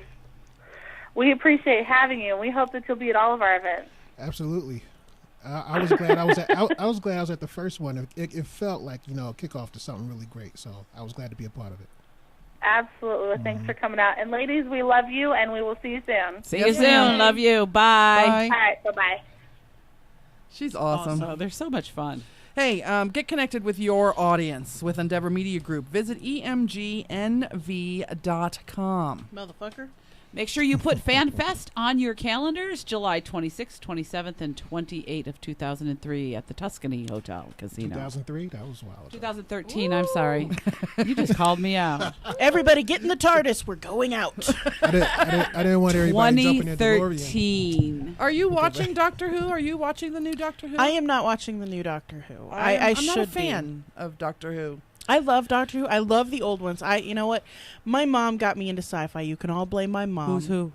we appreciate having you, and we hope that you'll be at all of our events. Absolutely. I was glad I was at. I was glad I was at the first one. It felt like a kickoff to something really great. So I was glad to be a part of it. Absolutely. Well, thanks for coming out. And ladies, we love you, and we will see you soon. See you soon. Love you. Bye. All right. Bye-bye. She's awesome. They're so much fun. Hey, get connected with your audience with Endeavor Media Group. Visit emgnv.com. Motherfucker. Make sure you put FanFest on your calendars, July 26th, 27th, and 28th of 2003 at the Tuscany Hotel Casino. 2003? That was wild. 2013, I'm sorry. You just called me out. Everybody get in the TARDIS. We're going out. I didn't want everybody jumping in the DeLorean. 2013. Are you watching Doctor Who? Are you watching the new Doctor Who? I am not watching the new Doctor Who. I'm should not a fan of Doctor Who. I love Doctor Who. I love the old ones. You know what? My mom got me into sci-fi. You can all blame my mom. Who's who?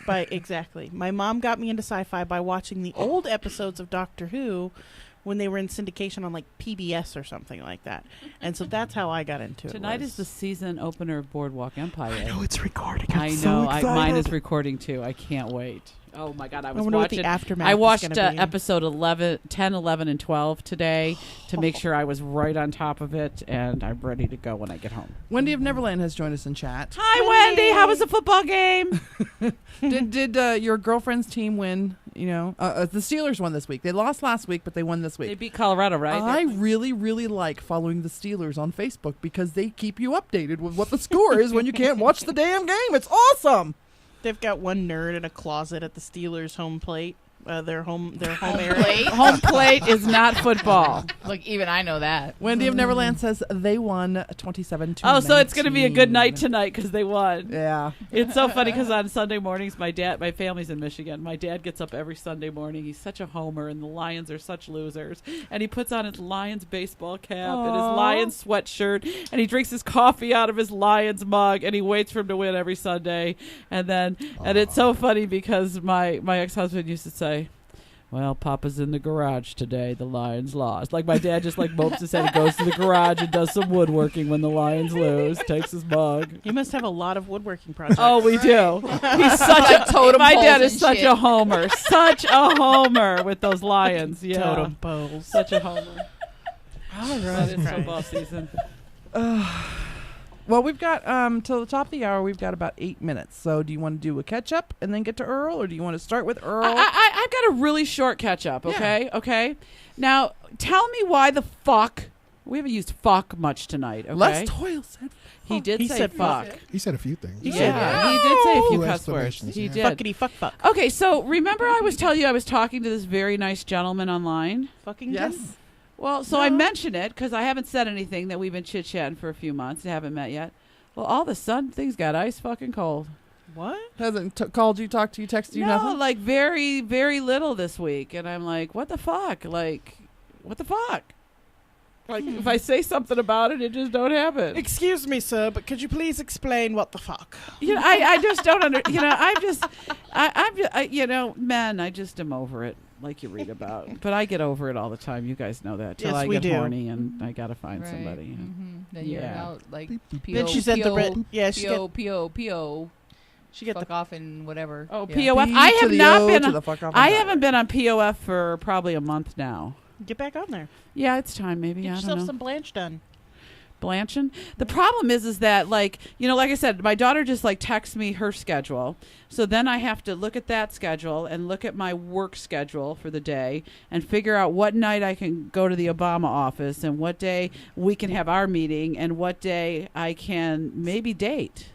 Exactly. My mom got me into sci-fi by watching the old episodes of Doctor Who when they were in syndication on like PBS or something like that. And so that's how I got into it. Tonight is the season opener of Boardwalk Empire. I know it's recording. I know. Mine is recording too. I can't wait. Oh my God! I was wonder what watching. the aftermath I watched is gonna be. episode 10, 11, and 12 today to make sure I was right on top of it, and I'm ready to go when I get home. Wendy of Neverland has joined us in chat. Hi, Wendy. How was the football game? Did your girlfriend's team win? The Steelers won this week. They lost last week, but they won this week. They beat Colorado, right? I really, really like following the Steelers on Facebook because they keep you updated with what the score is when you can't watch the damn game. It's awesome. They've got one nerd in a closet at the Steelers' home plate. Their home area. Home plate is not football. Look, even I know that. Wendy of Neverland says they won 27-19. Oh, so it's going to be a good night tonight because they won. Yeah. It's so funny because on Sunday mornings, my family's in Michigan. My dad gets up every Sunday morning. He's such a homer, and the Lions are such losers. And he puts on his Lions baseball cap and his Lions sweatshirt, and he drinks his coffee out of his Lions mug, and he waits for him to win every Sunday. And it's so funny because my ex-husband used to say, well, Papa's in the garage today. The Lions lost. Like, my dad just, mopes his head and goes to the garage and does some woodworking when the Lions lose. Takes his mug. You must have a lot of woodworking projects. Oh, we do. He's such a totem. My dad is such a homer. Such a homer with those Lions. Yeah. Totem poles. Such a homer. All right. But it's football season. Well, we've got till the top of the hour. We've got about 8 minutes. So, do you want to do a catch up and then get to Earl, or do you want to start with Earl? I've got a really short catch up. Okay, Yeah. Okay. Now, tell me why the fuck we haven't used fuck much tonight. Okay. Les Toil said. He did say said fuck. He said a few things. He did say a few Few cuss words. explanations, He yeah. did. Fuckity fuck fuck. Okay, so remember I was telling you I was talking to this very nice gentleman online? Fucking Yes. gentleman. Well, so I mentioned it because I haven't said anything that we've been chit-chatting for a few months. I haven't met yet. Well, all of a sudden, things got ice fucking cold. What? Hasn't called you, talked to you, texted you, No, nothing? like very, very little this week. And I'm like, what the fuck? Like, what the fuck? Like, if I say something about it, it just don't happen. Excuse me, sir, but could you please explain what the fuck? I just don't men, I just am over it, like you read about. But I get over it all the time. You guys know that. Till Yes, I we get do. horny and I gotta find Right. somebody. Then you're out like Then she said the red. Yeah, she P.O. get. P.O. P.O. She get fuck the off and whatever. Oh, Yeah. POF. P I to have the not O been. to the fuck off I and haven't been on POF for probably a month now. Get back on there. Yeah, it's time. Maybe Get I don't yourself know. some Blanche done. Blanching. The problem is that like I said, my daughter just texts me her schedule. So then I have to look at that schedule and look at my work schedule for the day and figure out what night I can go to the Obama office and what day we can have our meeting and what day I can maybe date.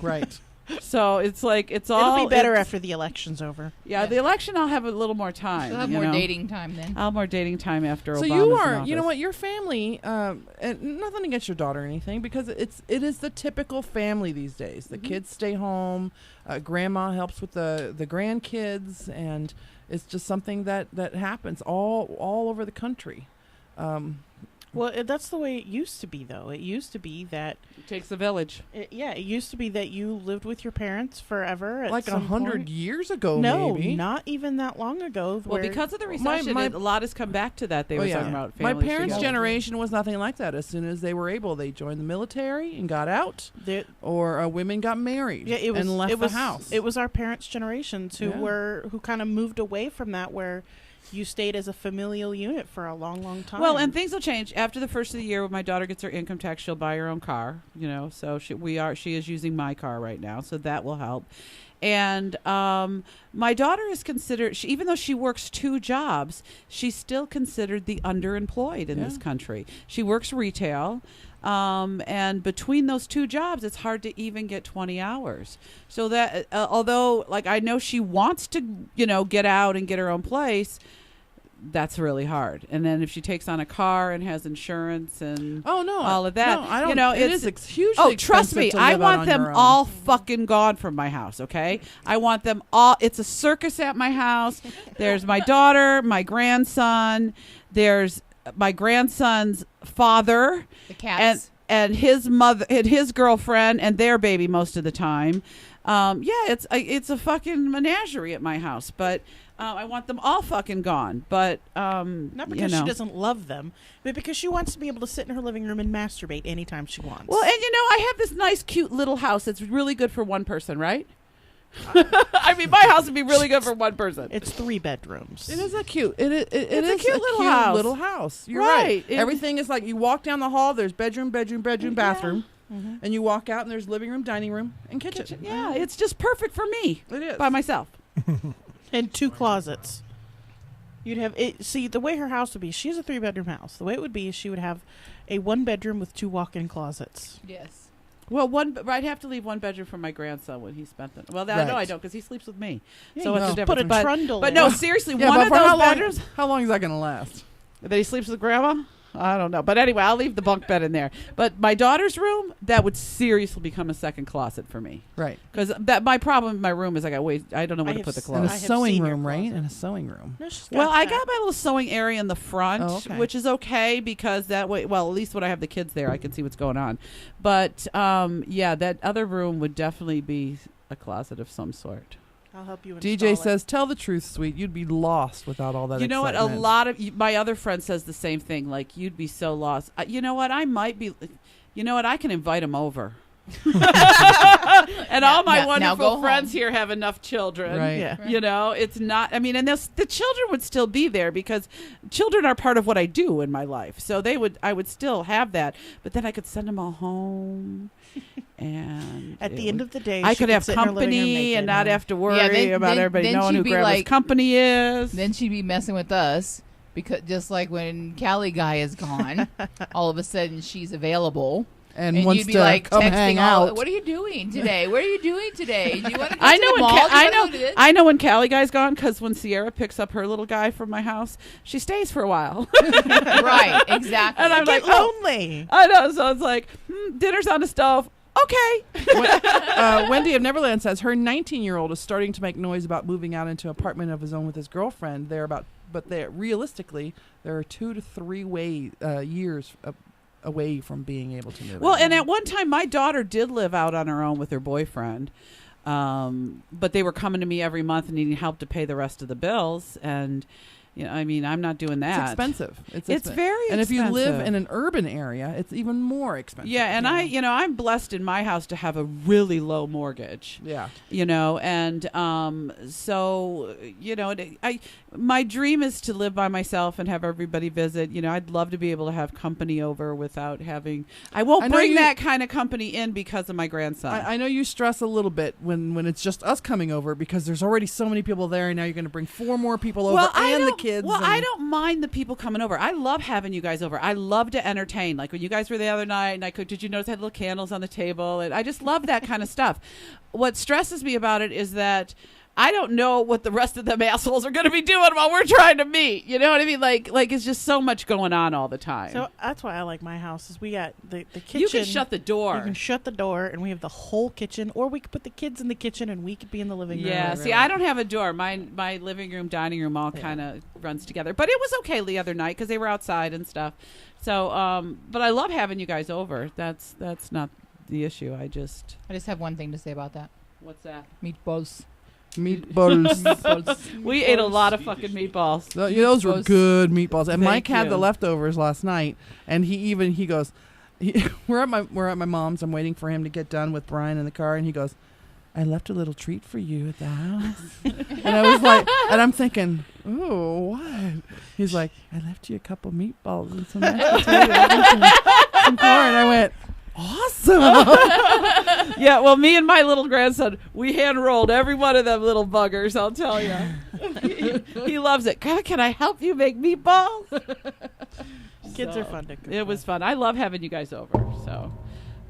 Right. So it's all. It'll be better after the election's over. Yeah, the election I'll have a little more time. You'll have more dating time then. I'll have more dating time after So Obama's you in are, office. you know what, your family, and nothing against your daughter or anything, because it is the typical family these days. The kids stay home, grandma helps with the grandkids, and it's just something that happens all over the country. Well, that's the way it used to be, though. It used to be that it takes a village. It used to be that you lived with your parents forever. Like 100 years ago, no, maybe. not even that long ago. Well, because of the recession, a lot has come back to that. They were talking about my families parents' together. generation was nothing like that. As soon as they were able, they joined the military and got out, or women got married and left the house. It was our parents' generations who kind of moved away from that, where you stayed as a familial unit for a long, long time. Well, and things will change after the first of the year. When my daughter gets her income tax, she'll buy her own car. So she is using my car right now, so that will help. And my daughter is considered, even though she works 2 jobs, she's still considered the underemployed in this country. She works retail. And between those 2 jobs, it's hard to even get 20 hours. So that, although I know she wants to, get out and get her own place, that's really hard. And then if she takes on a car and has insurance and all of that, I don't, it is hugely oh, trust me, I want them all all fucking gone from my house. Okay, I want them all. It's a circus at my house. There's my daughter, my grandson. There's my grandson's father, the cats, and his mother, and his girlfriend, and their baby most of the time. It's a fucking menagerie at my house, but I want them all fucking gone. But not because she doesn't love them, but because she wants to be able to sit in her living room and masturbate anytime she wants. Well, and I have this nice, cute little house that's really good for one person, right? I mean, my house would be really good for one person. It's 3 bedrooms. It is a cute. It's a cute little house. You're right. Everything is like you walk down the hall. There's bedroom, bathroom, and you walk out and there's living room, dining room, and kitchen. Yeah, it's just perfect for me. It is by myself. And 2 closets. You'd have it. See, the way her house would be, she has a 3-bedroom house. The way it would be is she would have a 1-bedroom with 2 walk-in closets. Yes. Well, I'd have to leave 1 bedroom for my grandson when he spent it. Well, I know I don't because he sleeps with me. Yeah, so it's a difference. put a trundle. But in. no, seriously, Yeah, one but of for those how long- bedrooms. How long is that going to last? That he sleeps with grandma? I don't know. But anyway, I'll leave the bunk bed in there. But my daughter's room, that would seriously become a second closet for me. Right. Because my problem in my room is I don't know where to put the clothes. And a sewing room, right? And a sewing room. No, she's Well, got I that. got my little sewing area in the front, okay. which is okay because that way, well, at least when I have the kids there, I can see what's going on. But that other room would definitely be a closet of some sort. I'll help you install DJ it. says, "Tell the truth, sweet. You'd be lost without all that." You know what? A excitement." lot of my other friend says the same thing. Like, you'd be so lost. You know what? I might be. You know what? I can invite him over. And all my now wonderful go friends home. here have enough children. Right. Yeah. You know, it's not. I mean, and the children would still be there because children are part of what I do in my life. So I would still have that. But then I could send them all home. And At the end of the day, I she could could have sit in her living room company naked, and not huh? have to worry about everybody knowing who Grandma's like, company is. Then she'd be messing with us because just like when Callie guy is gone, all of a sudden she's available. And wants you'd be to like come texting hang all, out. what are you doing today? What are you doing today? Do you want to go I to know the when mall? Do you wanna go to this? I know when Callie guy's gone because when Sierra picks up her little guy from my house, she stays for a while. Right, exactly. And I'm Get like, lonely. I know. So it's like, dinner's on the stove. Okay. Wendy of Neverland says her 19-year-old is starting to make noise about moving out into an apartment of his own with his girlfriend. But realistically, there are 2 to 3 years away from being able to move. Well, out. and at one time, my daughter did live out on her own with her boyfriend. But they were coming to me every month and needing help to pay the rest of the bills. And, I mean, I'm not doing that. It's expensive. It's very and expensive. if you live in an urban area, it's even more expensive. Yeah, and I'm blessed in my house to have a really low mortgage. Yeah. And so, my dream is to live by myself and have everybody visit. I'd love to be able to have company over without having. I won't bring that kind of company in because of my grandson. I know you stress a little bit when it's just us coming over because there's already so many people there, and now you're going to bring 4 more people over and the kids. Well, I don't mind the people coming over. I love having you guys over. I love to entertain. Like when you guys were the other night, and I cooked. Did you notice I had little candles on the table? And I just love that kind of stuff. What stresses me about it is that I don't know what the rest of them assholes are going to be doing while we're trying to meet. You know what I mean? Like it's just so much going on all the time. So that's why I like my house. Is we got the kitchen. You can shut the door. You can shut the door, and we have the whole kitchen. Or we could put the kids in the kitchen, and we could be in the living room. Yeah. See, I don't have a door. My living room, dining room, all kind of runs together. But it was okay the other night because they were outside and stuff. So, but I love having you guys over. That's not the issue. I just have one thing to say about that. What's that? Meatballs. Meatballs. We ate a lot of fucking meatballs. Those were good meatballs. And Thank Mike had you. the leftovers last night, and he goes, we're at my mom's. I'm waiting for him to get done with Brian in the car, and he goes, I left a little treat for you at the house. And I was like, and I'm thinking, oh, what? He's like, I left you a couple meatballs and some mashed potatoes and some corn. I went, awesome. Yeah, well, me and my little grandson, we hand rolled every one of them little buggers, I'll tell you. He loves it. God, can I help you make meatballs? Kids are fun to cook. It was fun. I love having you guys over. So,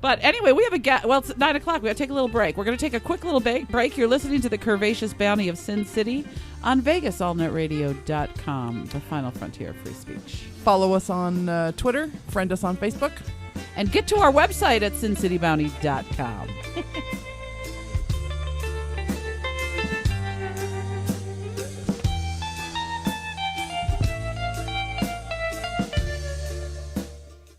but anyway, we have it's 9:00. We got to take a little break. We're going to take a quick little break. You're listening to the Curvaceous Bounty of Sin City on VegasAllNetRadio.com, the final frontier of free speech. Follow us on Twitter. Friend us on Facebook. And get to our website at SinCityBounty.com.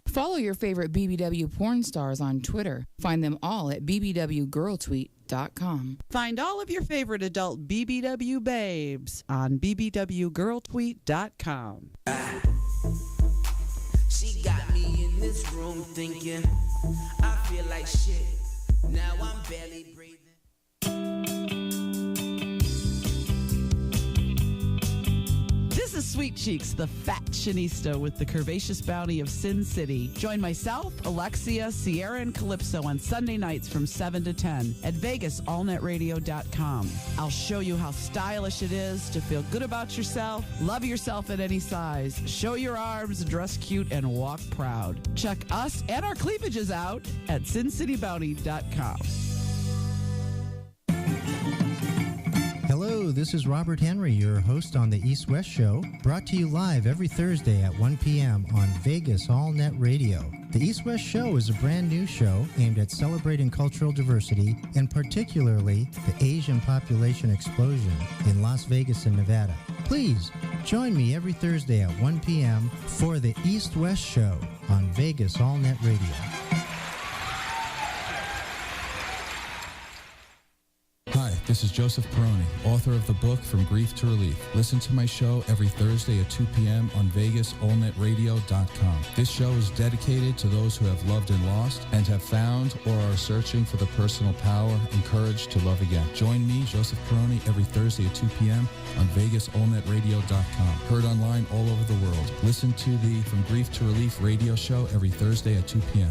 Follow your favorite BBW porn stars on Twitter. Find them all at bbwgirltweet.com. Find all of your favorite adult BBW babes on bbwgirltweet.com. She got me in this room thinking I feel like shit. Now I'm barely breathing. This is Sweet Cheeks, the fashionista with the curvaceous bounty of Sin City. Join myself, Alexia, Sierra, and Calypso on Sunday nights from 7 to 10 at VegasAllNetRadio.com. I'll show you how stylish it is to feel good about yourself, love yourself at any size, show your arms, dress cute, and walk proud. Check us and our cleavages out at SinCityBounty.com. Hello, this is Robert Henry, your host on the East West Show, brought to you live every Thursday at 1 p.m. on Vegas All Net Radio. The East West Show is a brand new show aimed at celebrating cultural diversity and particularly the Asian population explosion in Las Vegas and Nevada. Please join me every Thursday at 1 p.m. for the East West Show on Vegas All Net Radio. Hi, this is Joseph Peroni, author of the book From Grief to Relief. Listen to my show every Thursday at 2 p.m. on VegasAllNetRadio.com. This show is dedicated to those who have loved and lost and have found or are searching for the personal power and courage to love again. Join me, Joseph Peroni, every Thursday at 2 p.m. on VegasAllNetRadio.com. Heard online all over the world. Listen to the From Grief to Relief radio show every Thursday at 2 p.m.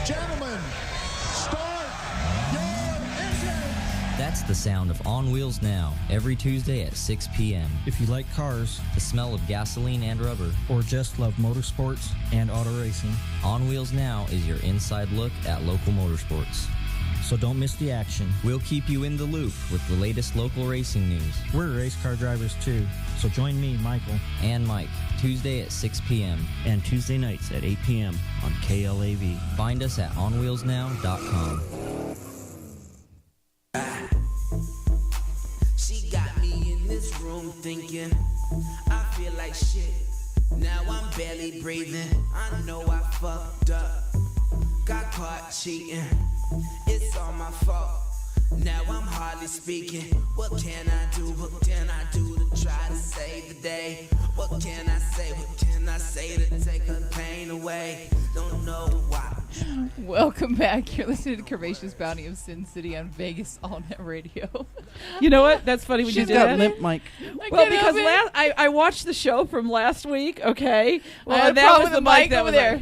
Gentlemen, start your engine. That's the sound of On Wheels Now, every Tuesday at 6 p.m. If you like cars, the smell of gasoline and rubber, or just love motorsports and auto racing, On Wheels Now is your inside look at local motorsports. So don't miss the action. We'll keep you in the loop with the latest local racing news. We're race car drivers too, so join me, Michael, and Mike, Tuesday at 6 p.m. and Tuesday nights at 8 p.m. on KLAV. Find us at onwheelsnow.com. She got me in this room thinking I feel like shit. Now I'm barely breathing. I know I fucked up. Got caught cheating. It's all my fault. Now I'm hardly speaking. What can I do? What can I do to try to save the day? What can I say? What can I say to take her pain away? Don't know why. Welcome back. You're listening to Curvaceous Bounty of Sin City on Vegas All Net Radio. You know what? That's funny when you She's did got that. limp mic. Well, because I watched the show from last week. Okay, Well, I that had was the the mic mic that over was there.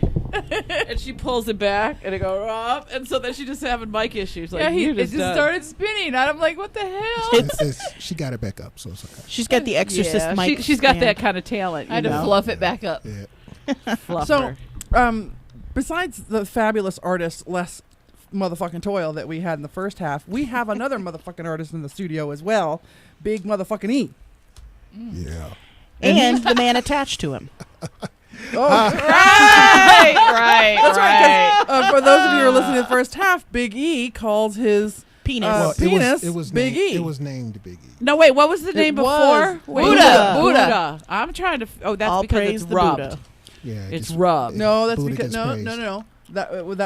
and she pulls it back, and it goes up, and so then she just having mic issues. Like, Yeah, you it just started spinning. And I'm like, what the hell? She got it back up, so it's okay. She's got the Exorcist mic. She's got stand. that kind of talent. I had to fluff it back up. Yeah. Fluff So, her. besides the fabulous artist Les motherfucking Toil that we had in the first half, we have another motherfucking artist in the studio as well, Bigg motherfucking E. Yeah. And the man attached to him. Oh, right. That's right. 'Cause, for those of you who are listening to the first half, Bigg E calls his penis. It was Bigg named, E. It was named Bigg E. No, wait. What was the name before? Wait, Buddha. I'm trying to. Oh, that's All because praise it's the rubbed. Buddha. Yeah, It's just- rubbed. No, that's Buddha because gets no.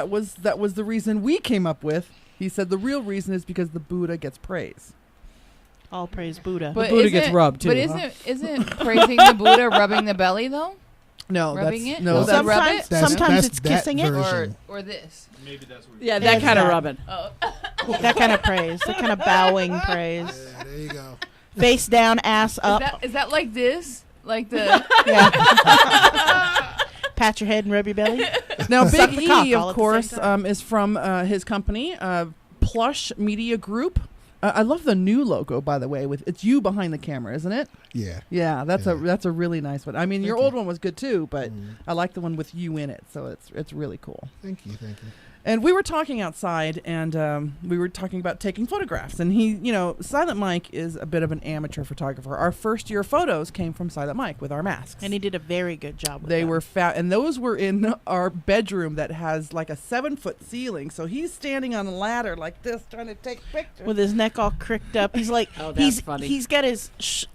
praised. That was the reason we came up with. He said the real reason is because the Buddha gets praise. All praise Buddha. But Buddha gets rubbed, too, But isn't praising the Buddha rubbing the belly though? No, rubbing that's it. no. Does that rub it? Sometimes it's that kissing it. version. Or this. Maybe that's what. Yeah, that kind of that. rubbing. Oh. That kind of praise. That kind of bowing praise. Yeah, there you go. Face down, ass up. Is that like this? Like the Pat your head and rub your belly. Now, Suck Bigg the cock E, all of at the course, same time. is from his company, Plush Media Group. I love the new logo, by the way. With it's you behind the camera, isn't it? Yeah. Yeah, that's a really nice one. I mean, your Thank old you. one was good too, but I like the one with you in it, so it's really cool. Thank you. And we were talking outside, and we were talking about taking photographs. And he, Silent Mike is a bit of an amateur photographer. Our first year photos came from Silent Mike with our masks. And he did a very good job with They them. were fat, and those were in our bedroom that has like a 7-foot ceiling. So he's standing on a ladder like this, trying to take pictures with his neck all cricked up. He's like, Oh, that's funny. He's got his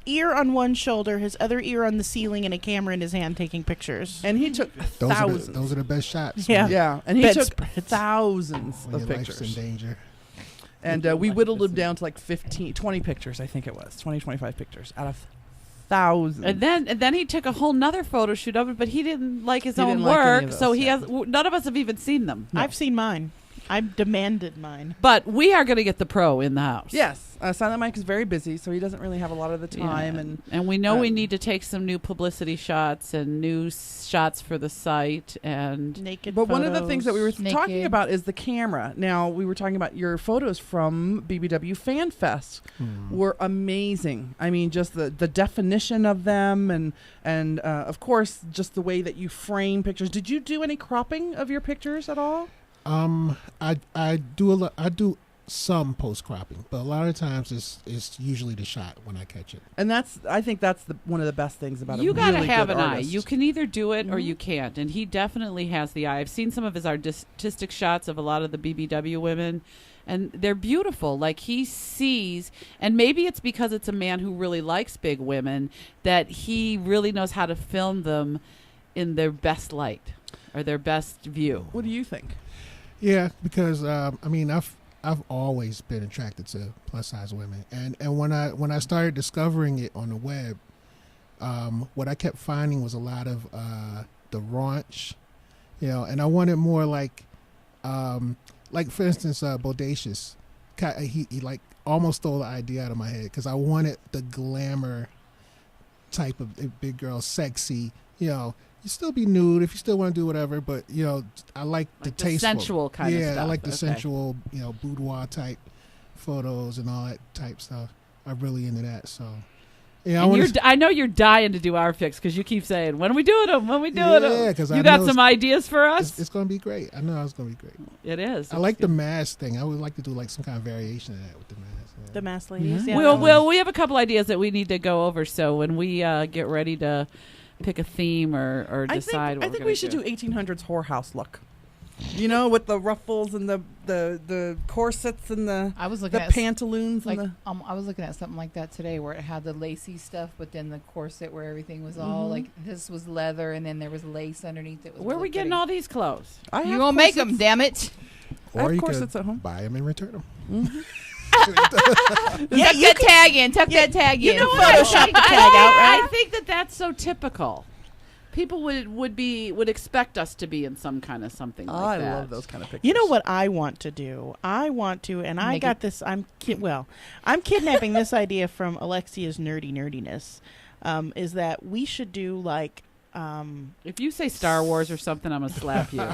ear on one shoulder, his other ear on the ceiling, and a camera in his hand taking pictures. And he took thousands. Those are the best shots. Yeah. man. Yeah, and he took Bedspreads. thousands When of your life's in pictures. danger. And we whittled him down to like 20 pictures, I think it was. 25 pictures out of thousands. And then he took a whole nother photo shoot of it, but he didn't like his He own didn't like any work, of those, so he yeah. has. None of us have even seen them. I've seen mine. I've demanded mine. But we are going to get the pro in the house. Yes, Silent Mike is very busy, so he doesn't really have a lot of the time. Yeah. And we know we need to take some new publicity shots and new shots for the site and naked. But one of the things that we were Naked. talking about is the camera. Now, we were talking about your photos from BBW Fan Fest were amazing. I mean, just the definition of them and of course, just the way that you frame pictures. Did you do any cropping of your pictures at all? I do some post cropping, but a lot of times it's usually the shot when I catch it. And I think that's one of the best things about you a got to really have good an artist. eye. You can either do it or you can't, and he definitely has the eye. I've seen some of his artistic shots of a lot of the BBW women, and they're beautiful. Like he sees, and maybe it's because it's a man who really likes big women that he really knows how to film them in their best light or their best view. What do you think? Yeah, because I've always been attracted to plus size women, and when I started discovering it on the web, what I kept finding was a lot of the raunch, and I wanted more like for instance, Bodacious, he like almost stole the idea out of my head because I wanted the glamour type of big girl, sexy, You still be nude if you still want to do whatever, but I like the tasteful, sensual kind of stuff. Yeah, I like the Okay. sensual, boudoir type photos and all that type stuff. I'm really into that. So, I know you're dying to do our fix because you keep saying, "When are we doing them? When are we doing them?" Yeah, because you got some ideas for us. It's going to be great. I know it's going to be great. It is. I like the mask thing. I would like to do like some kind of variation of that with the mask. Yeah. The masked ladies. Yeah. Well, we have a couple ideas that we need to go over. So when we get ready to pick a theme or decide, I think we should do 1800s whorehouse look. With the ruffles and the corsets and the pantaloons like, and I was looking at something like that today where it had the lacy stuff, but then the corset where everything was all like this was leather and then there was lace underneath it. Where are we getting all these clothes? You won't make them, damn it! Or you corsets could at home. buy them and return them. Tuck that tag in. Tuck that tag in. You know what? Photoshop the tag out, right? I think that's so typical. People would expect us to be in some kind of something like I that. love those kind of pictures. You know what I want to do? And I got this. I'm kidnapping this idea from Alexia's nerdiness. Is that we should do like. If you say Star Wars or something, I'm gonna slap you.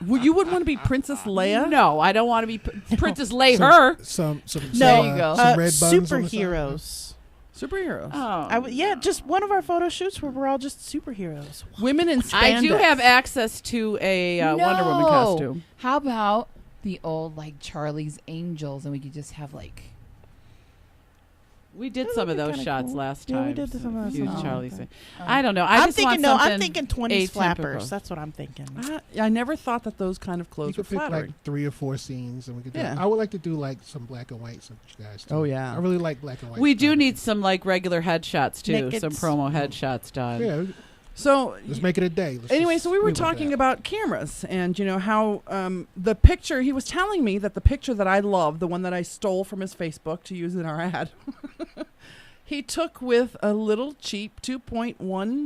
You wouldn't want to be Princess Leia? No, I don't want to be Princess Leia. Some no, red buns on the side. Superheroes. Oh, just one of our photo shoots where we're all just superheroes. Women in spandex. I do have access to a Wonder Woman costume. How about the old like Charlie's Angels, and we could just have like. We did some of those shots last time. Yeah, we did some of those. Use Oh, Charlie's. okay. I don't know. I'm just thinking want I'm something thinking 20s atypical. flappers. That's what I'm thinking. I never thought that those kind of You clothes were could pick flattering. like 3 or 4 scenes, and we could. Do Yeah. I would like to do like some black and white, some guys. Too. Oh, yeah. I really like black and white. We do need some like regular headshots too. Nakeds. Some promo headshots done. Yeah. So Let's make it a day. Anyway, so we were talking about cameras and, how the picture, he was telling me that the picture that I love, the one that I stole from his Facebook to use in our ad, he took with a little cheap 2.1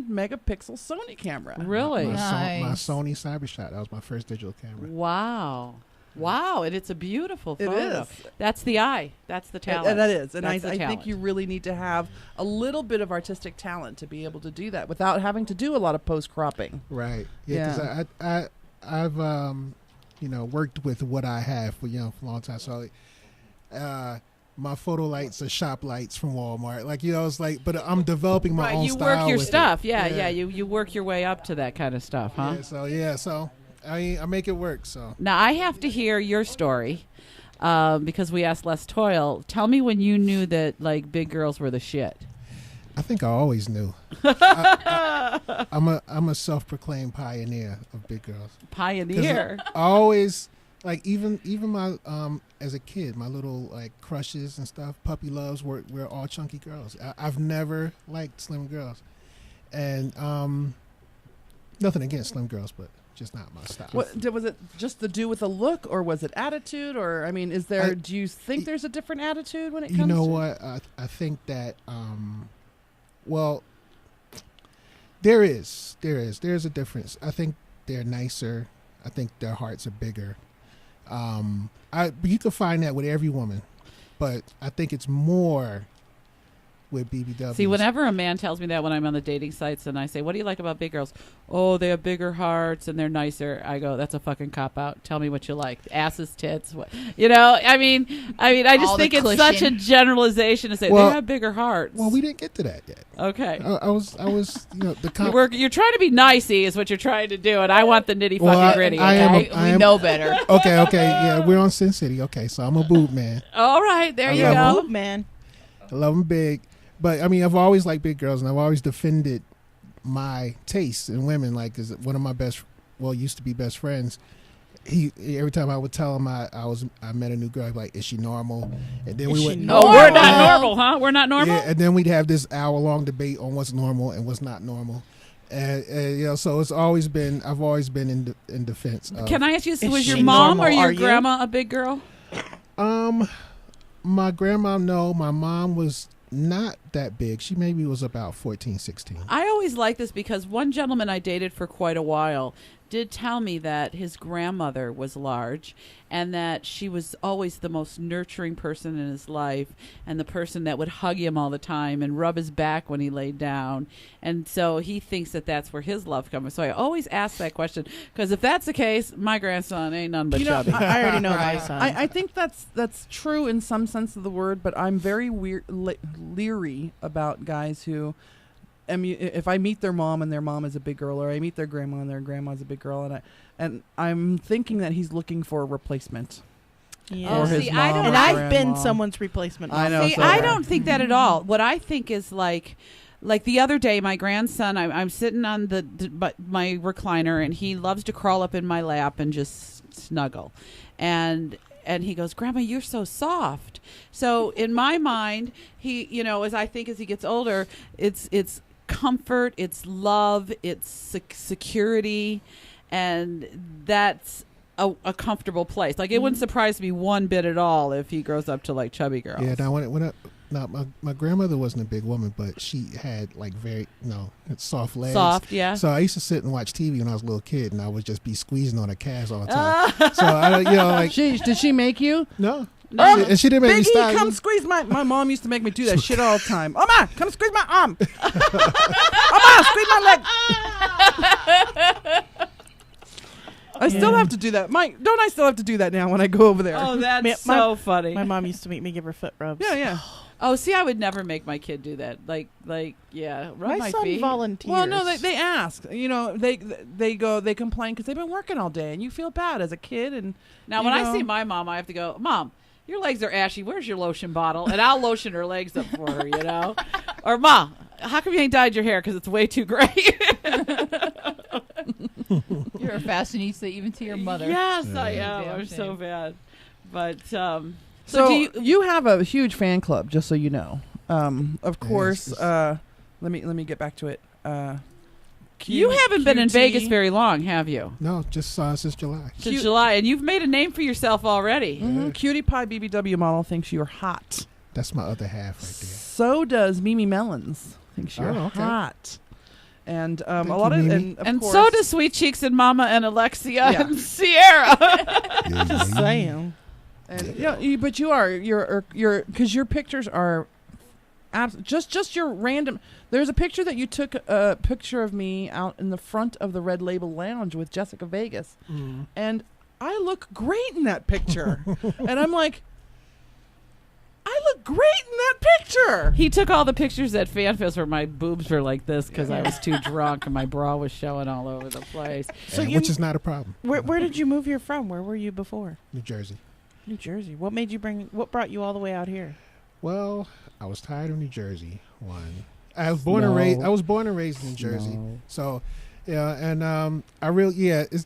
megapixel Sony camera. Really? My Nice. Sony CyberShot. That was my first digital camera. Wow. Wow, and it's a beautiful It photo. is. That's the eye. That's the talent. And that is. And I That's the think talent. you really need to have a little bit of artistic talent to be able to do that without having to do a lot of post-cropping. Right. Yeah. Because I've worked with what I have for for a long time. So my photo lights are shop lights from Walmart. Like it's like, but I'm developing my own you style. work your with stuff. it. Yeah. You work your way up to that kind of stuff, huh? So I make it work. So Now I have to hear your story because we asked Les Toil. Tell me when you knew that like big girls were the shit. I think I always knew. I'm a self-proclaimed pioneer of big girls. Pioneer. I always like even my as a kid, my little like crushes and stuff, puppy loves were all chunky girls. I've never liked slim girls, and nothing against slim girls, but just not my style. Was it just to do with the look, or was it attitude, or I mean, do you think there's a different attitude when it comes? You know to what? I think that well, there's a difference. I think they're nicer. I think their hearts are bigger. You can find that with every woman, but I think it's more with BBW. See, whenever a man tells me that when I'm on the dating sites and I say, what do you like about big girls? Oh, they have bigger hearts and they're nicer. I go, that's a fucking cop-out. Tell me what you like. Asses, tits. What? I mean, I just think it's such a generalization to say they have bigger hearts. Well, we didn't get to that yet. Okay. I was the you're trying to be nicey is what you're trying to do, and I want the nitty fucking gritty. We know better. Okay, yeah, we're on Sin City. Okay, so I'm a boob man. All right, there you go. Boob man. I love them big. But, I mean, I've always liked big girls, and I've always defended my tastes in women. Like, cause one of my used to be best friends, every time I would tell him I met a new girl, I'd be like, is she normal? And then we're not normal, huh? We're not normal? Yeah, and then we'd have this hour-long debate on what's normal and what's not normal. And so I've always been in defense of. Can I ask you, was your mom or your grandma a big girl? My grandma, no. My mom was not that big. She maybe was about 14, 16. I always like this because one gentleman I dated for quite a while did tell me that his grandmother was large and that she was always the most nurturing person in his life and the person that would hug him all the time and rub his back when he laid down. And so he thinks that that's where his love comes. So I always ask that question because if that's the case, my grandson ain't none but chubby. I already know my son. I think that's true in some sense of the word, but I'm very leery about guys who, if I meet their mom and their mom is a big girl, or I meet their grandma and their grandma's a big girl, and I'm thinking that he's looking for a replacement. Yeah. For his mom and or I've been grandma. someone's replacement. I know. See, I don't think that at all. What I think is like the other day, my grandson, I'm sitting on my recliner, and he loves to crawl up in my lap and just snuggle, and he goes, "Grandma, you're so soft." So in my mind, he, as he gets older, it's comfort, it's love, it's security, and that's a comfortable place. Like, it wouldn't surprise me one bit at all if he grows up to like chubby girls. Yeah, my grandmother wasn't a big woman, but she had like soft legs. Soft, yeah. So I used to sit and watch TV when I was a little kid, and I would just be squeezing on her calves all the time. So did she make you? No. And she didn't make me Bigg E, stop. come squeeze my mom used to make me do that shit all the time. Oma, come squeeze my arm. Oma, squeeze my leg. I still have to do that. Don't I still have to do that now when I go over there? Oh, that's so funny. My mom used to make me give her foot rubs. Yeah. Oh, see, I would never make my kid do that. Yeah, rub my son feet. volunteers. Well, no, they ask. They complain because they've been working all day, and you feel bad as a kid. And now, when I see my mom, I have to go, Mom, your legs are ashy. Where's your lotion bottle? And I'll lotion her legs up for her, Or, Mom, how come you ain't dyed your hair? Because it's way too gray. You're a fashionista even to your mother. Yes, I am. I'm so bad. But, so do you have a huge fan club, just so you know. Of course, let me get back to it. You haven't been in Vegas very long, have you? No, just since July. Since July, and you've made a name for yourself already. Mm-hmm. Cutie Pie BBW model thinks you're hot. That's my other half right there. So does Mimi Melons. Thinks you're hot. And a lot of and so does Sweet Cheeks and Mama and Alexia and Sierra. Just saying. And but you're because your pictures are just your random. There's a picture that you took, a picture of me out in the front of the Red Label Lounge with Jessica Vegas, and I look great in that picture. And I'm like, I look great in that picture. He took all the pictures at FanFest where my boobs were like this because I was too drunk and my bra was showing all over the place. So which is not a problem. Where did you move here from? Where were you before? New Jersey. New Jersey. What brought you all the way out here? Well, I was tired of New Jersey. I was born and raised. I was born and raised in New Jersey. So, and it's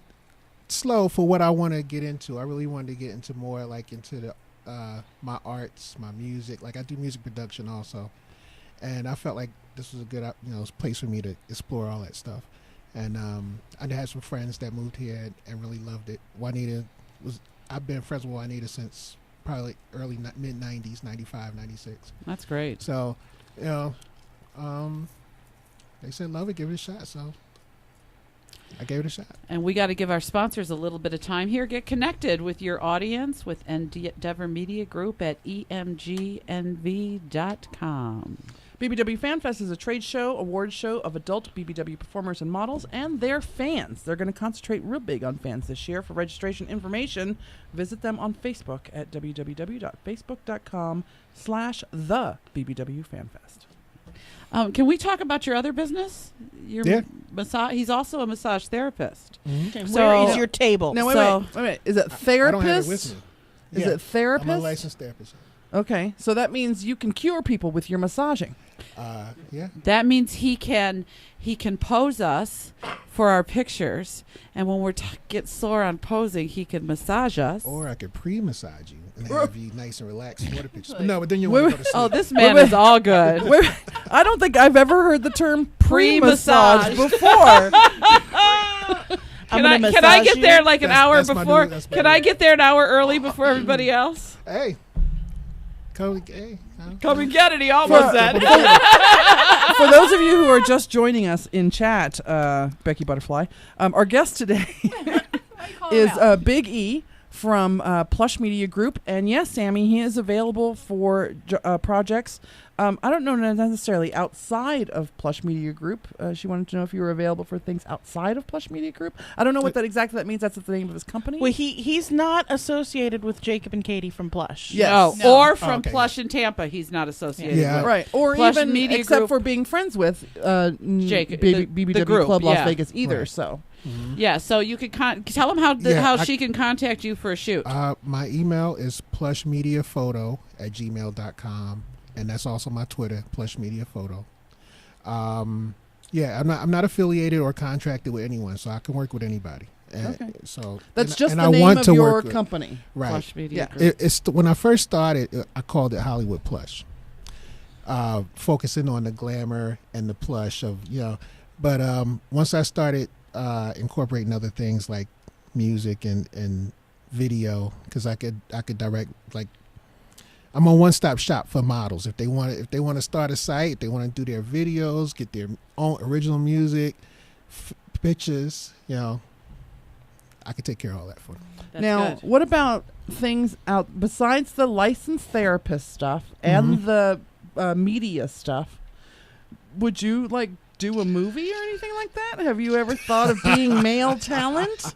slow for what I want to get into. I really wanted to get into more like into the my arts, my music. Like I do music production also, and I felt like this was a good place for me to explore all that stuff. And I had some friends that moved here and really loved it. I've been friends with Juanita since probably early mid 90s, 95, 96. That's great. So, they said love it, give it a shot. So I gave it a shot. And we got to give our sponsors a little bit of time here. Get connected with your audience with Endeavor Media Group at emgnv.com. BBW FanFest is a trade show, award show of adult BBW performers and models and their fans. They're going to concentrate real big on fans this year. For registration information, visit them on Facebook at www.facebook.com/the-BBW-FanFest. Can we talk about your other business? Massage. He's also a massage therapist. Okay, where is your table? Now, wait. Is it therapist? I don't have it with me. Is it therapist? I'm a licensed therapist. Okay, so that means you can cure people with your massaging. Yeah. That means he can pose us for our pictures, and when we get sore on posing, he can massage us. Or I could pre-massage you and have you nice and relaxed for the pictures. But then you want to go to sleep. Oh, this man is all good. I don't think I've ever heard the term pre-massage before. Can I get there like an hour before? Can I get there an hour early before everybody else? Hey. Come and get it. He almost said. For those of you who are just joining us in chat, Becky Butterfly, our guest today is Bigg E from Plush Media Group. And yes, Sammy, he is available for projects. I don't know necessarily outside of Plush Media Group. She wanted to know if you were available for things outside of Plush Media Group. I don't know what that means. That's the name of his company. Well, he's not associated with Jacob and Katie from Plush. Yes. No. Or from Plush in Tampa. He's not associated with. Right. Or Plush even Media except Group. For being friends with Jacob, BBW the group, Club Las Vegas either. Right. So. Mm-hmm. Yeah, so you could tell him how she can contact you for a shoot. My email is plushmediaphoto@gmail.com, and that's also my Twitter, plushmediaphoto. I'm not affiliated or contracted with anyone, so I can work with anybody. Okay. So that's just the name of your company, right? Plush Media Group. When I first started, I called it Hollywood Plush, focusing on the glamour and the plush of But once I started incorporating other things like music and video, because I could direct, like I'm a one-stop shop for models. If they want to start a site, they want to do their videos, get their own original music, pictures, I could take care of all that for them. Now, what about things out besides the licensed therapist stuff and the media stuff? Would you do a movie or anything like that? Have you ever thought of being male talent?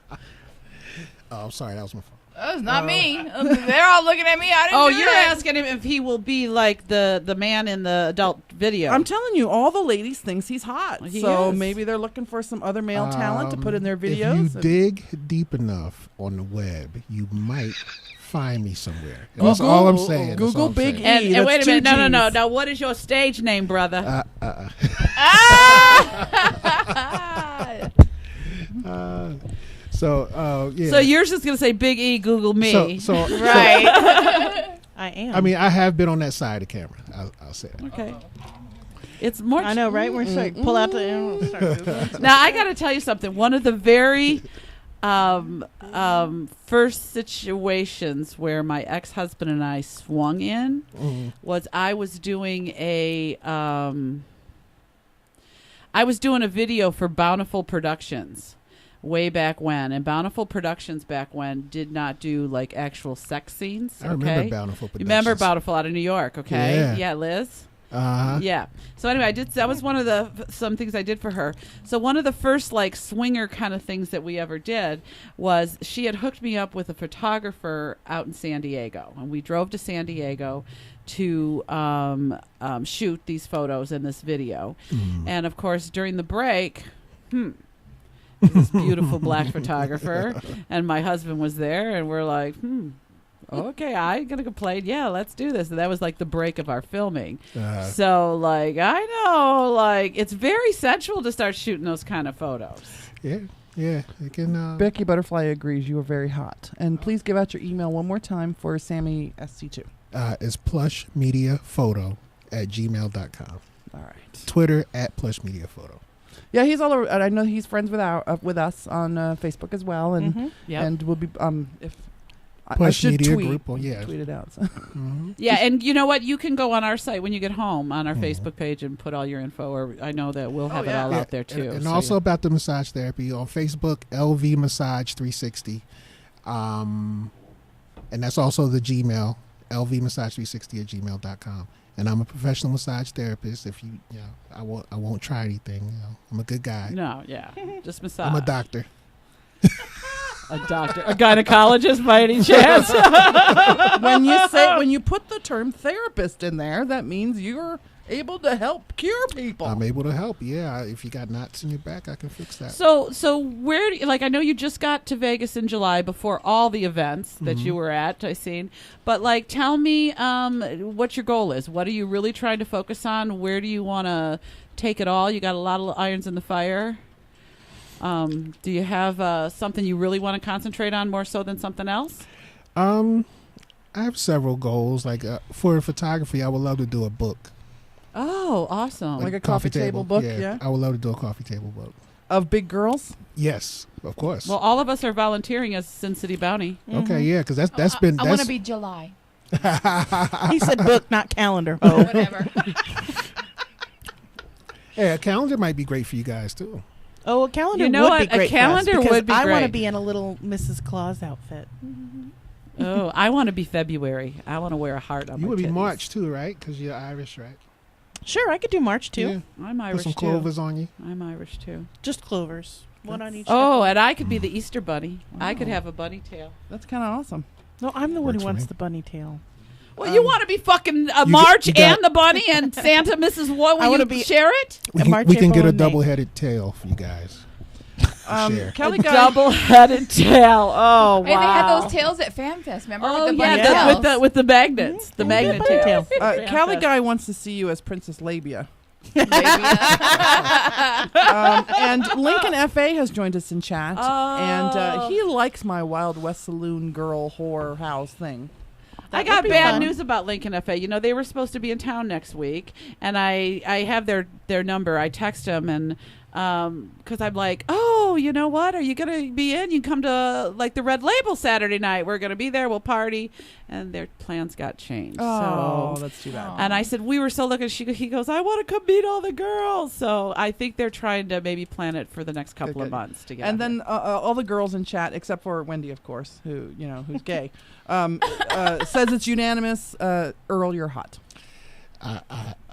Oh, I'm sorry, that was my fault. That's not me. They're all looking at me. I didn't Oh, do you're that. asking him if he will be like the man in the adult video. I'm telling you, all the ladies thinks he's hot. He So is. maybe they're looking for some other male talent to put in their videos. If you and- dig deep enough on the web, you might find me somewhere. That's all I'm saying. That's Google all I'm Bigg saying. E. And wait a That's minute. two No. Gs. Now, what is your stage name, brother? Yeah. So yours is going to say Bigg E, Google me. So Right. I am. I mean, I have been on that side of the camera. I'll say that. Okay. It's more. I know, right? We're start pull out the. Start Googling. Now I got to tell you something. One of the very first situations where my ex-husband and I swung in was I was doing a video for Bountiful Productions way back when, and Bountiful Productions back when did not do like actual sex scenes. I remember Bountiful You remember Productions. Bountiful out of New York? Okay, Yeah. Liz. Uh-huh. Yeah. So anyway, that was one of some things I did for her. So one of the first like swinger kind of things that we ever did was she had hooked me up with a photographer out in San Diego, and we drove to San Diego to shoot these photos in this video. And of course, during the break, this beautiful black photographer, and my husband was there, and we're like, okay, I'm gonna complain. Yeah, let's do this. And that was like the break of our filming. So like, I know, like it's very sensual to start shooting those kind of photos. Yeah. You can. Becky Butterfly agrees you are very hot. And please give out your email one more time for Sammy SC2. It's plushmediaphoto@gmail.com. All right. Twitter @plushmediaphoto. Yeah, he's all over. And I know he's friends with us on Facebook as well. And and we'll be if I Plush should Media tweet, Group. Oh yeah. tweet it out. So. Yeah, and you know what? You can go on our site when you get home on our Facebook page and put all your info. Or I know that we'll have it all out there too. And so also about the massage therapy on Facebook, LV Massage 360, and that's also the Gmail, LV Massage 360 @gmail.com. And I'm a professional massage therapist. If you know, I won't try anything. You know, I'm a good guy. No, yeah, just massage. I'm a doctor. A doctor, a gynecologist by any chance? when you put the term therapist in there, that means you're able to help cure people. I'm able to help. Yeah, if you got knots in your back, I can fix that. So where do you, like I know you just got to Vegas in July before all the events that you were at. I seen, but like tell me what your goal is. What are you really trying to focus on? Where do you want to take it all? You got a lot of irons in the fire. Do you have something you really want to concentrate on more so than something else? I have several goals. Like for photography, I would love to do a book. Oh, awesome! Like a coffee table book, yeah? I would love to do a coffee table book. Of big girls? Yes, of course. Well, all of us are volunteering as Sin City Bounty. Okay, yeah, because that's been. I want to be July. He said book, not calendar. Oh, whatever. Yeah, a calendar might be great for you guys too. Oh, a calendar You know would what? be great A calendar for us because would be I want to great. be in a little Mrs. Claus outfit. Oh, I want to be February. I want to wear a heart on You my would be titties. March too, right? Because you're Irish, right? Sure, I could do March too. Yeah. I'm Irish Put some too. clovers on you. I'm Irish too. Just clovers. One on each. Oh, and I could be the Easter bunny. I could have a bunny tail. That's kind of awesome. No, I'm the one Works who for wants me. the bunny tail. Well, you want to be fucking you March got- and the bunny and Santa, Mrs. What? I Will wanna you be share it? We can get a double-headed tail for you guys. Share. Kelly A double-headed tail. Oh, wow. Hey, they had those tails at FanFest. Remember Oh, with the yeah, bunny the- tails? with the magnets, the magnet bunny tail. Cali Guy wants to see you as Princess Labia. And Lincoln F.A. has joined us in chat. And he likes my Wild West Saloon girl whore house thing. I got bad news about Lincoln FA. You know, they were supposed to be in town next week, and I have their number. I text them, and because I'm like, oh, you know what? Are you going to be in? You can come to like the Red Label Saturday night. We're going to be there. We'll party. And their plans got changed. Oh, so, that's too bad. And I said, we were so looking. He goes, I want to come meet all the girls. So I think they're trying to maybe plan it for the next couple of months together. And then all the girls in chat, except for Wendy, of course, who's gay, says it's unanimous. Earl, you're hot. I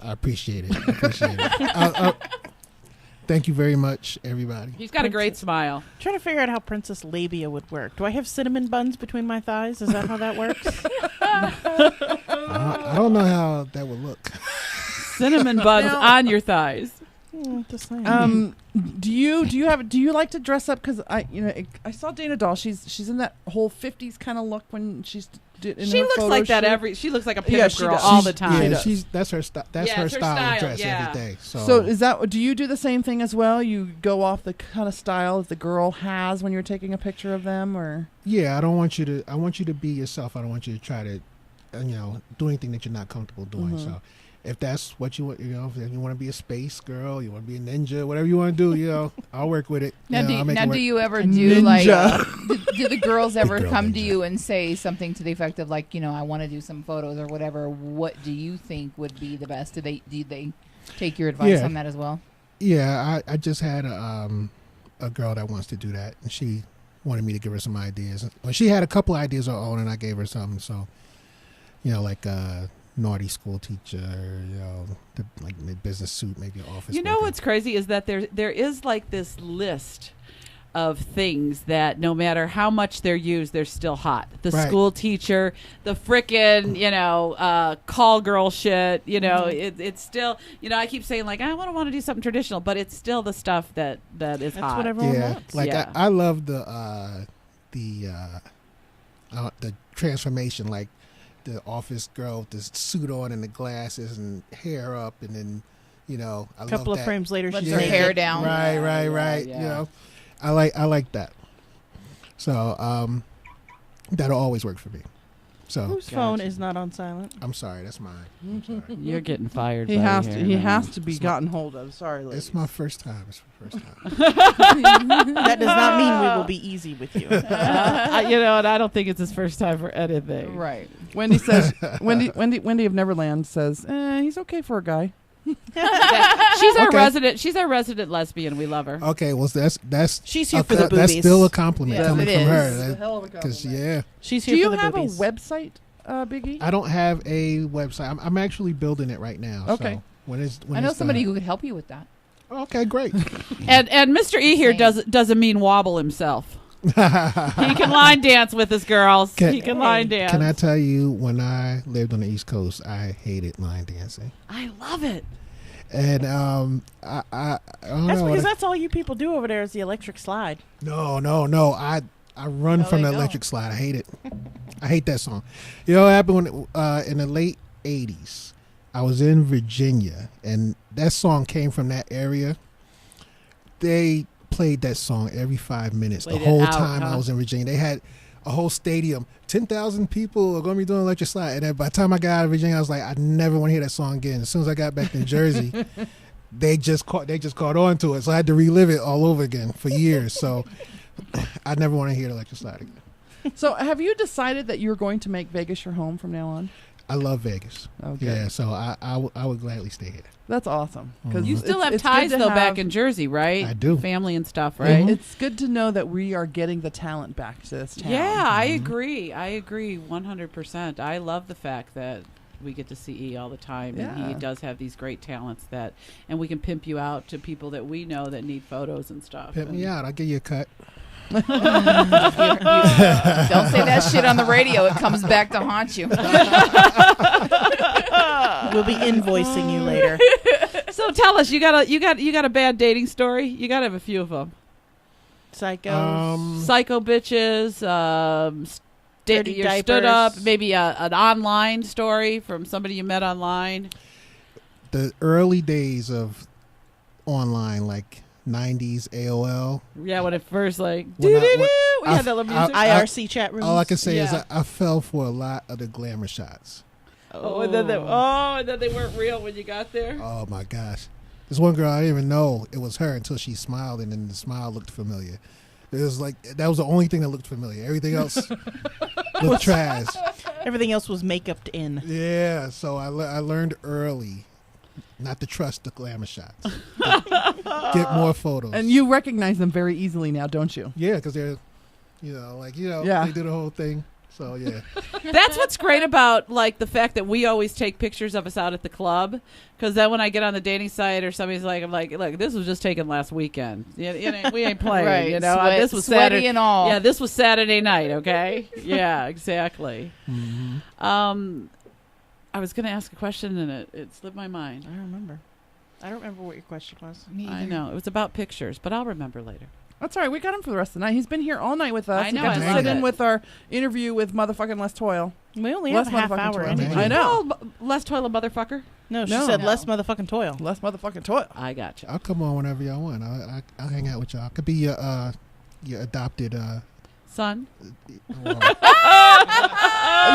appreciate it. I appreciate it. Thank you very much, everybody. He's got a great smile. Trying to figure out how Princess Labia would work. Do I have cinnamon buns between my thighs? Is that how that works? I don't know how that would look. Cinnamon buns on your thighs. Just saying. Do you like to dress up? Because I saw Dana Dahl. She's in that whole 50s kind of look when she's in She her looks photo like that shoot. she looks like a Yeah, pickup girl does. all the time. Yeah, that's her style. That's her style of dress every day. So is that? Do you do the same thing as well? You go off the kind of style that the girl has when you're taking a picture of them, or? Yeah, I want you to be yourself. I don't want you to try to, do anything that you're not comfortable doing. Mhm. So, if that's what you want, if you want to be a space girl, you want to be a ninja, whatever you want to do, I'll work with it. Now, I'll make it work. do you ever do do the girls ever come to you and say something to the effect of like, I want to do some photos or whatever? What do you think would be the best? Do they take your advice on that as well? Yeah, I just had a girl that wants to do that, and she wanted me to give her some ideas. Well, she had a couple ideas of her own, and I gave her some. So, like naughty school teacher, like in a business suit, maybe an office. You know what's crazy is that there is like this list of things that no matter how much they're used, they're still hot. The school teacher, the frickin', call girl shit, it's still, I keep saying like, I want to do something traditional, but it's still the stuff that is hot. That's what everyone wants. Like I love the transformation, like the office girl with the suit on and the glasses and hair up, and then I couple love of that. frames later, she's her hair down. Right. Yeah. I like that. So that'll always work for me. So whose phone is not on silent? I'm sorry, that's mine. I'm sorry. You're getting fired. He has to be gotten hold of. Sorry, ladies. It's my first time. That does not mean we will be easy with you. And I don't think it's his first time for anything. Right. Wendy says. Wendy of Neverland says, he's okay for a guy. She's our resident. She's our resident lesbian. We love her. Okay, well that's she's here for the boobies. That's still a compliment Yes, coming it from her. is. It's a hell of a compliment. She's here Do for you the have boobies. a website, Bigg E? I don't have a website. I'm actually building it right now. Okay. So when I know it's somebody done. who could help you with that. Okay, great. And Mr. E here does a mean wobble himself. He can line dance with his girls. He can line dance. Can I tell you, when I lived on the East Coast, I hated line dancing. I love it. And I don't That's know. because that's all you people do over there is the electric slide. No. I run from the electric slide. I hate it. I hate that song. You know what happened when, in the late 80s? I was in Virginia, and that song came from that area. They played that song every 5 minutes the whole time I was in Virginia. They had a whole stadium, 10,000 people are going to be doing electric slide. And then by the time I got out of Virginia, I was like, I never want to hear that song again. As soon as I got back to New Jersey, they just caught on to it. So I had to relive it all over again for years. So I never want to hear the electric slide again. So have you decided that you're going to make Vegas your home from now on? I love Vegas. Okay. Yeah, so I would gladly stay here. That's awesome. You still have ties though back in Jersey, right? I do. Family and stuff, right? It's good to know that we are getting the talent back to this town. Yeah, I agree. 100%. I love the fact that we get to see E all the time, and he does have these great talents and we can pimp you out to people that we know that need photos and stuff. Pimp me out. I'll give you a cut. Don't say that shit on the radio. It comes back to haunt you. We'll be invoicing you later. So tell us, you got a bad dating story? You got to have a few of them. Psychos, psycho bitches. Dirty you diapers. stood up. Maybe an online story from somebody you met online. The early days of online, like 90s AOL. Yeah, when it first we When had that little music. IRC chat rooms. All I can say is I fell for a lot of the glamour shots. And then they weren't real when you got there. Oh my gosh. This one girl, I didn't even know it was her until she smiled, and then the smile looked familiar. It was like, that was the only thing that looked familiar. Everything else looked trash. Everything else was makeuped in. Yeah, so I learned early not to trust the glamour shots. Get more photos. And you recognize them very easily now, don't you? Yeah, because they're, they do the whole thing. So yeah. That's what's great about like the fact that we always take pictures of us out at the club, because then when I get on the dating site or somebody's like, I'm like, look, this was just taken last weekend. We ain't playing, Right. you know. Sweat- This was sweaty Saturday and all. Yeah, this was Saturday night. Okay. Yeah, exactly. Mm-hmm. I was going to ask a question and it slipped my mind. I don't remember what your question was. I know it was about pictures, but I'll remember later. That's all right. We got him for the rest of the night. He's been here all night with us. I know, He got I to love sit in it. with our interview with motherfucking Les Toil. We only Les have a half motherfucking hour Toil. anyway. I know. Well, less toilet motherfucker. No, she No. said No. less motherfucking toil. Les motherfucking Toil. I got you. I'll come on whenever y'all want. I'll hang out with y'all. I could be your adopted son. Well,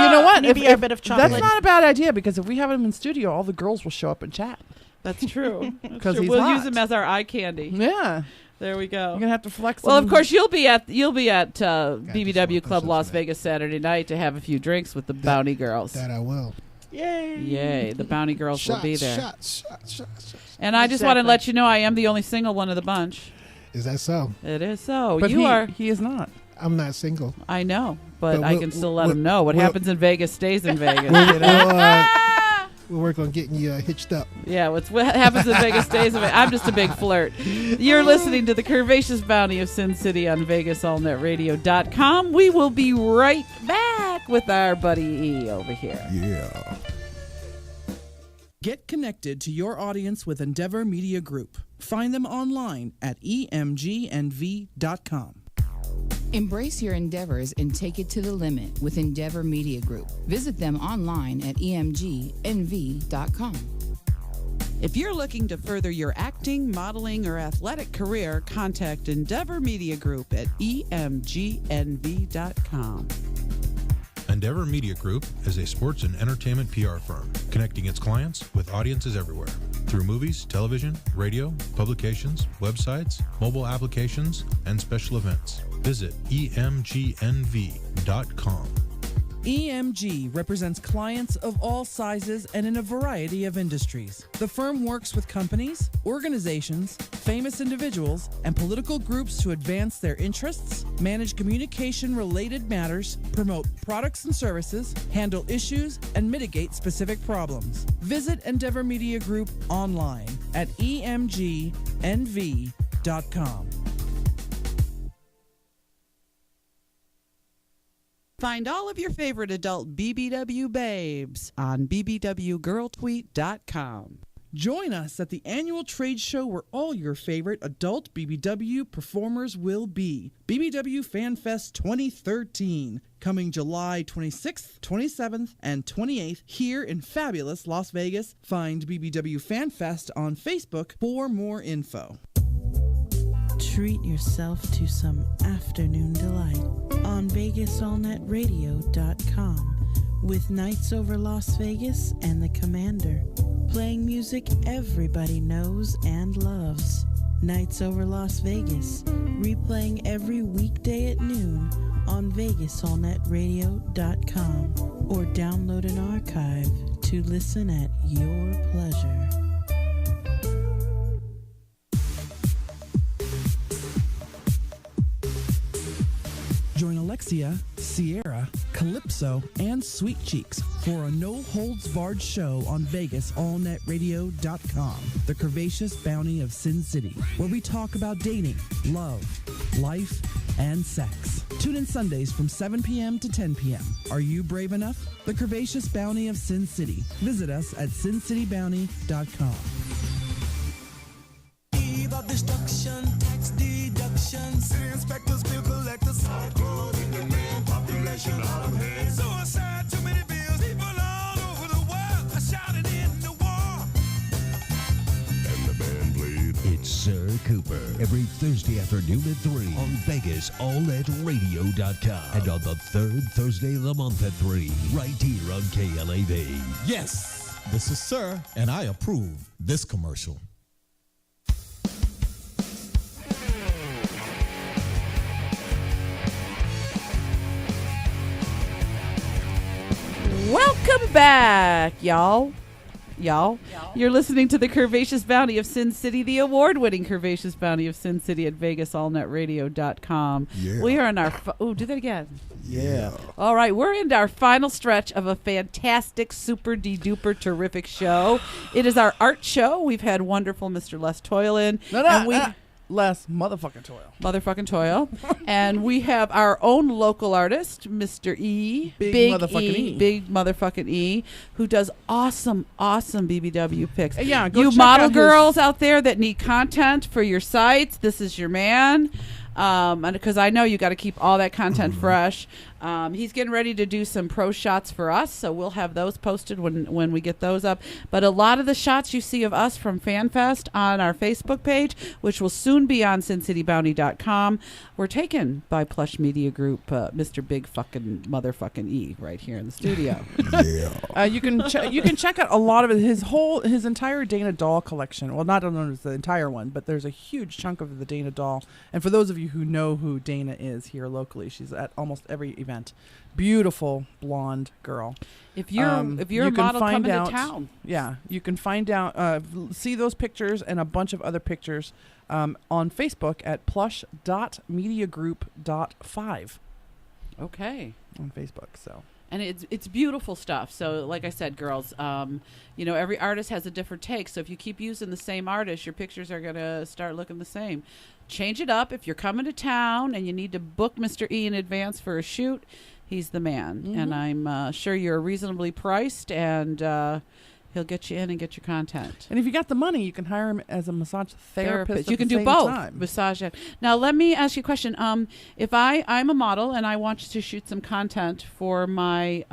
You know what? Maybe a bit of chocolate. That's not a bad idea, because if we have him in studio, all the girls will show up and chat. That's true. Because Sure, he's we'll hot. use him as our eye candy. Yeah. There we go. You're gonna have to flex. Well, of some- course you'll be at BBW Club Las Vegas Saturday night to have a few drinks with the Bounty Girls. that I will. Yay! Yay! The Bounty Girls will be there. Shots. And I just want to let you know I am the only single one of the bunch. Is that so? It is so. But you are. He is not. I'm not single. I know, but I we'll- can still let we'll- them know what we'll- happens in Vegas stays in Vegas. We'll, you know? we'll work on getting you hitched up. Yeah, what happens in Vegas stays in Vegas. I'm just a big flirt. You're listening to the Curvaceous Bounty of Sin City on VegasAllNetRadio.com. We will be right back with our buddy E over here. Yeah. Get connected to your audience with Endeavor Media Group. Find them online at emgnv.com. Embrace your endeavors and take it to the limit with Endeavor Media Group. Visit them online at emgnv.com. If you're looking to further your acting, modeling, or athletic career, contact Endeavor Media Group at emgnv.com. Endeavor Media Group is a sports and entertainment PR firm connecting its clients with audiences everywhere through movies, television, radio, publications, websites, mobile applications, and special events. Visit emgnv.com. EMG represents clients of all sizes and in a variety of industries. The firm works with companies, organizations, famous individuals, and political groups to advance their interests, manage communication-related matters, promote products and services, handle issues, and mitigate specific problems. Visit Endeavor Media Group online at emgnv.com. Find all of your favorite adult BBW babes on bbwgirltweet.com. Join us at the annual trade show where all your favorite adult BBW performers will be. BBW Fan Fest 2013, coming July 26th, 27th, and 28th here in fabulous Las Vegas. Find BBW Fan Fest on Facebook for more info. Treat yourself to some afternoon delight on VegasAllNetRadio.com with Nights Over Las Vegas and the Commander, playing music everybody knows and loves. Nights Over Las Vegas, replaying every weekday at noon on VegasAllNetRadio.com, or download an archive to listen at your pleasure. Join Alexia, Sierra, Calypso, and Sweet Cheeks for a no-holds-barred show on VegasAllNetRadio.com, the curvaceous bounty of Sin City, where we talk about dating, love, life, and sex. Tune in Sundays from 7 p.m. to 10 p.m. Are you brave enough? The curvaceous bounty of Sin City. Visit us at SinCityBounty.com. Eve of destruction, tax deductions, city inspectors, bill collectors, clothing demand, population out of hand. Suicide, too many bills, people all over the world are shouting in the war. And the band played. It's Sir Cooper every Thursday afternoon at 3 on VegasAllNetRadio.com and on the third Thursday of the month at 3 right here on KLAV. Yes, this is Sir, and I approve this commercial. Welcome back, y'all. y'all. You're listening to the Curvaceous Bounty of Sin City, the award-winning Curvaceous Bounty of Sin City at VegasAllNetRadio.com. Yeah. We are in our... do that again. Yeah. All right, we're in our final stretch of a fantastic, super-de-duper terrific show. It is our art show. We've had wonderful Mr. Les Toil in. Les motherfucking Toil. Motherfucking Toil. And we have our own local artist, Mr. E. Big motherfucking E. Big motherfucking E, who does awesome BBW pics. Yeah, go you check model out girls out there that need content for your sites, this is your man. And because I know you got to keep all that content fresh. He's getting ready to do some pro shots for us, so we'll have those posted when we get those up. But a lot of the shots you see of us from FanFest on our Facebook page, which will soon be on SinCityBounty.com, were taken by Plush Media Group, Mr. Big fucking motherfucking E, right here in the studio. Yeah. You can check out a lot of it. His entire Dana doll collection. Well, not the entire one, but there's a huge chunk of the Dana doll. And for those of you who know who Dana is here locally, she's at almost every event. Beautiful blonde girl. If you're a model coming to town, yeah, you can find out, see those pictures and a bunch of other pictures on Facebook at plush.mediagroup.5. Okay, on Facebook. So. And it's beautiful stuff. So, like I said, girls, every artist has a different take. So if you keep using the same artist, your pictures are going to start looking the same. Change it up. If you're coming to town and you need to book Mr. E in advance for a shoot, he's the man. Mm-hmm. And I'm sure you're reasonably priced, and he'll get you in and get your content. And if you got the money, you can hire him as a massage therapist. You can do both. Massage. Now, let me ask you a question. If I'm a model and I want to shoot some content for my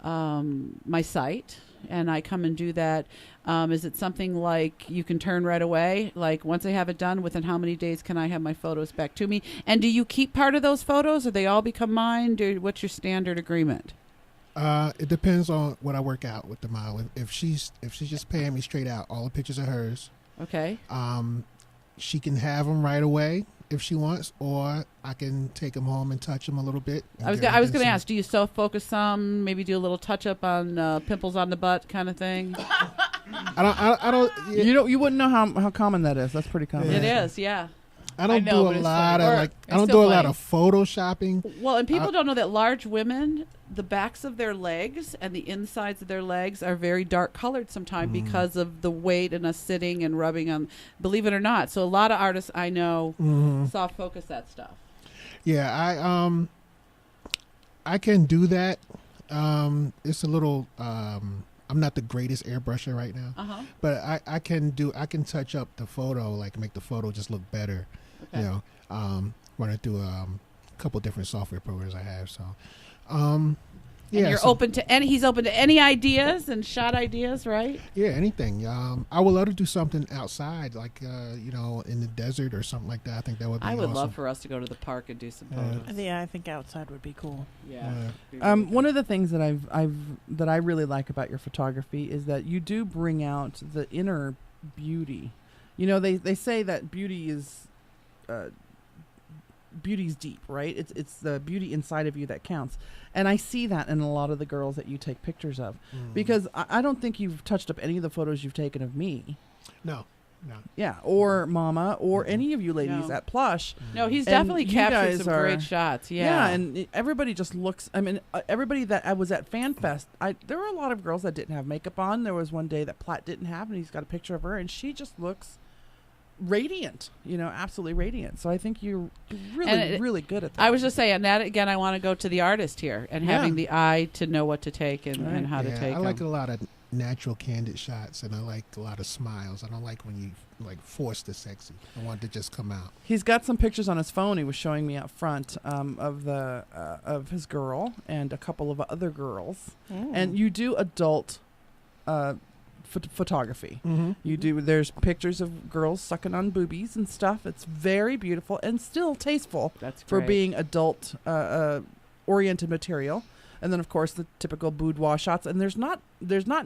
my site, and I come and do that, is it something like you can turn right away? Like once I have it done, within how many days can I have my photos back to me? And do you keep part of those photos, or they all become mine? What's your standard agreement? It depends on what I work out with the model. If she's just paying me straight out, all the pictures are hers. Okay. She can have them right away if she wants, or I can take them home and touch them a little bit. I was going to ask, do you self-focus some? Maybe do a little touch-up on pimples on the butt kind of thing? I don't. Yeah. You wouldn't know how common that is. That's pretty common. It is, yeah. I don't do a lot of photoshopping. Well, and people don't know that large women, the backs of their legs and the insides of their legs are very dark colored sometimes because of the weight and us sitting and rubbing on, believe it or not. So a lot of artists I know soft focus that stuff. Yeah, I can do that. It's a little I'm not the greatest airbrusher right now, but I can touch up the photo, like make the photo just look better. Okay. You know, running through a couple different software programs I have. So, and you're open to any. He's open to any ideas and shot ideas, right? Yeah, anything. I would love to do something outside, like in the desert or something like that. I think that would be. I would awesome. love for us to go to the park and do some photos. Yeah, I think outside would be cool. Yeah. One of the things that I really like about your photography is that you do bring out the inner beauty. You know, they say that beauty is. Beauty's deep, right? It's the beauty inside of you that counts, and I see that in a lot of the girls that you take pictures of, because I don't think you've touched up any of the photos you've taken of me. No. Yeah, or Mama, or any of you ladies at Plush. No, he's definitely captured some great shots. Yeah, and everybody just looks. I mean, everybody that I was at FanFest, there were a lot of girls that didn't have makeup on. There was one day that Platt didn't have, and he's got a picture of her, and she just looks radiant, absolutely radiant. So I think you're really good at that. I was just saying that again. I want to go to the artist here and having the eye to know what to take and how to take. I like a lot of natural, candid shots, and I like a lot of smiles. I don't like when you force the sexy. I want it to just come out. He's got some pictures on his phone. He was showing me out front of his girl and a couple of other girls. And you do adult. Photography. You do. There's pictures of girls sucking on boobies and stuff. It's very beautiful and still tasteful. That's for great. Being adult oriented material. And then of course the typical boudoir shots. And there's not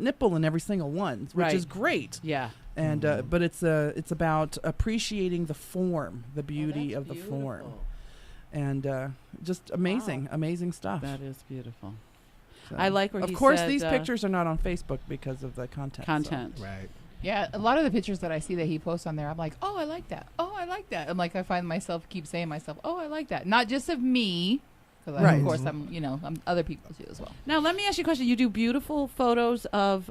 nipple in every single one, which is great. Yeah. And but it's about appreciating the form, the beauty of the form, and just amazing stuff. That is beautiful. So, I like where of he course, said, these pictures are not on Facebook because of the content. Content. Right. Yeah, a lot of the pictures that I see that he posts on there, I'm like, oh, I like that. Oh, I like that. I'm like, I find myself keep saying to myself, oh, I like that. Not just of me, because Right. of course I'm other people too as well. Now, let me ask you a question. You do beautiful photos of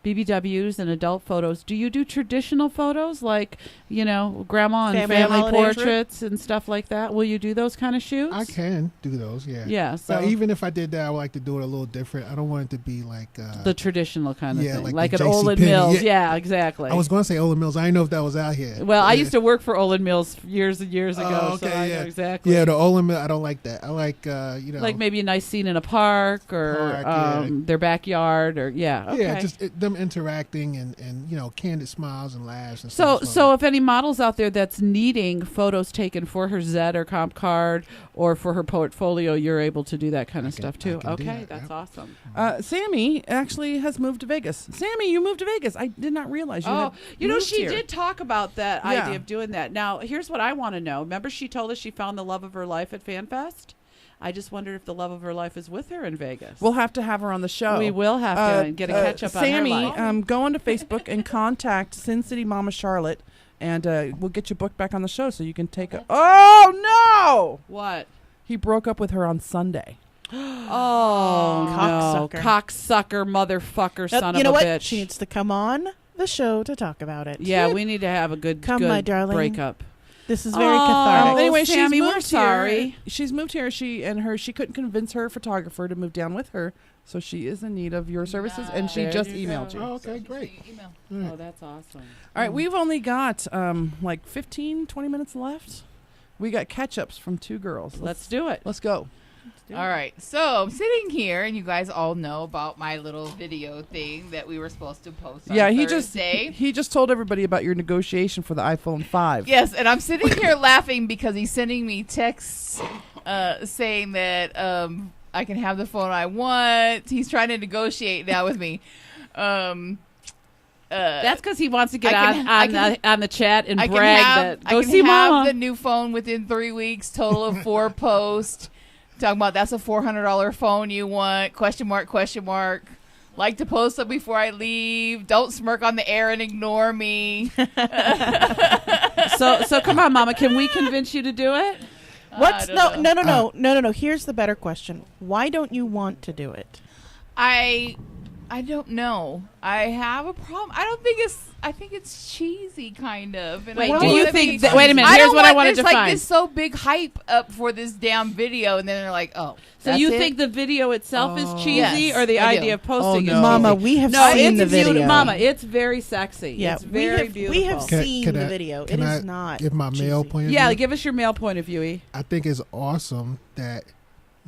BBWs and adult photos. Do you do traditional photos like, grandma and family holiday portraits and stuff like that? Will you do those kind of shoots? I can do those, yeah. Yeah, so but even if I did that, I would like to do it a little different. I don't want it to be like the traditional kind of yeah, thing, like an the Olin JCPenney. Mills. Yeah, exactly. I was going to say Olin Mills. I didn't know if that was out here. Well, I used to work for Olin Mills years and years ago, Oh, okay, so I yeah. know exactly. Yeah, the Olin Mill. I don't like that. I like like maybe a nice scene in a park or their backyard or okay. Yeah, just them interacting and candid smiles and laughs and So, stuff. so if any models out there that's needing photos taken for her Zed or comp card or for her portfolio, you're able to do that kind of stuff too. Okay, that's awesome. Sammy actually has moved to Vegas. Sammy, you moved to Vegas. I did not realize you. Oh, had she moved here. did talk about that Yeah. idea of doing that. Now, here's what I want to know. Remember, she told us she found the love of her life at FanFest? I just wondered if the love of her life is with her in Vegas. We'll have to have her on the show. We will have to and get a catch up Sammy, on her life. go onto Facebook and contact Sin City Mama Charlotte, and we'll get you booked back on the show so you can take a. Oh no! What? He broke up with her on Sunday. Oh, no. Cocksucker, motherfucker, son of a You know what? bitch. She needs to come on the show to talk about it. Yeah, we need to have a good, Come, my darling. breakup. This is very cathartic. Anyway, Sammy, she's we're moved sorry. Here. She's moved here. She couldn't convince her photographer to move down with her, so she is in need of your services, and she There just you emailed go. you. Oh, okay, great. Oh, that's awesome. All right, we've only got like 15, 20 minutes left. We got catch-ups from two girls. Let's do it. Let's go. All right, so I'm sitting here, and you guys all know about my little video thing that we were supposed to post on Thursday. he just told everybody about your negotiation for the iPhone 5. Yes, and I'm sitting here laughing because he's sending me texts saying that I can have the phone I want. He's trying to negotiate now with me. That's because he wants to get on the chat and brag that I go can see have mama. the new phone within 3 weeks. Total of 4 posts. Talking about that's a $400 phone you want? Question mark, question mark. Like to post it before I leave. Don't smirk on the air and ignore me. So come on, mama. Can we convince you to do it? What's no. Here's the better question. Why don't you want to do it? I don't know. I have a problem. I think it's cheesy, kind of. And Wait, I do don't you wanna think be- that- wait a minute, here's don't what I want wanted this, to like find. this so big hype up for this damn video, and then they're like, oh. So that's you it? think the video itself is cheesy, Yes, or the I do. idea of posting Oh, is no. Mama, cheesy? we have no, seen it's the video. beautiful. Mama, it's very sexy. Yeah, it's very beautiful. We have seen Can the I- video. It can I is not. give my male cheesy. point of Yeah, view? give us your male point of view. E. I think it's awesome that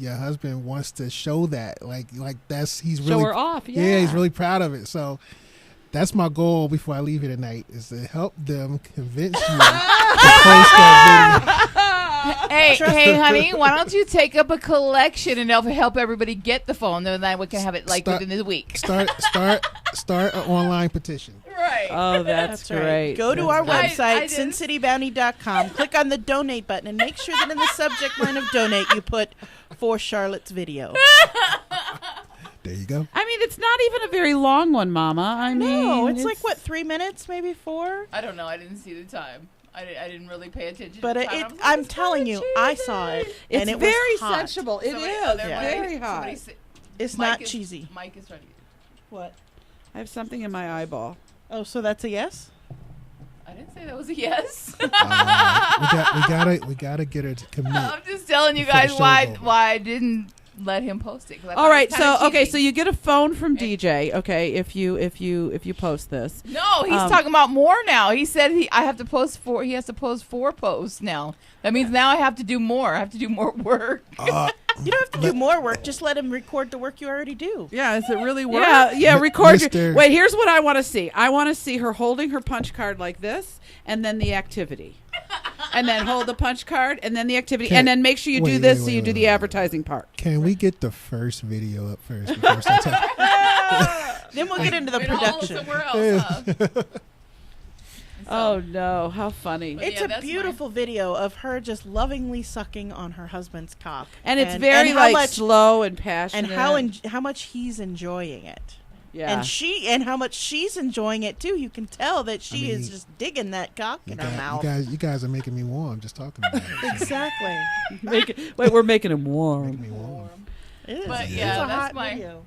your husband wants to show that. Like that's he's Show really her off, Yeah, yeah. he's really proud of it. So that's my goal before I leave here tonight is to help them convince you to post that video. Hey, honey, why don't you take up a collection and help everybody get the phone, and then we can have it within the week. Start an online petition. Right. Oh, that's right. great. Go to our I website, did. sincitybounty.com. Click on the donate button and make sure that in the subject line of donate you put for Charlotte's video. There you go. I mean, it's not even a very long one, Mama. I mean, No, it's like, what, 3 minutes, maybe 4? I don't know. I didn't see the time. I didn't really pay attention. But to the time. I was like, I'm it's telling kinda you, cheesy. I saw it, It's and it very was hot. sensual. It Somebody- is oh, never mind. very hot. Somebody say- It's Mike not is- cheesy. Mike is trying to get What? I have something in my eyeball. Oh, so that's a yes? I didn't say that was a yes. We gotta get her to commit. I'm just telling you before the guys show's why over. I didn't let him post it. 'cause I All thought right, it was kinda so okay, cheesy. so you get a phone from DJ. Okay, if you post this. No, he's talking about more now. He said he has to post 4 posts now. That means now I have to do more. I have to do more work. You don't have to do more work. Just let him record the work you already do. Yeah, is it really work? Yeah, record your. Mr. Wait, here's what I want to see. I want to see her holding her punch card like this, and then the activity, and then hold the punch card, and then the activity, and then make sure you do this so you do the advertising part. Can we get the first video up first? Before I start talking? Then we'll get into the Been all production. somewhere else, huh? Oh no, how funny. It's a beautiful video of her just lovingly sucking on her husband's cock. And it's very like slow and passionate. And how much he's enjoying it. Yeah. And how much she's enjoying it too. You can tell that she is just digging that cock in her mouth. You guys are making me warm just talking about it. Exactly. We're making him warm. Making me warm. It is. But It's yeah, a that's hot my video.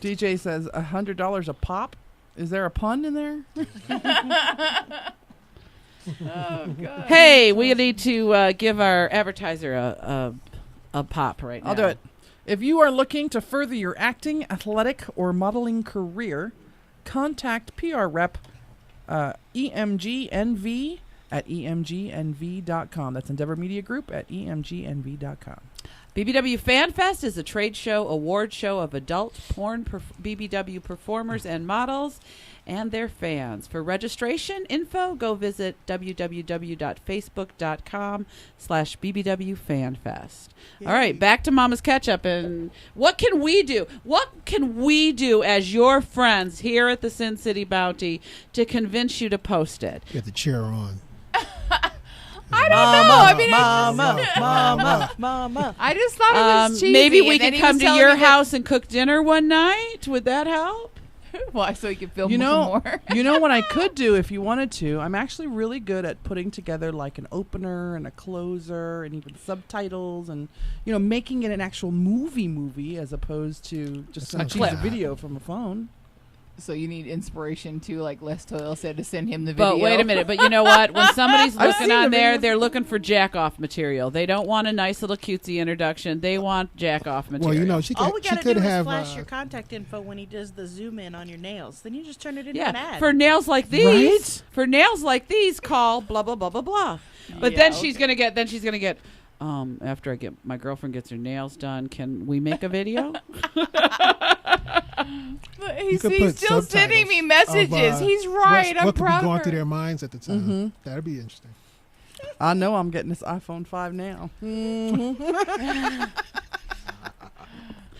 DJ says $100 a pop. Is there a pun in there? Oh God. Hey, we need to give our advertiser a pop right now. I'll do it. If you are looking to further your acting, athletic, or modeling career, contact PR rep EMGNV at emgnv.com. That's Endeavor Media Group at emgnv.com. BBW Fan Fest is a trade show, award show of adult porn BBW performers and models and their fans. For registration info, go visit www.facebook.com/BBWFanFest. All right, back to Mama's Ketchup. And what can we do? What can we do as your friends here at the Sin City Bounty to convince you to post it? You have to cheer her on. I don't know. I mean, Mama. I just thought it was cheesy. Maybe we and then could he come was to telling your me that- house and cook dinner one night. Would that help? Why? So you can film You know, more. you know what I could do if you wanted to? I'm actually really good at putting together like an opener and a closer and even subtitles and, making it an actual movie as opposed to just That a sounds cheesy video from a phone. So you need inspiration too, like Les Toil said, to send him the video. But wait a minute. But you know what? When somebody's I've looking seen on the there, videos. they're looking for jack-off material. They don't want a nice little cutesy introduction. They want jack-off material. Well, she All we could, gotta she could do is have. flash your contact info when he does the zoom in on your nails. Then you just turn it into an yeah, ad. for nails like these. Right? For nails like these, call blah blah blah blah blah. But then she's gonna get. After my girlfriend gets her nails done, can we make a video? He's could put still sending me messages. He's right. I'm what could proud be going of through her. their minds at the time. Mhm. That'd be interesting. I know I'm getting this iPhone 5 now.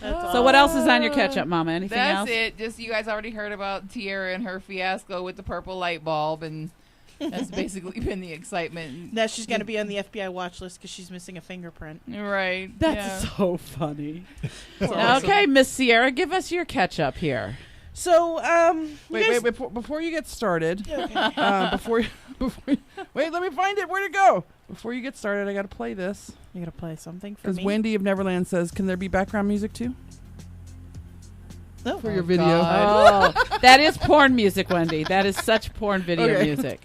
So what else is on your catch-up, Mama? Anything else? That's it. Just you guys already heard about Tierra and her fiasco with the purple light bulb, and that's basically been the excitement. Now she's going to be on the FBI watch list because she's missing a fingerprint. Right. That's so funny. Okay, Miss Sierra, give us your catch-up here. So, Wait, before you get started, before you, wait, let me find it. Where'd it go? Before you get started, I got to play this. You got to play something for Because me? Wendy of Neverland says, can there be background music too? Oh, For your video. Oh, that is porn music, Wendy. That is such porn video Okay. music.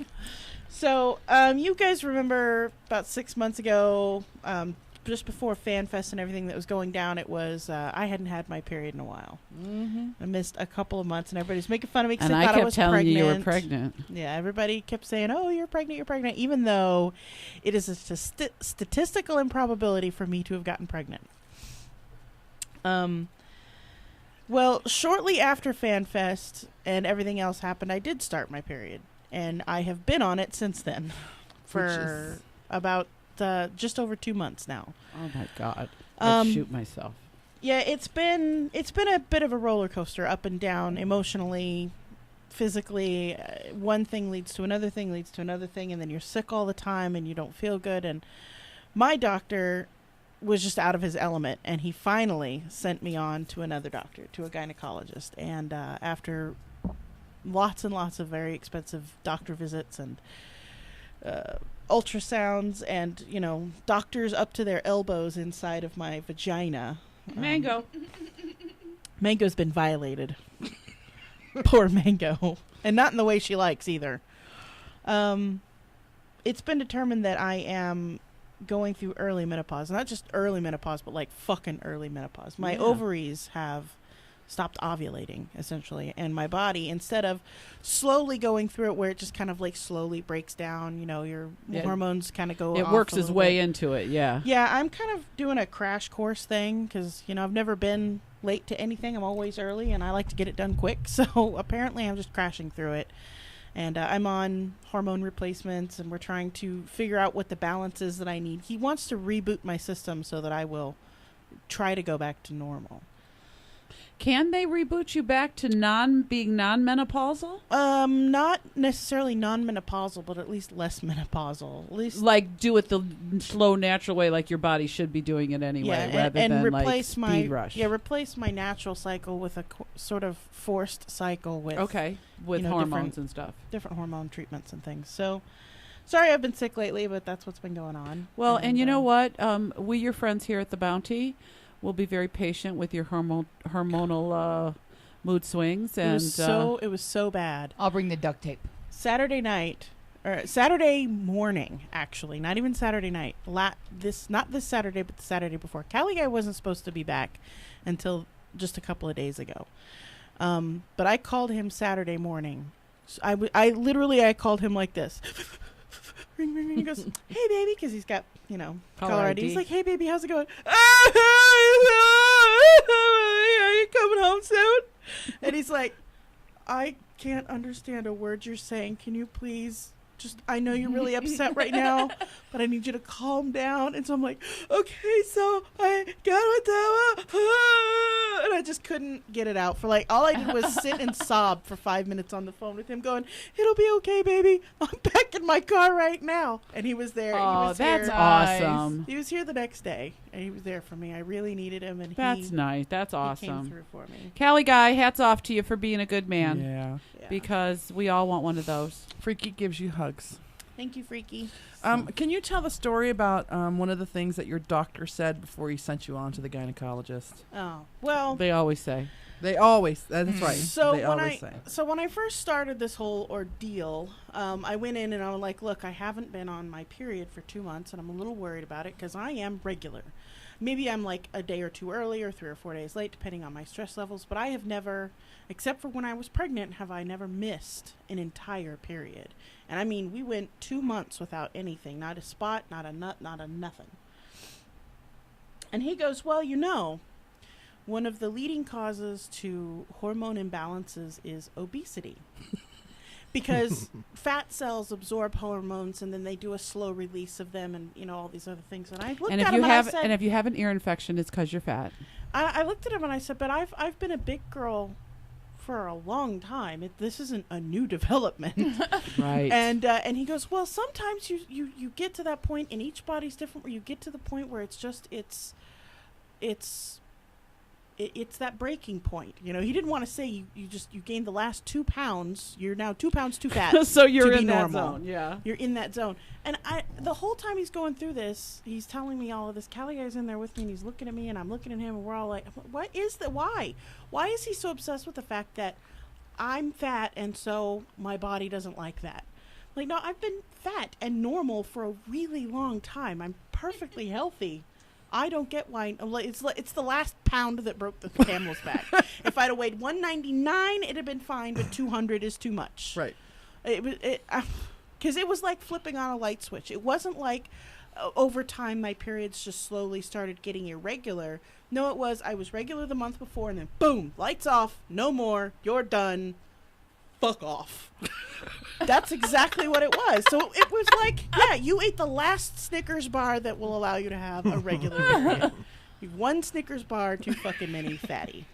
So, you guys remember about 6 months ago, just before FanFest and everything that was going down, it was, I hadn't had my period in a while. Mm-hmm. I missed a couple of months, and everybody's making fun of me because And they I thought I kept was telling pregnant. you were pregnant. Yeah, everybody kept saying, "Oh, you're pregnant," even though it is a statistical improbability for me to have gotten pregnant. Well, shortly after FanFest and everything else happened, I did start my period, and I have been on it since then for about just over 2 months now. Oh my God! I'd shoot myself. Yeah, it's been a bit of a roller coaster, up and down, emotionally, physically. One thing leads to another thing, leads to another thing, and then you're sick all the time and you don't feel good. And my doctor was just out of his element, and he finally sent me on to another doctor, to a gynecologist. And after lots and lots of very expensive doctor visits and ultrasounds and, doctors up to their elbows inside of my vagina. Mango. Mango's been violated. Poor Mango. And not in the way she likes either. It's been determined that I am going through early menopause. Not just early menopause, but like fucking early menopause. My ovaries have stopped ovulating, essentially. And my body, instead of slowly going through it where it just kind of like slowly breaks down, your hormones kind of go It off works a its little way bit. into it, yeah. Yeah, I'm kind of doing a crash course thing because, I've never been late to anything. I'm always early, and I like to get it done quick. So apparently I'm just crashing through it. And I'm on hormone replacements, and we're trying to figure out what the balance is that I need. He wants to reboot my system so that I will try to go back to normal. Can they reboot you back to being non-menopausal? Not necessarily non-menopausal, but at least less menopausal. At least Like do it the slow, natural way, like your body should be doing it anyway, rather and than replace like my speed rush. replace my natural cycle with a sort of forced cycle with with hormones different, and stuff, different hormone treatments and things. So, sorry, I've been sick lately, but that's what's been going on. Well, and you know what? We, your friends here at the Bounty, will be very patient with your hormonal mood swings. And it was so bad. I'll bring the duct tape. Saturday night, or Saturday morning, actually, not even Saturday night. Not this Saturday, but the Saturday before. Callie Guy wasn't supposed to be back until just a couple of days ago. But I called him Saturday morning. So I called him like this. Ring, ring, ring. He goes, "Hey, baby," because he's got, caller ID. He's like, "Hey, baby, how's it going?" "Are you coming home soon?" And he's like, "I can't understand a word you're saying. Can you please I know you're really upset right now, but I need you to calm down." And so I'm like, "Okay, so I got it," and I just couldn't get it out for all I did was sit and sob for 5 minutes on the phone with him going, "It'll be okay, baby. I'm back in my car right now." And he was there. Oh, he was that's here. awesome. He was here the next day, and he was there for me. I really needed him, and that's nice. That's he awesome. came through for me. Callie Guy, hats off to you for being a good man. Yeah. Because we all want one of those. Freaky gives you hugs. Thank you, Freaky. Can you tell the story about one of the things that your doctor said before he sent you on to the gynecologist? Oh, well. They always say. That's right. So they always say. So when I first started this whole ordeal, I went in and I was like, "Look, I haven't been on my period for 2 months, and I'm a little worried about it because I am regular. Maybe I'm like a day or two early or 3 or 4 days late, depending on my stress levels. But I have never, except for when I was pregnant, have I never missed an entire period. And I mean, we went 2 months without anything, not a spot, not a nut, not a nothing." And he goes, "Well, one of the leading causes to hormone imbalances is obesity." Because fat cells absorb hormones, and then they do a slow release of them, and all these other things. And I looked at him and I said, and if you have an ear infection, it's because you're fat. I looked at him and I said, "But I've been a big girl for a long time. This isn't a new development." Right. And he goes, "Well, sometimes you get to that point, and each body's different, where you get to the point where it's that breaking point." He didn't want to say you gained the last 2 pounds. You're now 2 pounds too fat. So you're to be in that normal. zone. Yeah. You're in that zone. And the whole time he's going through this, he's telling me all of this. Callie Guy's in there with me, and he's looking at me, and I'm looking at him, and we're all like, "What is that? Why? Why is he so obsessed with the fact that I'm fat, and so my body doesn't like that?" Like, no, I've been fat and normal for a really long time. I'm perfectly healthy. I don't get why. It's the last pound that broke the camel's back. If I'd have weighed 199, it'd have been fine, but 200 is too much. Right. Because it was like flipping on a light switch. It wasn't like over time my periods just slowly started getting irregular. No, it was I was regular the month before, and then boom, lights off, no more, you're done. Fuck off. That's exactly what it was. So it was like, yeah, you ate the last Snickers bar that will allow you to have a regular period. You've one Snickers bar, too fucking many, fatty.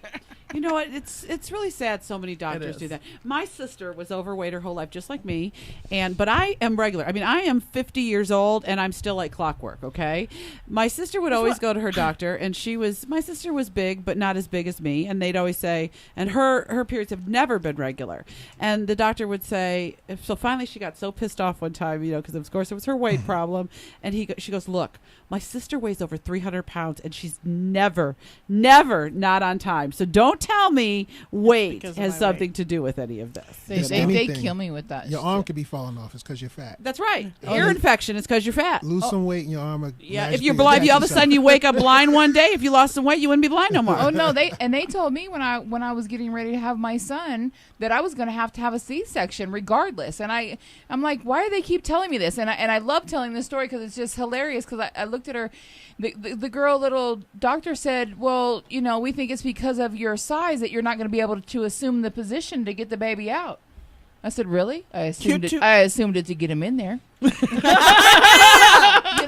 You know what? It's really sad so many doctors do that. My sister was overweight her whole life, just like me, but I am regular. I mean, I am 50 years old, and I'm still like clockwork, okay? My sister would always go to her doctor, and my sister was big, but not as big as me, and they'd always say, and her periods have never been regular. And the doctor would say, so finally she got so pissed off one time, because of course it was her weight problem, and she goes, "Look, my sister weighs over 300 pounds, and she's never not on time. So don't tell me weight has something to do with any of this." They kill me with that. Your arm could be falling off. It's because you're fat. That's right. Ear infection is because you're fat. Lose some weight in your arm. Yeah. If you're blind, all of a sudden you wake up blind one day. If you lost some weight, you wouldn't be blind no more. Oh no, they told me when I was getting ready to have my son that I was going to have a C-section regardless. And I'm like, why do they keep telling me this? And I love telling this story because it's just hilarious. Because I looked at her, the girl, little doctor said, "Well, we think it's because of your size that you're not going to be able to assume the position to get the baby out." I said, "Really?" I assumed it to get him in there.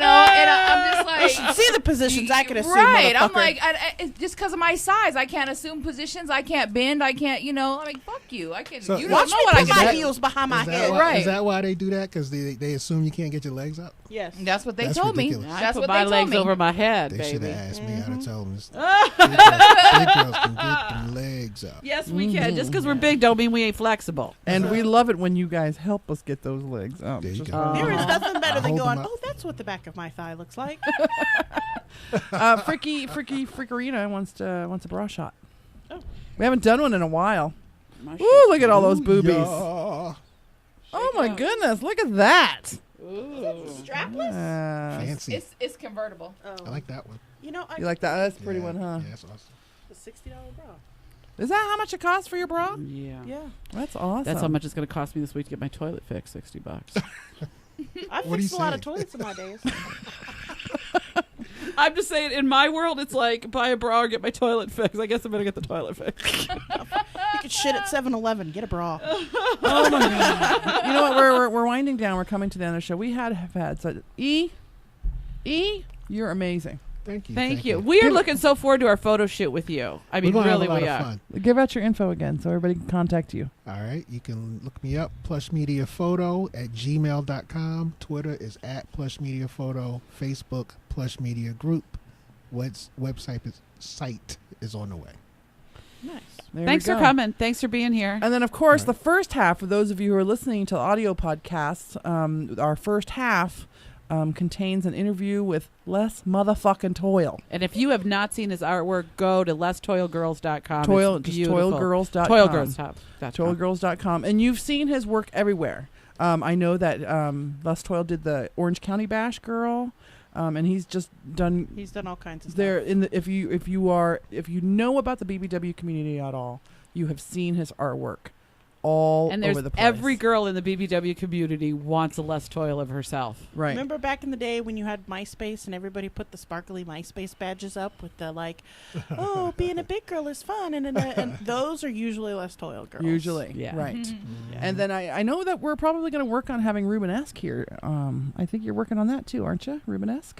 and I'm just like, You should see the positions I could assume. right? I'm motherfucker. like, it's just because of my size, I can't assume positions. I can't bend. I can't, I'm like, fuck you. I can't. So you watch don't know me what I put can my do. heels behind my head. Right. Is that why they do that? Because they assume you can't get your legs up? Yes. That's what they That's told ridiculous. me. I That's put what my they told legs me. over my head, They should baby. have asked me how to tell them this. Big girls can get them legs up. Yes, we can. Just because we're big don't mean we ain't flexible. And we love it when you guys help us get those legs up. There you Just- go. There is nothing better than hold them going, up. oh, that's what the back of my thigh looks like. Frickerina wants a bra shot. Oh. We haven't done one in a while. My Ooh, look at all those boobies. Yeah. Oh my goodness, look at that. Strapless? Fancy. It's convertible. I like that one. You know, You like that? That's a pretty Yeah, one, huh? Yeah, that's awesome. the $60 bra. Is that how much it costs for your bra? Yeah. Yeah. That's awesome. That's how much it's going to cost me this week to get my toilet fixed, $60. I've What are you fixed a lot of saying? toilets in my days. I'm just saying, in my world, it's like buy a bra or get my toilet fixed. I guess I'm going to get the toilet fixed. You could shit at 7-Eleven. Get a bra. Oh my god! You know what? We're winding down. We're coming to the end of the show. We have had such E, you're amazing. Thank you. Thank you. We are looking so forward to our photo shoot with you. I mean, We're gonna really, have a lot we of are. fun. Give out your info again so everybody can contact you. All right. You can look me up, Plush Media Photo at gmail.com. Twitter is at Plush Media Photo. Facebook, Plush Media Group. Site is on the way. Nice. There Thanks we for go. coming. Thanks for being here. And then, of course, the first half, for those of you who are listening to audio podcasts, our first half contains an interview with Les motherfucking Toil. And if you have not seen his artwork, go to lestoilgirls.com. Just It's beautiful. toilgirls.com. Toilgirls.com. Toilgirls.com. And you've seen his work everywhere. I know that Les Toil did the Orange County Bash Girl. And he's just done. He's done all kinds of there stuff. in the if you know about the BBW community at all, you have seen his artwork all And there's over the place. every girl in the BBW community wants a Les Toil of herself. Right. Remember back in the day when you had MySpace and everybody put the sparkly MySpace badges up with the like, oh, being a big girl is fun, and those are usually Les Toil girls. Usually, Yeah. right. Mm-hmm. And then I know that we're probably going to work on having Rubenesque here. I think you're working on that too, aren't you, Rubenesque?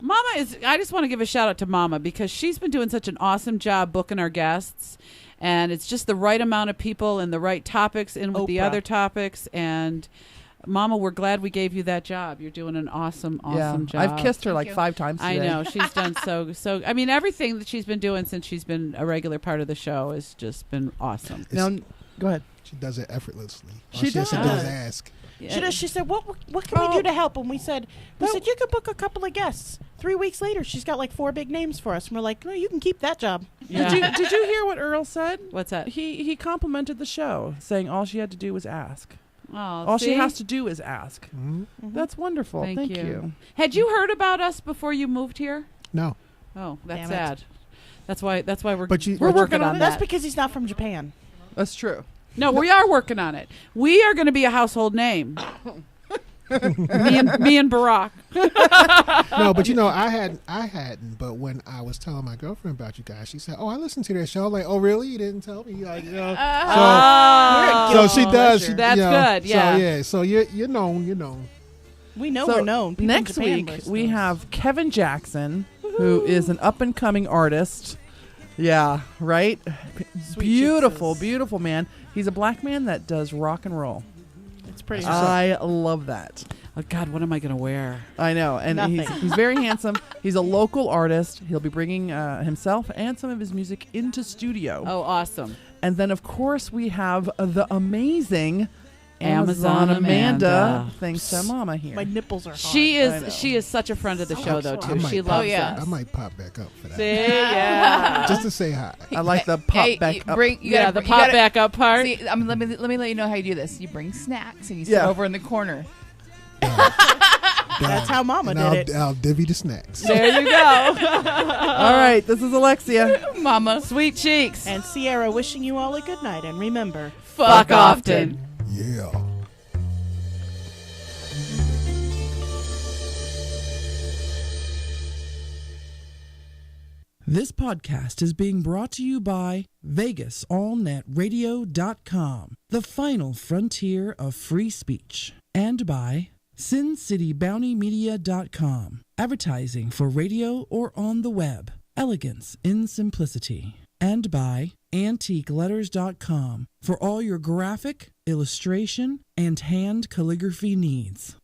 Mama is. I just want to give a shout out to Mama because she's been doing such an awesome job booking our guests, and it's just the right amount of people and the right topics in with the Oprah. other topics. And Mama, we're glad we gave you that job. You're doing an awesome job. I've kissed her like 5 times I today. know she's done so. I mean, everything that she's been doing since she's been a regular part of the show has just been awesome. Now, go ahead. She does it effortlessly. All She she has to do does. is ask. She said, what can we do to help? And we said, you could book a couple of guests. 3 weeks later, she's got like 4 big names for us. And we're like, no, you can keep that job. Yeah. Did you hear what Earl said? What's that? He complimented the show, saying all she had to do was ask. Oh, All she see? has to do is ask. Mm-hmm. That's wonderful. Thank you. Had you heard about us before you moved here? No. Oh, that's Damn it. sad. That's why we're But you- we're but you- working on that. That's because he's not from Japan. That's true. No, we are working on it. We are going to be a household name. me and Barack. No, but I hadn't. But when I was telling my girlfriend about you guys, she said, "Oh, I listened to that show." Like, "Oh, really? You didn't tell me?" Like, so she does. That's good. Yeah. So you're known. You're known. We know So we're known. People in next Japan week listen we to us. have Kevin Jackson, who is an up and coming artist. Yeah, right. Beautiful, beautiful man. He's a black man that does rock and roll. It's pretty. I love that. Oh God, what am I going to wear? I know, and Nothing. he's very handsome. He's a local artist. He'll be bringing himself and some of his music into studio. Oh, awesome! And then, of course, we have the amazing Amazon Amanda. Thanks to Mama here. My nipples are hard. She I know. is such a friend of the show though too. I might She pop loves back- us. I might pop back up for that. See, yeah. Just to say hi. I like the pop back up. Yeah, the pop back up part. See, let me let you know how you do this. You bring snacks and you sit Yeah. over in the corner. That's how Mama And did it. I'll divvy the snacks. There you go. All right, this is Alexia. Mama. Sweet cheeks. And Sierra wishing you all a good night. And remember, Fuck often. Yeah. This podcast is being brought to you by VegasAllNetRadio.com, the final frontier of free speech, and by SinCityBountyMedia.com. Advertising for radio or on the web. Elegance in simplicity. And by AntiqueLetters.com for all your graphic, illustration, and hand calligraphy needs.